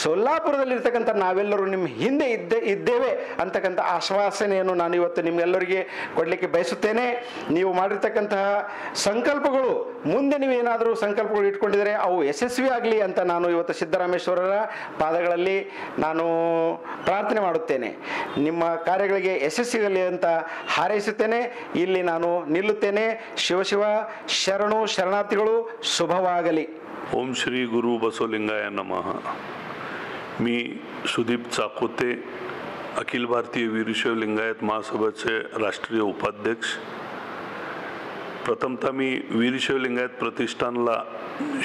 ಸೊಲ್ಲಾಪುರದಲ್ಲಿರ್ತಕ್ಕಂಥ ನಾವೆಲ್ಲರೂ ನಿಮ್ಮ ಹಿಂದೆ ಇದ್ದೇವೆ ಅಂತಕ್ಕಂಥ ಆಶ್ವಾಸನೆಯನ್ನು ನಾನು ಇವತ್ತು ನಿಮ್ಮೆಲ್ಲರಿಗೆ ಕೊಡಲಿಕ್ಕೆ ಬಯಸುತ್ತೇನೆ. ನೀವು ಮಾಡಿರ್ತಕ್ಕಂತಹ ಸಂಕಲ್ಪಗಳು, ಮುಂದೆ ನೀವು ಏನಾದರೂ ಸಂಕಲ್ಪಗಳು ಇಟ್ಕೊಂಡಿದರೆ ಅವು ಯಶಸ್ವಿ ಆಗಲಿ ಅಂತ ನಾನು ಇವತ್ತು ಸಿದ್ದರಾಮೇಶ್ವರರ ಪಾದಗಳಲ್ಲಿ ನಾನು ಪ್ರಾರ್ಥನೆ ಮಾಡುತ್ತೇನೆ. ನಿಮ್ಮ ಕಾರ್ಯಗಳಿಗೆ ಯಶಸ್ಸಿಗಲಿ ಅಂತ ಹಾರೈಸುತ್ತೇನೆ. ಇಲ್ಲಿ ನಾನು ನಿಲ್ಲುತ್ತೇನೆ. ಶಿವಶಿವ ಶರಣು ಶರಣಾರ್ಥಿಗಳು, ಶುಭವಾಗಲಿ. ओम श्री गुरु बसवलिंगाय नमः. मी सुदीप चाकोते, अखिल भारतीय वीरशैव लिंगायत महासभेचे राष्ट्रीय उपाध्यक्ष. प्रथमतः मी वीरशैव लिंगायत प्रतिष्ठानला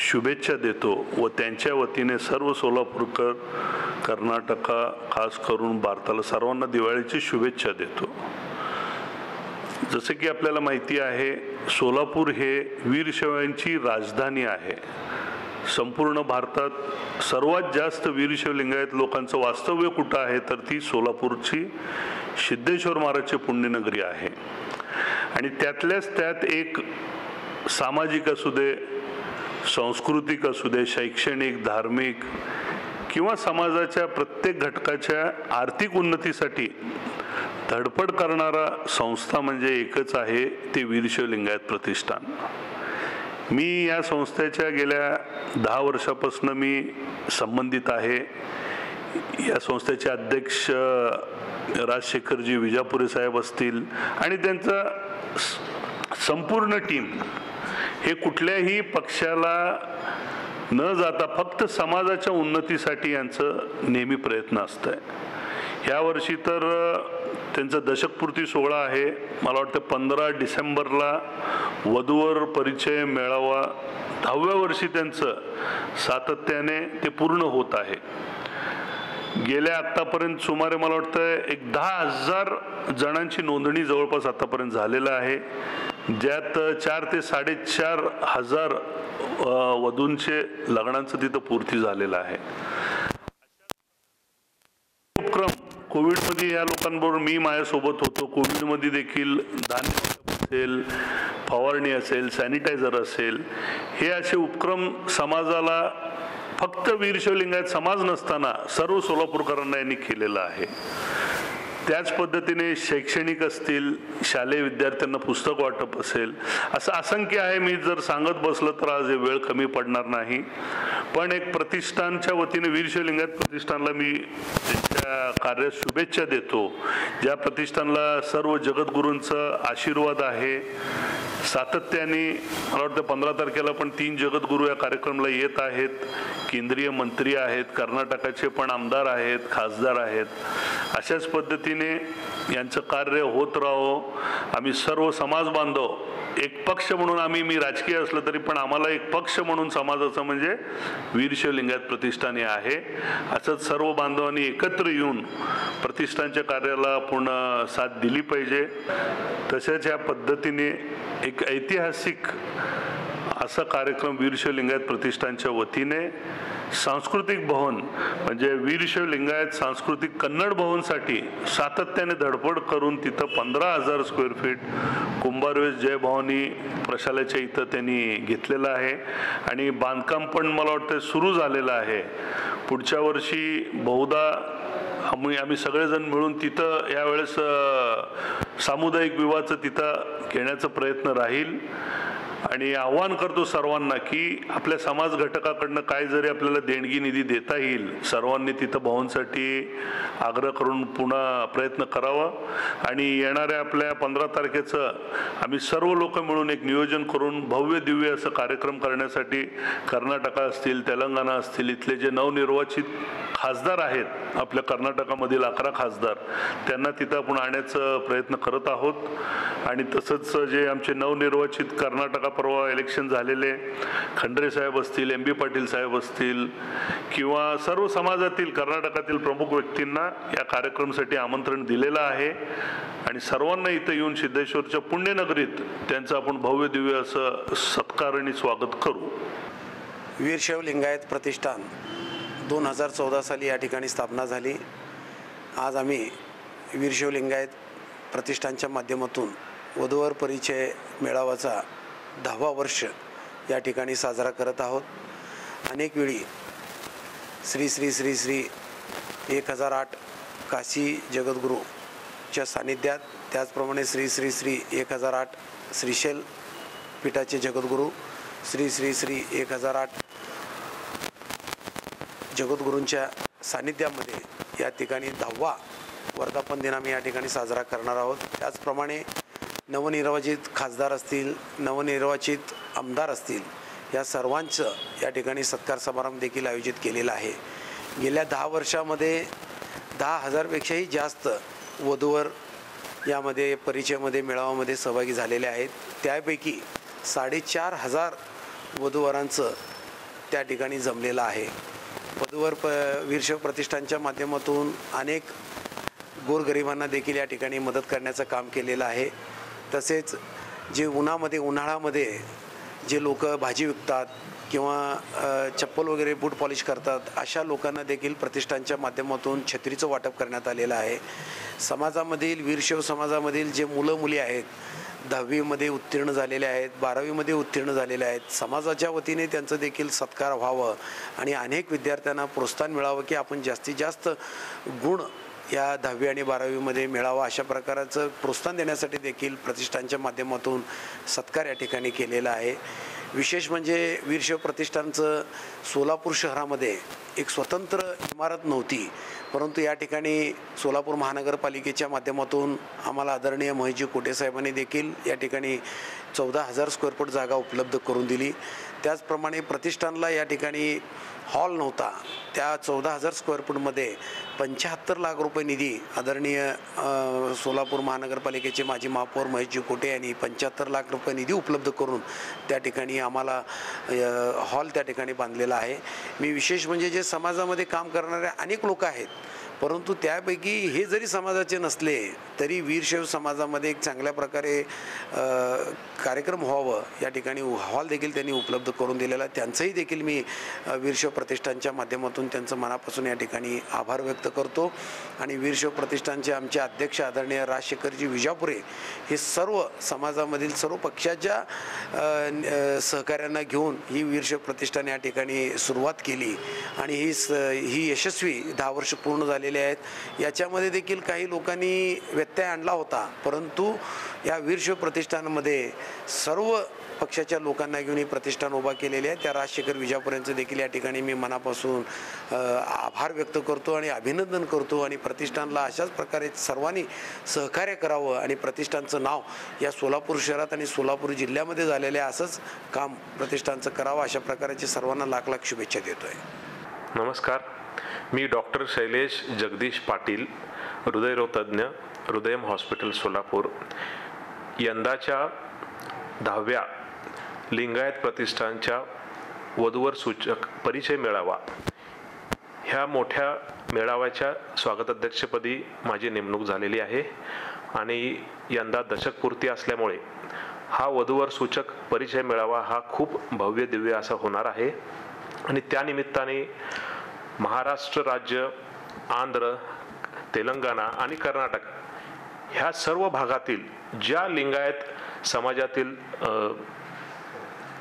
शुभेच्छा देतो व त्यांच्या वतीने सर्व सोलापूरकर, कर्नाटका, खास करून भारताला सर्वांना दिवाळीची शुभेच्छा देतो. जसे की आपल्याला माहिती आहे, सोलापूर हे वीरशैवांची राजधानी आहे. संपूर्ण भारतात सर्वात जास्त वीरशैव लिंगायत लोकांचं वास्तव्य कुठं आहे तर ती सोलापूरची सिद्धेश्वर महाराजची पुण्यनगरी आहे. आणि त्यातल्याच त्यात एक सामाजिक असू दे, सांस्कृतिक असू दे, शैक्षणिक, धार्मिक किंवा समाजाच्या प्रत्येक घटकाच्या आर्थिक उन्नतीसाठी धडपड करणारा संस्था म्हणजे एकच आहे, ते वीरशैव लिंगायत प्रतिष्ठान. मी या संस्थेच्या गेल्या 10 वर्षापासून मी संबंधित आहे. या संस्थेचे अध्यक्ष राजशेखरजी विजापुरे साहेब असतील आणि त्यांचा संपूर्ण टीम हे कुठल्याही पक्षाला न जाता फक्त समाजाच्या उन्नतीसाठी यांचं नेहमी प्रयत्न असतं. ह्या वर्षी तर त्यांचा दशकपूर्ती सोहळा आहे. मला वाटतं 15 डिसेंबरला वधूवर परिचय मेळावा 10व्या वर्षी त्यांचं सातत्याने ते पूर्ण होत आहे. गेल्या आतापर्यंत सुमारे मला वाटतं 10,000 जणांची नोंदणी जवळपास आतापर्यंत झालेलं आहे, ज्यात 4 ते 4,500 वधूंचे लग्नांचं तिथं पूर्ती झालेलं आहे. उपक्रम कोविडमध्ये या लोकांबरोबर मी माझ्यासोबत होतो. कोविडमध्ये देखील धान्य असेल, फवारणी असेल, सॅनिटायझर असेल, हे असे उपक्रम समाजाला फक्त वीरशैव लिंगायत समाज नसताना सर्व सोलापूरकरांना यांनी केलेलं आहे. त्याच पद्धतीने शैक्षणिक असतील, शालेय विद्यार्थ्यांना पुस्तक वाटप असेल, असं असंख्य आहे. मी जर सांगत बसलं तर आज वेळ कमी पडणार नाही. पण एक प्रतिष्ठानच्या वतीने वीरशैव लिंगायत प्रतिष्ठानला मी त्यांच्या कार्यात शुभेच्छा देतो. ज्या प्रतिष्ठानला सर्व जगद्गुरूंचा आशीर्वाद आहे. सातत्याने मला वाटतं 15 तारखेला पण 3 जगद्गुरू या कार्यक्रमाला येत आहेत. केंद्रीय मंत्री आहेत, कर्नाटकाचे पण आमदार आहेत, खासदार आहेत. अशाच पद्धतीने यांचं कार्य होत राहो. आम्ही सर्व समाज बांधव एक पक्ष म्हणून मी राजकीय असलं तरी पण आम्हाला एक पक्ष म्हणून समाजाचं म्हणजे वीरशैव लिंगायत प्रतिष्ठान हे आहे. असंच सर्व बांधवांनी एकत्र येऊन प्रतिष्ठानच्या कार्याला पूर्ण साथ दिली पाहिजे. तसेच या पद्धतीने एक ऐतिहासिक असा कार्यक्रम वीरशैव लिंगायत प्रतिष्ठानच्या वतीने सांस्कृतिक भवन म्हणजे वीरशैव लिंगायत सांस्कृतिक कन्नड भवनसाठी सातत्याने धडपड करून तिथं 15,000 स्क्वेअर फीट कुंभारवेश जय भवानी प्रशालेच्या इथं त्यांनी घेतलेलं आहे आणि बांधकाम पण मला वाटतं सुरू झालेलं आहे. पुढच्या वर्षी बहुधा आम्ही सगळेजण मिळून तिथं यावेळेस सामुदायिक विवाहाचं तिथं घेण्याचा प्रयत्न राहील. आणि आव्हान करतो सर्वांना की आपल्या समाज घटकाकडनं काय जरी आपल्याला देणगी निधी देता येईल सर्वांनी तिथं भवनसाठी आग्रह करून पुन्हा प्रयत्न करावा. आणि येणाऱ्या आपल्या 15 तारखेचं आम्ही सर्व लोक मिळून एक नियोजन करून भव्य दिव्य असं कार्यक्रम करण्यासाठी कर्नाटक असतील तेलंगणा असतील इथले जे नवनिर्वाचित खासदार आहेत आपल्या कर्नाटकामधील 11 खासदार त्यांना तिथं आपण आणण्याचा प्रयत्न करत आहोत. आणि तसंच जे आमचे नवनिर्वाचित कर्नाटकापर्वा इलेक्शन झालेले खंडरे साहेब असतील MB पाटील साहेब असतील किंवा सर्व समाजातील कर्नाटकातील प्रमुख व्यक्तींना या कार्यक्रमासाठी आमंत्रण दिलेलं आहे. आणि सर्वांना इथं येऊन सिद्धेश्वरच्या पुण्यनगरीत त्यांचं आपण भव्य दिव्य असं सत्कार आणि स्वागत करू. वीरशैव लिंगायत प्रतिष्ठान 2014 साली या ठिकाणी स्थापना झाली. आज आम्ही वीरशैव लिंगायत प्रतिष्ठानच्या माध्यमातून वधूवर परिचय मेळावाचा 10वा वर्ष या ठिकाणी साजरा करत आहोत. अनेक वेळी श्री श्री श्री श्री 1008 काशी जगद्गुरूच्या सानिध्यात त्याचप्रमाणे श्री श्री श्री 1008 श्रीशैल पीठाचे जगद्गुरू श्री श्री श्री 1008 जगद्गुरूंच्या सानिध्यामध्ये या ठिकाणी 10वा वर्धापन दिन आम्ही या ठिकाणी साजरा करणार आहोत. त्याचप्रमाणे नवनिर्वाचित खासदार असतील नवनिर्वाचित आमदार असतील या सर्वांचं या ठिकाणी सत्कार समारंभ देखील आयोजित केलेला आहे. गेल्या 10 वर्षामध्ये 10,000पेक्षाही जास्त वधूवर यामध्ये परिचयामध्ये मेळाव्यामध्ये सहभागी झालेले आहेत. त्यापैकी 4,500 वधूवरांचं त्या ठिकाणी जमलेलं आहे. वधूवर वीरशैव प्रतिष्ठानच्या माध्यमातून अनेक गोरगरिबांना देखील या ठिकाणी मदत करण्याचं काम केलेलं आहे. तसेच जे उन्हाळ्यामध्ये जे लोक भाजी विकतात किंवा चप्पल वगैरे बूट पॉलिश करतात अशा लोकांना देखील प्रतिष्ठानच्या माध्यमातून छत्रीचं वाटप करण्यात आलेलं आहे. समाजामधील वीरशैव समाजामधील जे मुलं मुली आहेत 10वीमध्ये उत्तीर्ण झालेले आहेत 12वीमध्ये उत्तीर्ण झालेले आहेत समाजाच्या वतीने त्यांचं देखील सत्कार व्हावं आणि अनेक विद्यार्थ्यांना प्रोत्साहन मिळावं की आपण जास्तीत जास्त गुण या 10वी आणि 12वीमध्ये मिळावा अशा प्रकारचं प्रोत्साहन देण्यासाठी देखील प्रतिष्ठानच्या माध्यमातून सत्कार या ठिकाणी केलेला आहे. विशेष म्हणजे वीरशैव प्रतिष्ठानचं सोलापूर शहरामध्ये एक स्वतंत्र इमारत नव्हती परंतु या ठिकाणी सोलापूर महानगरपालिकेच्या माध्यमातून आम्हाला आदरणीय महेशजी कोटे साहेबांनी देखील या ठिकाणी 14,000 स्क्वेअर फूट जागा उपलब्ध करून दिली. त्याचप्रमाणे प्रतिष्ठानला या ठिकाणी हॉल नव्हता त्या 14,000 स्क्वेअर फूटमध्ये 75 लाख रुपये निधी आदरणीय सोलापूर महानगरपालिकेचे माजी महापौर महेशजी कोटे यांनी 75 लाख रुपये निधी उपलब्ध करून त्या ठिकाणी आम्हाला हॉल त्या ठिकाणी बांधलेला आहे. मी विशेष म्हणजे जे समाजामध्ये काम करणारे अनेक लोक आहेत परंतु त्यापैकी हे जरी समाजाचे नसले तरी वीरशैव समाजामध्ये एक चांगल्या प्रकारे कार्यक्रम व्हावं या ठिकाणी हॉल देखील त्यांनी उपलब्ध करून दिलेला. त्यांचंही देखील मी वीरशैव प्रतिष्ठानच्या माध्यमातून त्यांचं मनापासून या ठिकाणी आभार व्यक्त करतो. आणि वीरशैव प्रतिष्ठानचे आमचे अध्यक्ष आदरणीय राजशेखरजी विजापुरे हे सर्व समाजामधील सर्व पक्षाच्या सहकार्यांना घेऊन ही वीरशैव प्रतिष्ठान या ठिकाणी सुरुवात केली आणि ही यशस्वी 10 वर्ष पूर्ण झाली आहेत. याच्यामध्ये देखील काही लोकांनी व्यत्यय आणला होता परंतु या वीरशैव प्रतिष्ठानामध्ये सर्व पक्षाच्या लोकांना घेऊन ही प्रतिष्ठान उभा केलेली आहे. त्या राजशेखर विजापुरेंचं देखील या ठिकाणी मी मनापासून आभार व्यक्त करतो आणि अभिनंदन करतो आणि प्रतिष्ठानला अशाच प्रकारे सर्वांनी सहकार्य करावं आणि प्रतिष्ठानचं नाव या सोलापूर शहरात आणि सोलापूर जिल्ह्यामध्ये झालेलं आहे असंच काम प्रतिष्ठानचं करावं अशा प्रकारचे सर्वांना लाख लाख शुभेच्छा देतोय. नमस्कार, मी डॉक्टर शैलेश जगदीश पाटील हृदयरोग तज्ज्ञ हृदयम हॉस्पिटल सोलापूर. यंदाच्या 10व्या लिंगायत प्रतिष्ठानच्या वधूवर सूचक परिचय मेळावा ह्या मोठ्या मेळाव्याच्या स्वागताध्यक्षपदी माझी नेमणूक झालेली आहे आणि यंदा दशकपूर्ती असल्यामुळे हा वधूवर सूचक परिचय मेळावा हा खूप भव्य दिव्य असा होणार आहे आणि त्या निमित्ताने महाराष्ट्र राज्य, आंध्र, तेलंगणा आणि कर्नाटक ह्या सर्व भागातील ज्या लिंगायत समाजातील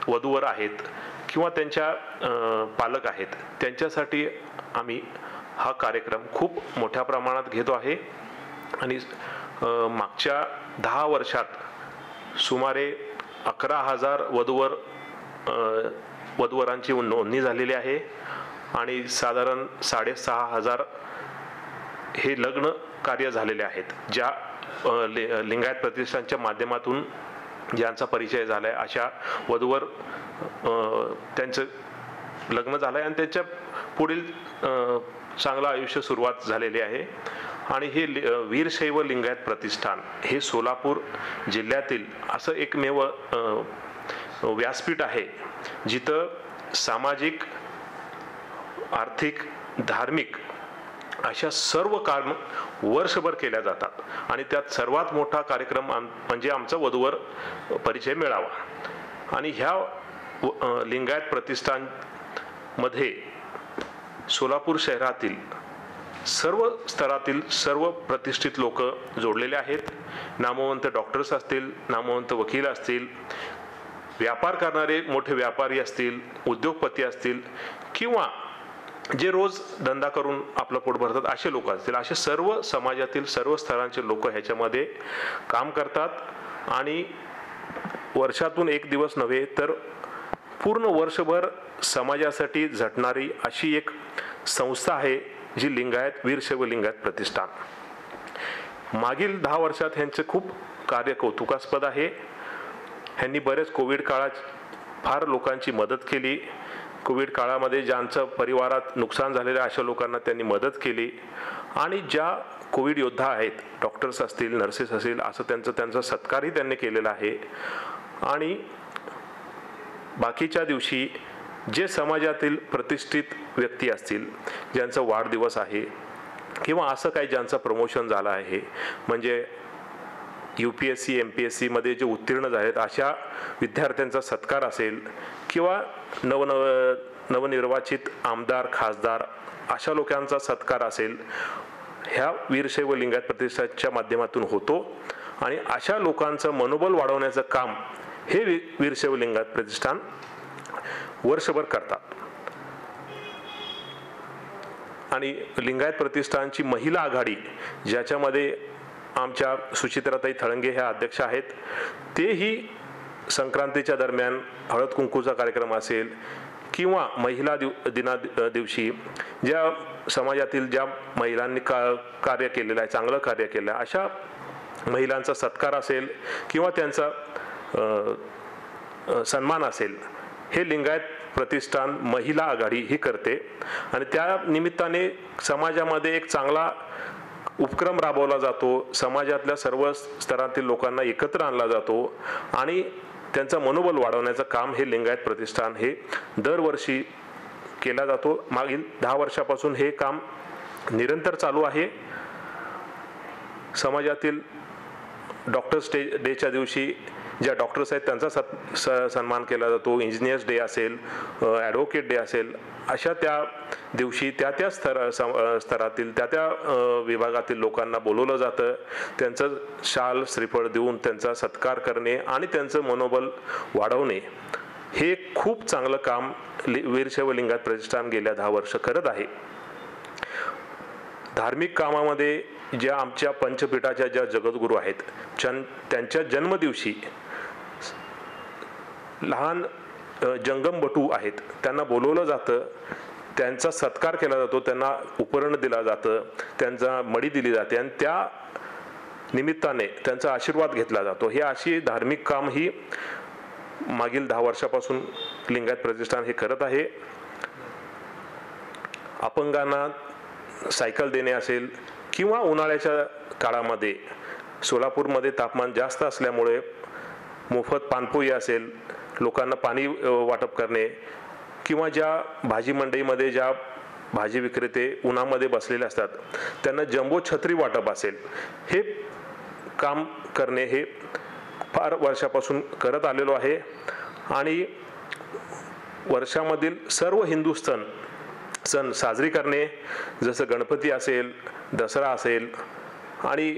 वधूवर आहेत किंवा त्यांच्या पालक आहेत त्यांच्यासाठी आम्ही हा कार्यक्रम खूप मोठ्या प्रमाणात घेतो आहे आणि मागच्या 10 वर्षात सुमारे 11,000 वधूवरांची नोंदणी झालेली आहे आणि साधारण 6,500 हे लग्न कार्य झालेले आहेत ज्या लिंगायत प्रतिष्ठानच्या माध्यमातून ज्यांचा परिचय झालाय अशा वधूवर त्यांचं लग्न झालंय आणि त्याच्या पुढील चांगलं आयुष्य सुरुवात झालेली आहे आणि हे वीरशैव लिंगायत प्रतिष्ठान हे सोलापूर जिल्ह्यातील असं एकमेव व्यासपीठ आहे जिथं सामाजिक, आर्थिक, धार्मिक अशा सर्व काम वर्षभर केल्या जातात आणि त्यात सर्वात मोठा कार्यक्रम म्हणजे आमचा वधूवर परिचय मेळावा आणि ह्या लिंगायत प्रतिष्ठान मध्ये सोलापूर शहरातील सर्व स्तरातील सर्व प्रतिष्ठित लोक जोडलेले आहेत. नामवंत डॉक्टर्स असतील, नामवंत वकील असतील, व्यापार करणारे मोठे व्यापारी असतील, उद्योगपती असतील किंवा जे रोज धंदा करून आपलं पोट भरतात असे लोक असतील, असे सर्व समाजातील सर्व स्तरांचे लोक ह्याच्यामध्ये काम करतात आणि वर्षातून एक दिवस नव्हे तर पूर्ण वर्षभर समाजासाठी झटणारी अशी एक संस्था आहे जी लिंगायत वीरशैव लिंगायत प्रतिष्ठान. मागील 10 वर्षात ह्यांचे खूप कार्य कौतुकास्पद आहे. ह्यांनी बरेच कोविड काळात फार लोकांची मदत केली. कोविड काळामध्ये ज्यांचं परिवारात नुकसान झालेल्या अशा लोकांना त्यांनी मदत केली आणि ज्या कोविड योद्धा आहेत, डॉक्टर्स असतील, नर्सेस असतील, असं त्यांचा सत्कारही त्यांनी केलेला आहे. आणि बाकीच्या दिवशी जे समाजातील प्रतिष्ठित व्यक्ती असतील, ज्यांचा वाढदिवस आहे किंवा असं काही ज्यांचं प्रमोशन झालं आहे, म्हणजे UPSC MPSC मध्ये जे उत्तीर्ण झालेत अशा विद्यार्थ्यांचा सत्कार असेल किंवा नवनिर्वाचित आमदार, खासदार अशा लोकांचा सत्कार असेल, ह्या वीरशैव लिंगायत प्रतिष्ठानच्या माध्यमातून होतो आणि अशा लोकांचं मनोबल वाढवण्याचं काम हे वीरशैव लिंगायत प्रतिष्ठान वर्षभर करतात. आणि लिंगायत प्रतिष्ठानची महिला आघाडी ज्याच्यामध्ये आमच्या सुचित्राताई थळंगे ह्या अध्यक्ष आहेत, तेही संक्रांतीच्या दरम्यान हळद कुंकूचा कार्यक्रम असेल किंवा महिला दिना दिवशी ज्या समाजातील ज्या महिलांनी कार्य केलेलं आहे, चांगलं कार्य केलं आहे, अशा महिलांचा सत्कार असेल किंवा त्यांचा सन्मान असेल, हे लिंगायत प्रतिष्ठान महिला आघाडी ही करते आणि त्या निमित्ताने समाजामध्ये एक चांगला उपक्रम राबवला जातो. समाजातल्या सर्व स्तरातील लोकांना एकत्र आणला जातो आणि त्यांचं मनोबल वाढवण्याचं काम हे लिंगायत प्रतिष्ठान हे दरवर्षी केला जातो. मागील 10 वर्षापासून हे काम निरंतर चालू आहे. समाजातील डॉक्टर्स डेच्या दिवशी ज्या डॉक्टर्स आहेत त्यांचा सन्मान केला जातो. इंजिनियर्स डे असेल, ॲडव्होकेट डे असेल, अशा त्या दिवशी त्या स्तरातील त्या विभागातील लोकांना बोलवलं जातं. त्यांचं शाल श्रीफळ देऊन त्यांचा सत्कार करणे आणि त्यांचं मनोबल वाढवणे हे खूप चांगलं काम वीरशैव लिंगायत प्रतिष्ठान गेल्या 10 वर्ष करत आहे. धार्मिक कामामध्ये ज्या आमच्या पंचपीठाच्या ज्या जगद्गुरू आहेत त्यांच्या जन्मदिवशी लहान जंगमबटू आहेत त्यांना बोलवलं जातं, त्यांचा सत्कार केला जातो, त्यांना उपरण दिला जातं, त्यांचा मडी दिली जाते आणि त्या निमित्ताने त्यांचा आशीर्वाद घेतला जातो. हे अशी धार्मिक काम ही मागील 10 वर्षापासून लिंगायत प्रतिष्ठान हे करत आहे. अपंगांना सायकल देणे असेल किंवा उन्हाळ्याच्या काळामध्ये सोलापूरमध्ये तापमान जास्त असल्यामुळे मोफत पानपोई असेल, लोकांना पाणी वाटप करणे, किंवा ज्या भाजी मंडईमध्ये ज्या भाजी विक्रेते उन्हामध्ये बसलेले असतात त्यांना जम्बो छत्री वाटप असेल, हे काम करणे हे फार वर्षापासून करत आलेलो आहे. आणि वर्षामधील सर्व हिंदू सण साजरी करणे, जसं गणपती असेल, दसरा असेल आणि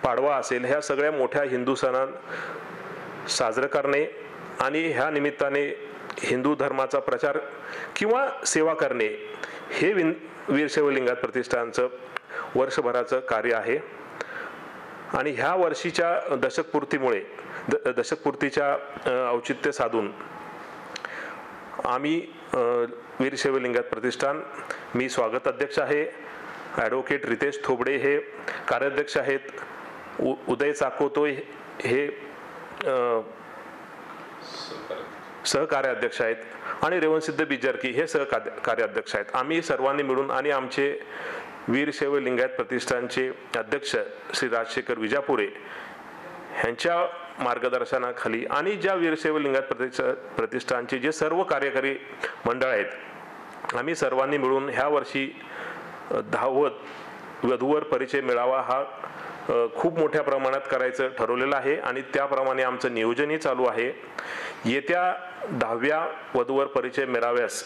पाडवा असेल, ह्या सगळ्या मोठ्या हिंदू सण साजरं करणे आणि ह्या निमित्ताने हिंदू धर्माचा प्रचार किंवा सेवा करणे हे वीरशैव लिंगायत प्रतिष्ठानचं वर्षभराचं कार्य आहे. आणि ह्या वर्षीच्या दशकपूर्तीच्या औचित्य साधून आम्ही वीरशैव लिंगायत प्रतिष्ठान, मी स्वागत अध्यक्ष आहे, ॲडव्होकेट रितेश थोबडे हे कार्याध्यक्ष आहेत, उदय चाकोतो हे सहकार्याध्यक्ष आहेत आणि रेवणसिद्ध बिजरकी हे सहकार्याध्यक्ष आहेत. आम्ही सर्वांनी मिळून आणि आमचे वीरशैव लिंगायत प्रतिष्ठानचे अध्यक्ष श्री राजशेखर विजापुरे ह्यांच्या मार्गदर्शनाखाली आणि ज्या वीरशैव लिंगायत प्रतिष्ठानचे जे सर्व कार्यकारी मंडळ आहेत, आम्ही सर्वांनी मिळून ह्या वर्षी 10वा वधूवर परिचय मेळावा हा खूप मोठ्या प्रमाणात करायचं ठरवलेलं आहे आणि त्याप्रमाणे आमचं नियोजनही चालू आहे. येत्या 10व्या वधूवर परिचय मेळाव्यास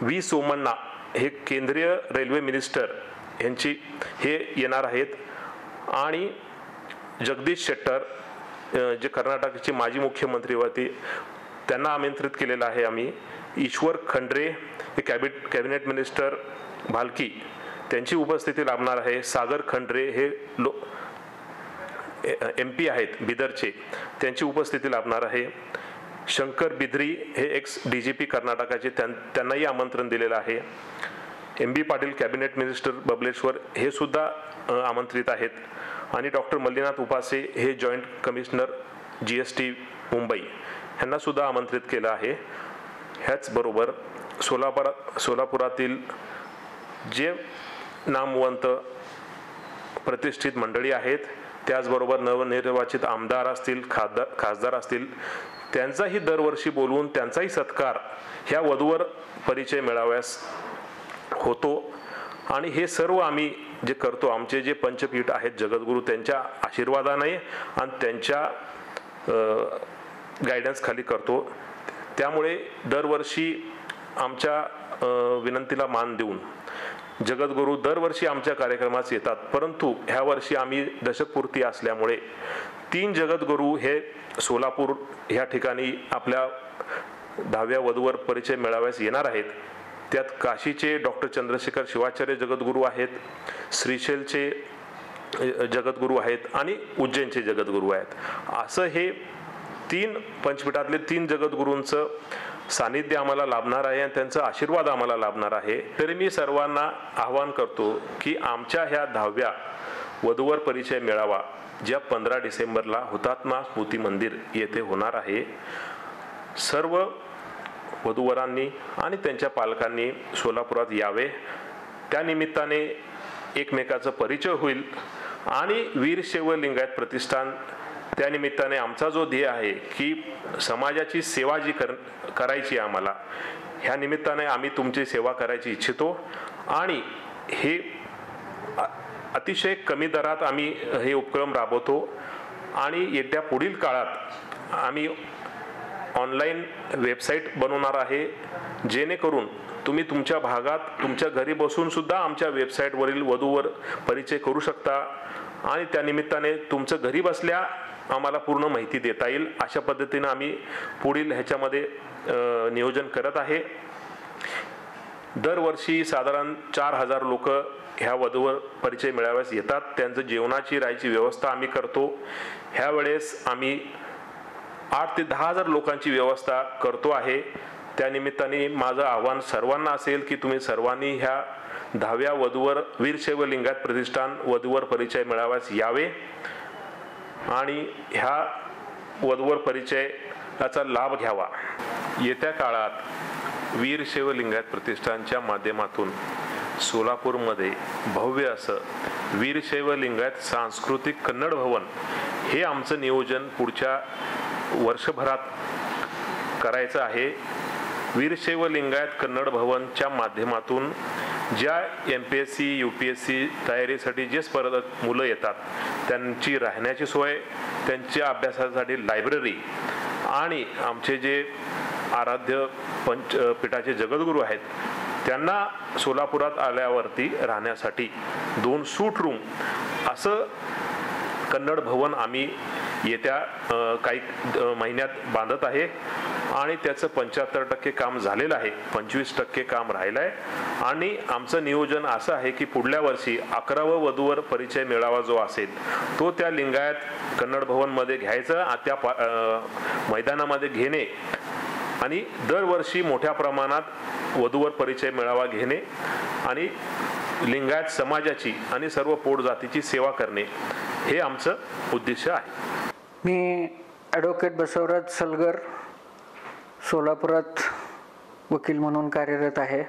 व्ही सोमण्णा हे केंद्रीय रेल्वे मिनिस्टर यांची हे येणार आहेत आणि जगदीश शेट्टर जे कर्नाटकचे माजी मुख्यमंत्री होते त्यांना आमंत्रित केलेलं आहे आम्ही. ईश्वर खंड्रे हे कॅबिनेट मिनिस्टर भालकी त्यांची उपस्थिती लाभणार आहे. सागर खंड्रे हे MP आहेत बिदरचे, त्यांची उपस्थिती लाभणार आहे. शंकर बिद्री हे एक्स DGP कर्नाटकाचे, त्यांनाही आमंत्रण दिलेलं आहे. MB Patil cabinet minister Babaleshwar हे सुद्धा आमंत्रित आहेत आणि डॉक्टर मल्लीनाथ उपासे हे जॉईंट कमिशनर GST मुंबई ह्यांना सुद्धा आमंत्रित केलं आहे. ह्याचबरोबर सोलापुरातील जे नामवंत प्रतिष्ठित मंडळी आहेत, त्याचबरोबर नवनिर्वाचित आमदार असतील, खासदार असतील, त्यांचाही दरवर्षी बोलवून त्यांचाही सत्कार ह्या वधूवर परिचय मेळाव्यास होतो. आणि हे सर्व आम्ही जे करतो, आमचे जे पंचपीठ आहेत जगद्गुरू त्यांच्या आशीर्वादाने आणि त्यांच्या गायडन्स खाली करतो. त्यामुळे दरवर्षी आमच्या विनंतीला मान देऊन जगद्गुरू दरवर्षी आमच्या कार्यक्रमास येतात. परंतु ह्या वर्षी आम्ही दशकपूर्ती असल्यामुळे 3 जगद्गुरू हे सोलापूर ह्या ठिकाणी आपल्या 10व्या वधूवर परिचय मेळाव्यास येणार आहेत. त्यात काशीचे डॉक्टर चंद्रशेखर शिवाचार्य जगद्गुरू आहेत, श्रीशैलचे जगद्गुरू आहेत आणि उज्जैनचे जगद्गुरू आहेत. असं हे 3 पंचपीठातले 3 जगद्गुरूंचं सानिध्य आम्हाला लाभणार आहे आणि त्यांचा आशीर्वाद आम्हाला लाभणार आहे. तरी मी सर्वांना आवाहन करतो की आमच्या ह्या 10व्या वधूवर परिचय मेळावा ज्या 15 डिसेंबरला हुतात्मा स्मृती मंदिर येथे होणार आहे, सर्व वधूवरांनी आणि त्यांच्या पालकांनी सोलापुरात यावे. त्यानिमित्ताने एकमेकाचा परिचय होईल आणि वीरशैव लिंगायत प्रतिष्ठान त्यानिमित्ताने आमचा जो ध्येय आहे की समाजाची सेवा जी करायची आम्हाला, ह्या निमित्ताने आम्ही तुमची सेवा करायची इच्छितो आणि हे अतिशय कमी दरात आम्ही हे उपक्रम राबवतो आणि येत्या पुढील काळात आम्ही ऑनलाईन वेबसाईट बनवणार आहे, जेणेकरून तुम्ही तुमच्या भागात तुमच्या घरी बसून सुद्धा आमच्या वेबसाईटवरील वधूवर परिचय करू शकता आणि त्यानिमित्ताने तुमचं घरी बसल्या आम्हाला पूर्ण माहिती देता येईल. अशा पद्धतीने आम्ही पुढील ह्याच्यामध्ये नियोजन करत आहे. दरवर्षी साधारण 4000 लोक ह्या वधूवर परिचय मेळाव्यास येतात. त्यांचं जेवणाची राहायची व्यवस्था आम्ही करतो. ह्या वेळेस आम्ही 8 ते 10,000 लोकांची व्यवस्था करतो आहे. त्यानिमित्ताने माझं आव्हान सर्वांना असेल की तुम्ही सर्वांनी ह्या 10व्या वधूवर वीरशैव लिंगायत प्रतिष्ठान वधूवर परिचय मेळाव्यास यावे आणि ह्या वधूवर परिचयाचा लाभ घ्यावा. येत्या काळात वीरशैव लिंगायत प्रतिष्ठानच्या माध्यमातून सोलापूरमध्ये भव्य असं वीरशैव लिंगायत सांस्कृतिक कन्नड भवन हे आमचं नियोजन पुढच्या वर्षभरात करायचं आहे. वीरशैव लिंगायत कन्नड भवनच्या माध्यमातून ज्या MPSC UPSC तयारीसाठी जे स्पर्धक मुलं येतात त्यांची राहण्याची सोय, त्यांच्या अभ्यासासाठी लायब्ररी आणि आमचे जे आराध्य पंचपीठाचे जगद्गुरू आहेत त्यांना सोलापुरात आल्यावरती राहण्यासाठी 2 सूट रूम असं कन्नड भवन आम्ही येत्या काही महिन्यात बांधत आहे आणि त्याचं 75% काम झालेलं आहे, 25% काम राहिलं आहे. आणि आमचं नियोजन असं आहे की पुढल्या वर्षी 11वा वधूवर परिचय मेळावा जो असेल तो त्या लिंगायत कन्नड भवनमध्ये घ्यायचा, त्या मैदानामध्ये घेणे आणि दरवर्षी मोठ्या प्रमाणात वधूवर परिचय मेळावा घेणे आणि लिंगायत समाजाची आणि सर्व पोट जातीची सेवा करणे हे आमचं उद्देश आहे. मी ॲडव्होकेट बसवराज सलगर सोलापुरात वकील म्हणून कार्यरत आहे.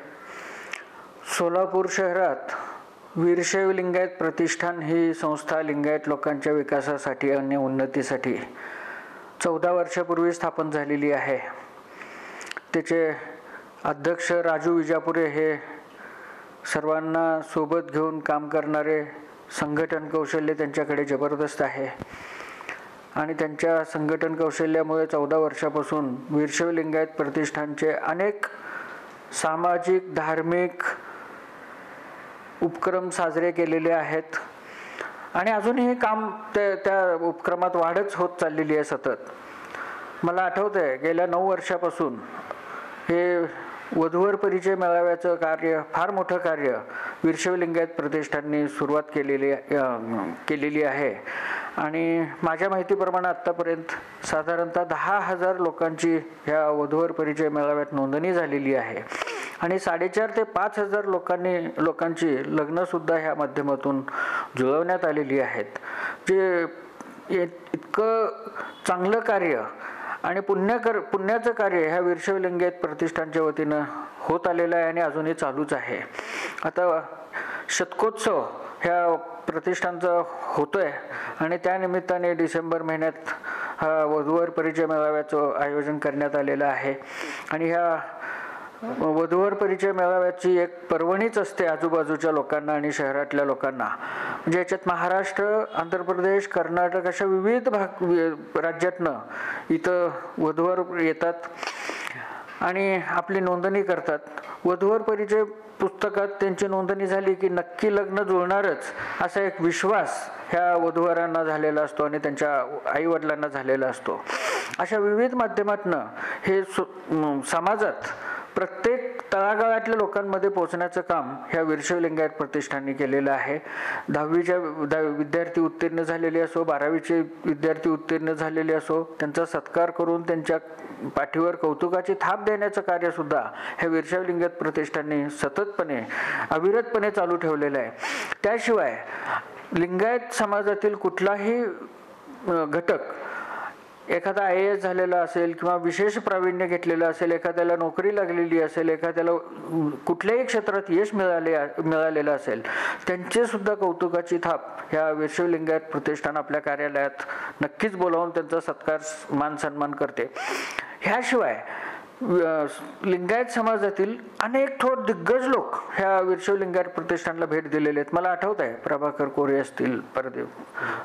सोलापूर शहरात वीरशैव लिंगायत प्रतिष्ठान ही संस्था लिंगायत लोकांच्या विकासासाठी आणि उन्नतीसाठी 14 वर्षापूर्वी स्थापन झालेली आहे. त्याचे अध्यक्ष राजू विजापुरे हे सर्वांना सोबत घेऊन काम करणारे संघटन कौशल्य त्यांच्याकडे जबरदस्त आहे आणि त्यांच्या संघटन कौशल्यामुळे 14 वर्षापासून वीरशैव लिंगायत प्रतिष्ठानचे अनेक सामाजिक धार्मिक उपक्रम साजरे केलेले आहेत आणि अजूनही काम त्या उपक्रमात वाढच होत चाललेली आहे सतत. मला आठवतं आहे गेल्या 9 वर्षापासून हे वधूवर परिचय मेळाव्याचं कार्य, फार मोठं कार्य वीरशैव लिंगायत प्रतिष्ठानने सुरुवात केलेली आहे आणि माझ्या माहितीप्रमाणे आत्तापर्यंत साधारणतः 10,000 लोकांची ह्या वधूवर परिचय मेळाव्यात नोंदणी झालेली आहे आणि 4,500 ते 5,000 लोकांची लग्नसुद्धा ह्या माध्यमातून जुळवण्यात आलेली आहेत. जे इतकं चांगलं कार्य आणि पुण्याचं कार्य ह्या वीरशैव लिंगायत प्रतिष्ठानच्या वतीनं होत आलेलं आहे आणि अजूनही चालूच आहे. आता शतकोत्सव ह्या प्रतिष्ठानचा होतोय आणि त्या निमित्ताने डिसेंबर महिन्यात हा वधूवर परिचय मेळाव्याचं आयोजन करण्यात आलेलं आहे आणि ह्या वधूवर परिचय मेळाव्याची एक पर्वणीच असते आजूबाजूच्या लोकांना आणि शहरातल्या लोकांना. म्हणजे याच्यात महाराष्ट्र, आंध्र प्रदेश, कर्नाटक अशा विविध राज्यातनं इथं वधूवर येतात आणि आपली नोंदणी करतात. वधूवर परिचय पुस्तकात त्यांची नोंदणी झाली की नक्की लग्न जुळणारच असा एक विश्वास ह्या वधूवरांना झालेला असतो आणि त्यांच्या आईवडिलांना झालेला असतो. अशा विविध माध्यमातनं हे समाजात प्रत्येक तळागाळातल्या लोकांमध्ये पोहोचण्याचं काम ह्या वीरशैव लिंगायत प्रतिष्ठानने केलेलं आहे. 10वीच्या विद्यार्थी उत्तीर्ण झालेले असो, 12वीचे विद्यार्थी उत्तीर्ण झालेले असो, त्यांचा सत्कार करून त्यांच्या पाठीवर कौतुकाची थाप देण्याचं कार्य सुद्धा ह्या वीरशैव लिंगायत प्रतिष्ठानने सततपणे अविरतपणे चालू ठेवलेलं आहे. त्याशिवाय लिंगायत समाजातील कुठलाही घटक, एखादा IAS झालेला असेल किंवा विशेष प्रावीण्य घेतलेलं असेल, एखाद्याला नोकरी लागलेली असेल, एखाद्याला कुठल्याही क्षेत्रात यश मिळालेलं असेल, त्यांचे सुद्धा कौतुकाची थाप ह्या वीरशैव लिंगायत प्रतिष्ठान आपल्या कार्यालयात नक्कीच बोलावून त्यांचा सत्कार मान सन्मान करते. ह्याशिवाय लिंगायत समाजातील अनेक थोर दिग्गज लोक ह्या वीरशैव लिंगायत प्रतिष्ठानला भेट दिलेले आहेत. मला आठवत आहे प्रभाकर कोरे असतील,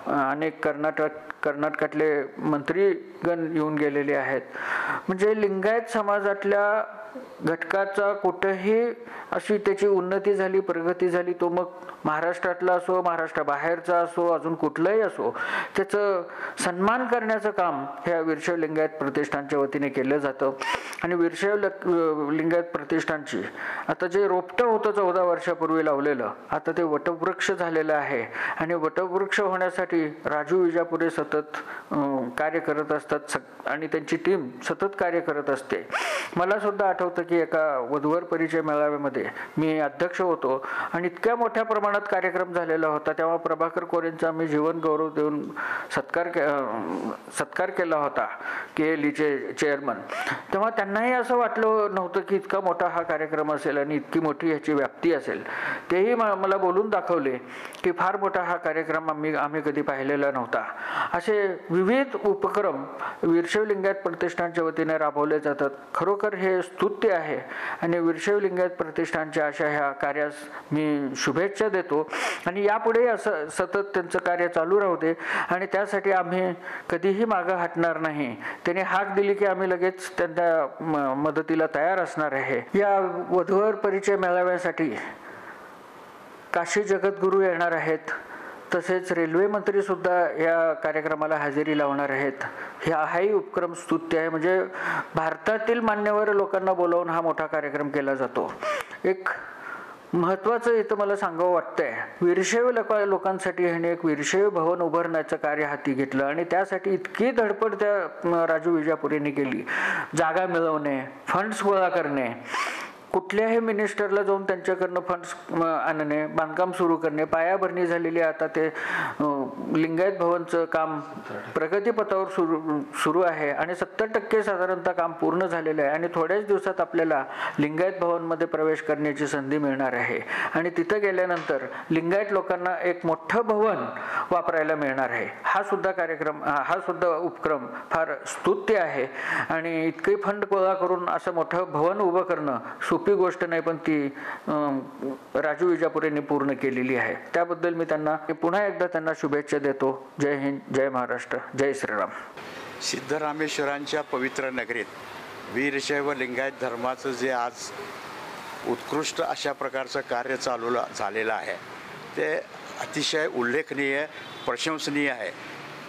अनेक कर्नाटकातले मंत्रीगण येऊन गेलेले आहेत. म्हणजे लिंगायत समाजातल्या घटकाचा कुठेही अशी त्याची उन्नती झाली, प्रगती झाली, तो मग महाराष्ट्रातला असो, महाराष्ट्राबाहेरचा असो, अजून कुठलाही असो, त्याचं सन्मान करण्याचं काम ह्या वीरशैव लिंगायत प्रतिष्ठानच्या वतीने केलं जातं. आणि वीरशैव लिंगायत प्रतिष्ठानची आता जे रोपटं होतं 14 वर्षापूर्वी लावलेलं, आता ते वटवृक्ष झालेलं आहे आणि वटवृक्ष होण्यासाठी राजू विजापुरे सतत कार्य करत असतात आणि त्यांची टीम सतत कार्य करत असते. मला सुद्धा आठवतं की एका वधूवर परिचय मेळाव्यामध्ये मी अध्यक्ष होतो आणि इतक्या मोठ्या प्रमाणात प्रमाणात कार्यक्रम झालेला होता. तेव्हा प्रभाकर कोरेंचा आम्ही जीवन गौरव देऊन सत्कार केला होता, KLEचे चेअरमन. तेव्हा त्यांनाही असं वाटलं नव्हतं की इतका मोठा हा कार्यक्रम असेल आणि इतकी मोठी ह्याची व्याप्ती असेल. तेही मला बोलून दाखवले की फार मोठा हा कार्यक्रम आम्ही कधी पाहिलेला नव्हता. असे विविध उपक्रम वीरशैव लिंगायत प्रतिष्ठानच्या वतीने राबवले जातात. खरोखर हे स्तुत्य आहे आणि वीरशैव लिंगायत प्रतिष्ठानच्या अशा ह्या कार्यास मी शुभेच्छा देतो आणि यापुढे असं सतत त्यांचं कार्य चालू राहू दे आणि त्यासाठी आम्ही कधीही मागं हटणार नाही. त्यांनी हाक दिली की आम्ही लगेच त्यांच्या मदतीला तयार असणार आहे. या वधूवर परिचय मेळाव्यासाठी काशी जगद्गुरू येणार आहेत. तसेच रेल्वे मंत्री सुद्धा या कार्यक्रमाला हजेरी लावणार आहेत. हाही उपक्रम स्तुत्य आहे. म्हणजे भारतातील मान्यवर लोकांना बोलावून हा मोठा कार्यक्रम केला जातो. एक महत्त्वाचं इथं मला सांगावं वाटतंय, वीरशैव लोकांसाठी ह्याने एक वीरशैव भवन उभारण्याचं कार्य हाती घेतलं आणि त्यासाठी इतकी धडपड त्या राजू विजापुरेंनी केली. जागा मिळवणे, फंड्स गोळा करणे, कुठल्याही मिनिस्टरला जाऊन त्यांच्याकडनं फंड्स आणणे, बांधकाम सुरू करणे, पायाभरणी झालेली आता ते लिंगायत भवनचं काम प्रगतीपथावर सुरू आहे आणि 70% साधारणतः काम पूर्ण झालेलं आहे आणि थोड्याच दिवसात आपल्याला लिंगायत भवनमध्ये प्रवेश करण्याची संधी मिळणार आहे आणि तिथं गेल्यानंतर लिंगायत लोकांना एक मोठं भवन वापरायला मिळणार आहे. हा सुद्धा उपक्रम फार स्तुत्य आहे आणि इतके फंड गोळा करून असं मोठं भवन उभं करणं सोपी गोष्ट नाही, पण ती राजू विजापुरेंनी पूर्ण केलेली आहे. त्याबद्दल मी पुन्हा एकदा त्यांना शुभेच्छा देतो. जय हिंद, जय महाराष्ट्र, जय श्रीराम. सिद्धरामेश्वरांच्या पवित्र नगरीत वीरशैव लिंगायत धर्माचं जे आज उत्कृष्ट अशा प्रकारचं कार्य झालेलं आहे ते अतिशय उल्लेखनीय, प्रशंसनीय आहे.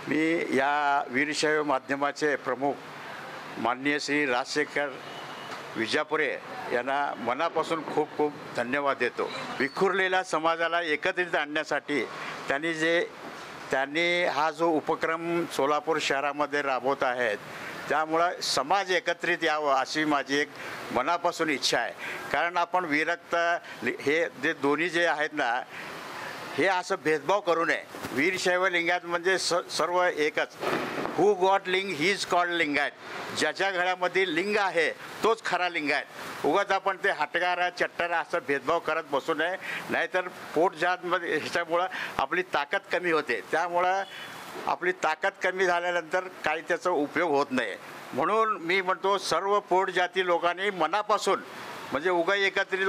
मी या वीरशैव माध्यमाचे प्रमुख माननीय श्री राजशेखर विजापुरे यांना मनापासून खूप खूप धन्यवाद देतो. विखुरलेल्या समाजाला एकत्रित आणण्यासाठी त्यांनी हा जो उपक्रम सोलापूर शहरामध्ये राबवत आहेत त्यामुळं समाज एकत्रित यावं अशी माझी एक मनापासून इच्छा आहे. कारण आपण विरक्त हे जे दोन्ही जे आहेत ना, हे असं भेदभाव करू नये. वीरशैव लिंगायत म्हणजे सर्व एकच. हू गॉट लिंग ही इज कॉल्ड लिंगायत. ज्याच्या घरामध्ये लिंग आहे तोच खरा लिंगायत. उगाच आपण ते हटगारा चट्टारा असं भेदभाव करत बसू नये, नाहीतर पोट जातमध्ये ह्याच्यामुळं आपली ताकद कमी होते. त्यामुळं आपली ताकद कमी झाल्यानंतर काही त्याचा उपयोग होत नाही. म्हणून मी म्हणतो सर्व पोट जाती लोकांनी मनापासून म्हणजे एकत्रित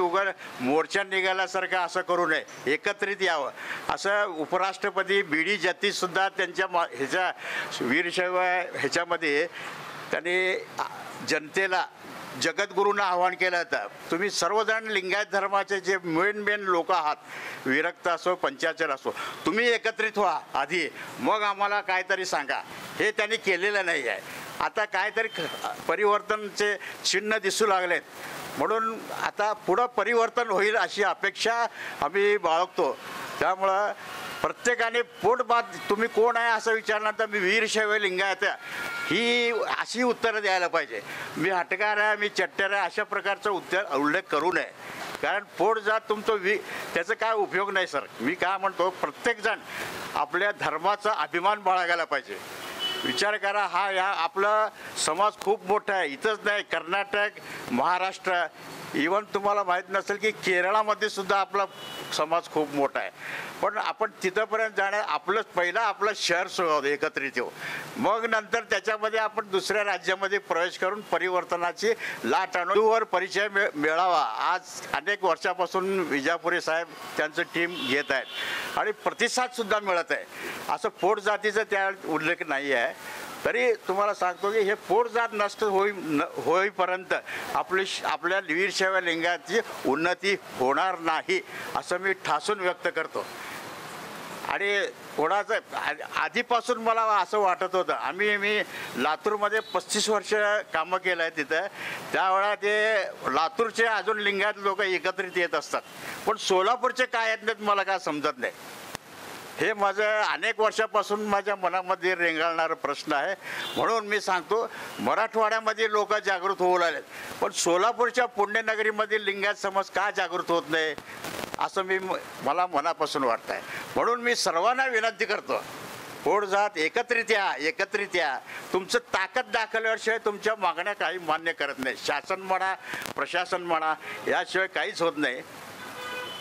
मोर्चा निघाल्यासारखं असं करू नये, एकत्रित यावं. असं उपराष्ट्रपती BD जतीसुद्धा त्यांच्या वीरशैव ह्याच्यामध्ये त्यांनी जनतेला जगद्गुरूंना आवाहन केलं होतं, तुम्ही सर्वजण लिंगायत धर्माचे जे मेन लोक आहात, विरक्त असो पंचाचर असो, तुम्ही एकत्रित व्हा आधी, मग आम्हाला काहीतरी सांगा. हे त्यांनी केलेलं नाही आहे. आता काहीतरी परिवर्तनचे चिन्ह दिसू लागलेत. म्हणून आता पुढं परिवर्तन होईल अशी अपेक्षा आम्ही बाळगतो. त्यामुळं प्रत्येकाने पोटबाद तुम्ही कोण आहे असं विचारल्यानंतर मी वीरशैव लिंगायत ही अशी उत्तरं द्यायला पाहिजे. मी हटकार आहे, मी चट्टर आहे अशा प्रकारचा उल्लेख करू नये. कारण पोट जात तुमचं त्याचा काय उपयोग नाही सर. मी काय म्हणतो, प्रत्येकजण आपल्या धर्माचा अभिमान बाळगायला पाहिजे. विचार करा, आपला समाज खूप मोठा आहे. इथंच नाही, कर्नाटक, महाराष्ट्र, इवन तुम्हाला माहीत नसेल की केरळामध्ये सुद्धा आपला समाज खूप मोठा आहे. पण आपण तिथंपर्यंत जाणं आपलं शहर एकत्रित येऊ, मग नंतर त्याच्यामध्ये आपण दुसऱ्या राज्यामध्ये प्रवेश करून परिवर्तनाची लाट आणू. वर परिचय मिळावा. आज अनेक वर्षापासून विजापुरे साहेब त्यांचं टीम घेत आहेत आणि प्रतिसादसुद्धा मिळत आहे. असं पोट जातीचा त्या उल्लेख नाही आहे. तरी तुम्हाला सांगतो की हे पोट जात नष्ट होईपर्यंत आपल्या वीरशैव लिंगाची उन्नती होणार नाही असं मी ठासून व्यक्त करतो. आणि कोणाचं आधीपासून मला असं वाटत होतं, मी लातूरमध्ये 35 वर्ष कामं केलं आहे तिथं. त्यावेळा ते लातूरचे अजून लिंगायत लोक एकत्रित येत असतात, पण सोलापूरचे काय येत नाहीत मला काय समजत नाही. हे माझं अनेक वर्षापासून माझ्या मनामध्ये रेंगाळणारा प्रश्न आहे. म्हणून मी सांगतो, मराठवाड्यामध्ये लोक जागृत होऊ लागलेत, पण सोलापूरच्या पुण्यनगरीमधील लिंगायत समाज का जागृत होत नाही असं मला मनापासून वाटतं आहे. म्हणून मी सर्वांना विनंती करतो, पोट जात एकत्रित या. तुमचं ताकद दाखवल्याशिवाय तुमच्या मागण्या काही मान्य करत नाही. शासन म्हणा, प्रशासन म्हणा, याशिवाय काहीच होत नाही.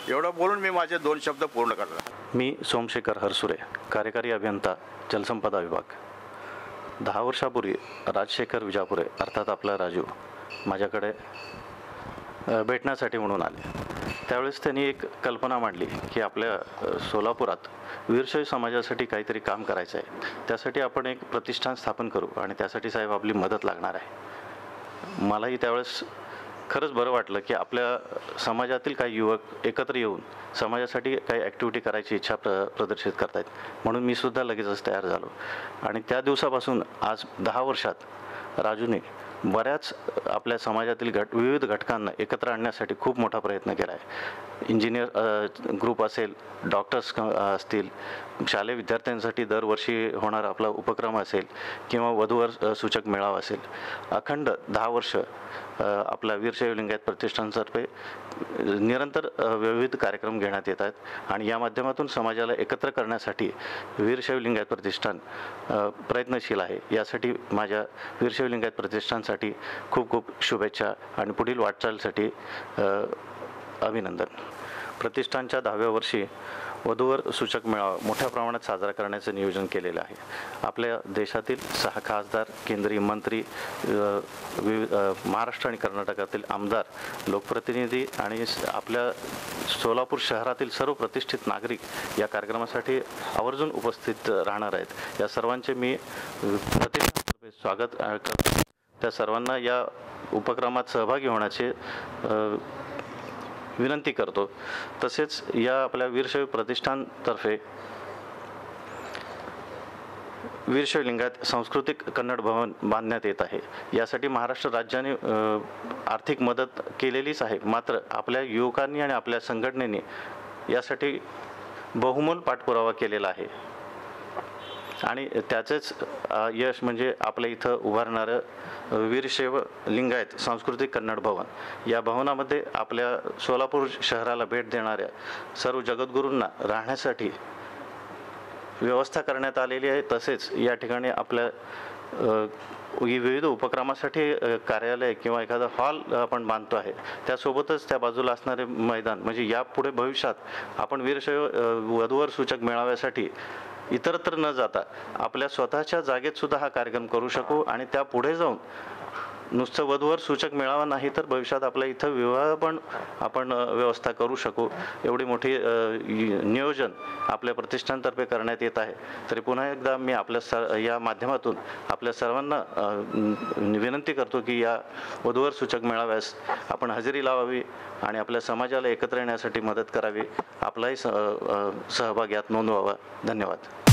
एवढं बोलून मी माझे 2 शब्द पूर्ण करतो. मी सोमशेखर हरसुरे, कार्यकारी अभियंता जलसंपदा विभाग. 10 वर्षापूर्वी राजशेखर विजापुरे अर्थात आपला राजू माझ्याकडे भेटण्यासाठी म्हणून आले. त्यावेळेस त्यांनी एक कल्पना मांडली की आपल्या सोलापुरात वीरशैव समाजासाठी काहीतरी काम करायचं आहे, त्यासाठी आपण एक प्रतिष्ठान स्थापन करू आणि त्यासाठी साहेब आपली मदत लागणार आहे. मलाही त्यावेळेस खरंच बरं वाटलं की आपल्या समाजातील काही युवक एकत्र येऊन समाजासाठी काही ॲक्टिव्हिटी करायची इच्छा प्रदर्शित करतायत. म्हणून मी सुद्धा लगेचच तयार झालो आणि त्या दिवसापासून आज 10 वर्षात राजूने बऱ्याच आपल्या समाजातील विविध घटकांना एकत्र आणण्यासाठी खूप मोठा प्रयत्न केला आहे. इंजिनियर ग्रुप असेल, डॉक्टर्स असतील, शालेय विद्यार्थ्यांसाठी दरवर्षी होणारा आपला उपक्रम असेल किंवा वधूवर सूचक मेळावा असेल, अखंड 10 वर्ष आपल्या वीरशैव लिंगायत प्रतिष्ठानतर्फे निरंतर विविध कार्यक्रम घेण्यात येत आहेत आणि या माध्यमातून समाजाला एकत्र करण्यासाठी वीरशैव लिंगायत प्रतिष्ठान प्रयत्नशील आहे. यासाठी माझ्या वीरशैव लिंगायत प्रतिष्ठानसाठी खूप खूप शुभेच्छा आणि पुढील वाटचालीसाठी अभिनंदन. प्रतिष्ठानच्या 10व्या वर्षी वधूवर सूचक मेळावा मोठ्या प्रमाणात साजरा करण्याचं नियोजन केलेलं आहे. आपल्या देशातील 6 खासदार, केंद्रीय मंत्री, महाराष्ट्र आणि कर्नाटकातील आमदार, लोकप्रतिनिधी आणि आपल्या सोलापूर शहरातील सर्व प्रतिष्ठित नागरिक या कार्यक्रमासाठी आवर्जून उपस्थित राहणार आहेत. या सर्वांचे मी प्रतिष्ठानतर्फे स्वागत करतो. त्या सर्वांना या उपक्रमात सहभागी होण्याचे विनंती करतो. तसेच या आपल्या वीरशैव प्रतिष्ठानतर्फे वीरशैव लिंगायत सांस्कृतिक कन्नड भवन बांधण्यात येत आहे. यासाठी महाराष्ट्र राज्याने आर्थिक मदत केलेलीच आहे, मात्र आपल्या युवकांनी आणि आपल्या संघटनेने यासाठी बहुमोल पाठपुरावा केलेला आहे आणि त्याचेच यश म्हणजे आपल्या इथं उभारणारं वीरशैव लिंगायत सांस्कृतिक कन्नड भवन. या भवनामध्ये आपल्या सोलापूर शहराला भेट देणाऱ्या सर्व जगद्गुरूंना राहण्यासाठी व्यवस्था करण्यात आलेली आहे. तसेच या ठिकाणी आपल्या विविध उपक्रमासाठी कार्यालय किंवा एखादा हॉल आपण बांधतो आहे. त्यासोबतच त्या बाजूला असणारे मैदान म्हणजे यापुढे भविष्यात आपण वीरशैव वधूवर सूचक मेळाव्यासाठी इतरत्र न जाता आपल्या स्वतःच्या जागेत सुद्धा हा कार्यक्रम करू शकू आणि त्या पुढे जाऊन नुसतं वधूवर सूचक मेळावा नाही तर भविष्यात आपल्या इथं विवाह पण आपण व्यवस्था करू शकू. एवढी मोठी नियोजन आपल्या प्रतिष्ठानतर्फे करण्यात येत आहे. तरी पुन्हा एकदा मी आपल्या या माध्यमातून आपल्या सर्वांना विनंती करतो की या वधूवर सूचक मेळाव्यास आपण हजेरी लावावी आणि आपल्या समाजाला एकत्र येण्यासाठी मदत करावी. आपलाही सहभाग यात नोंदवावा. धन्यवाद.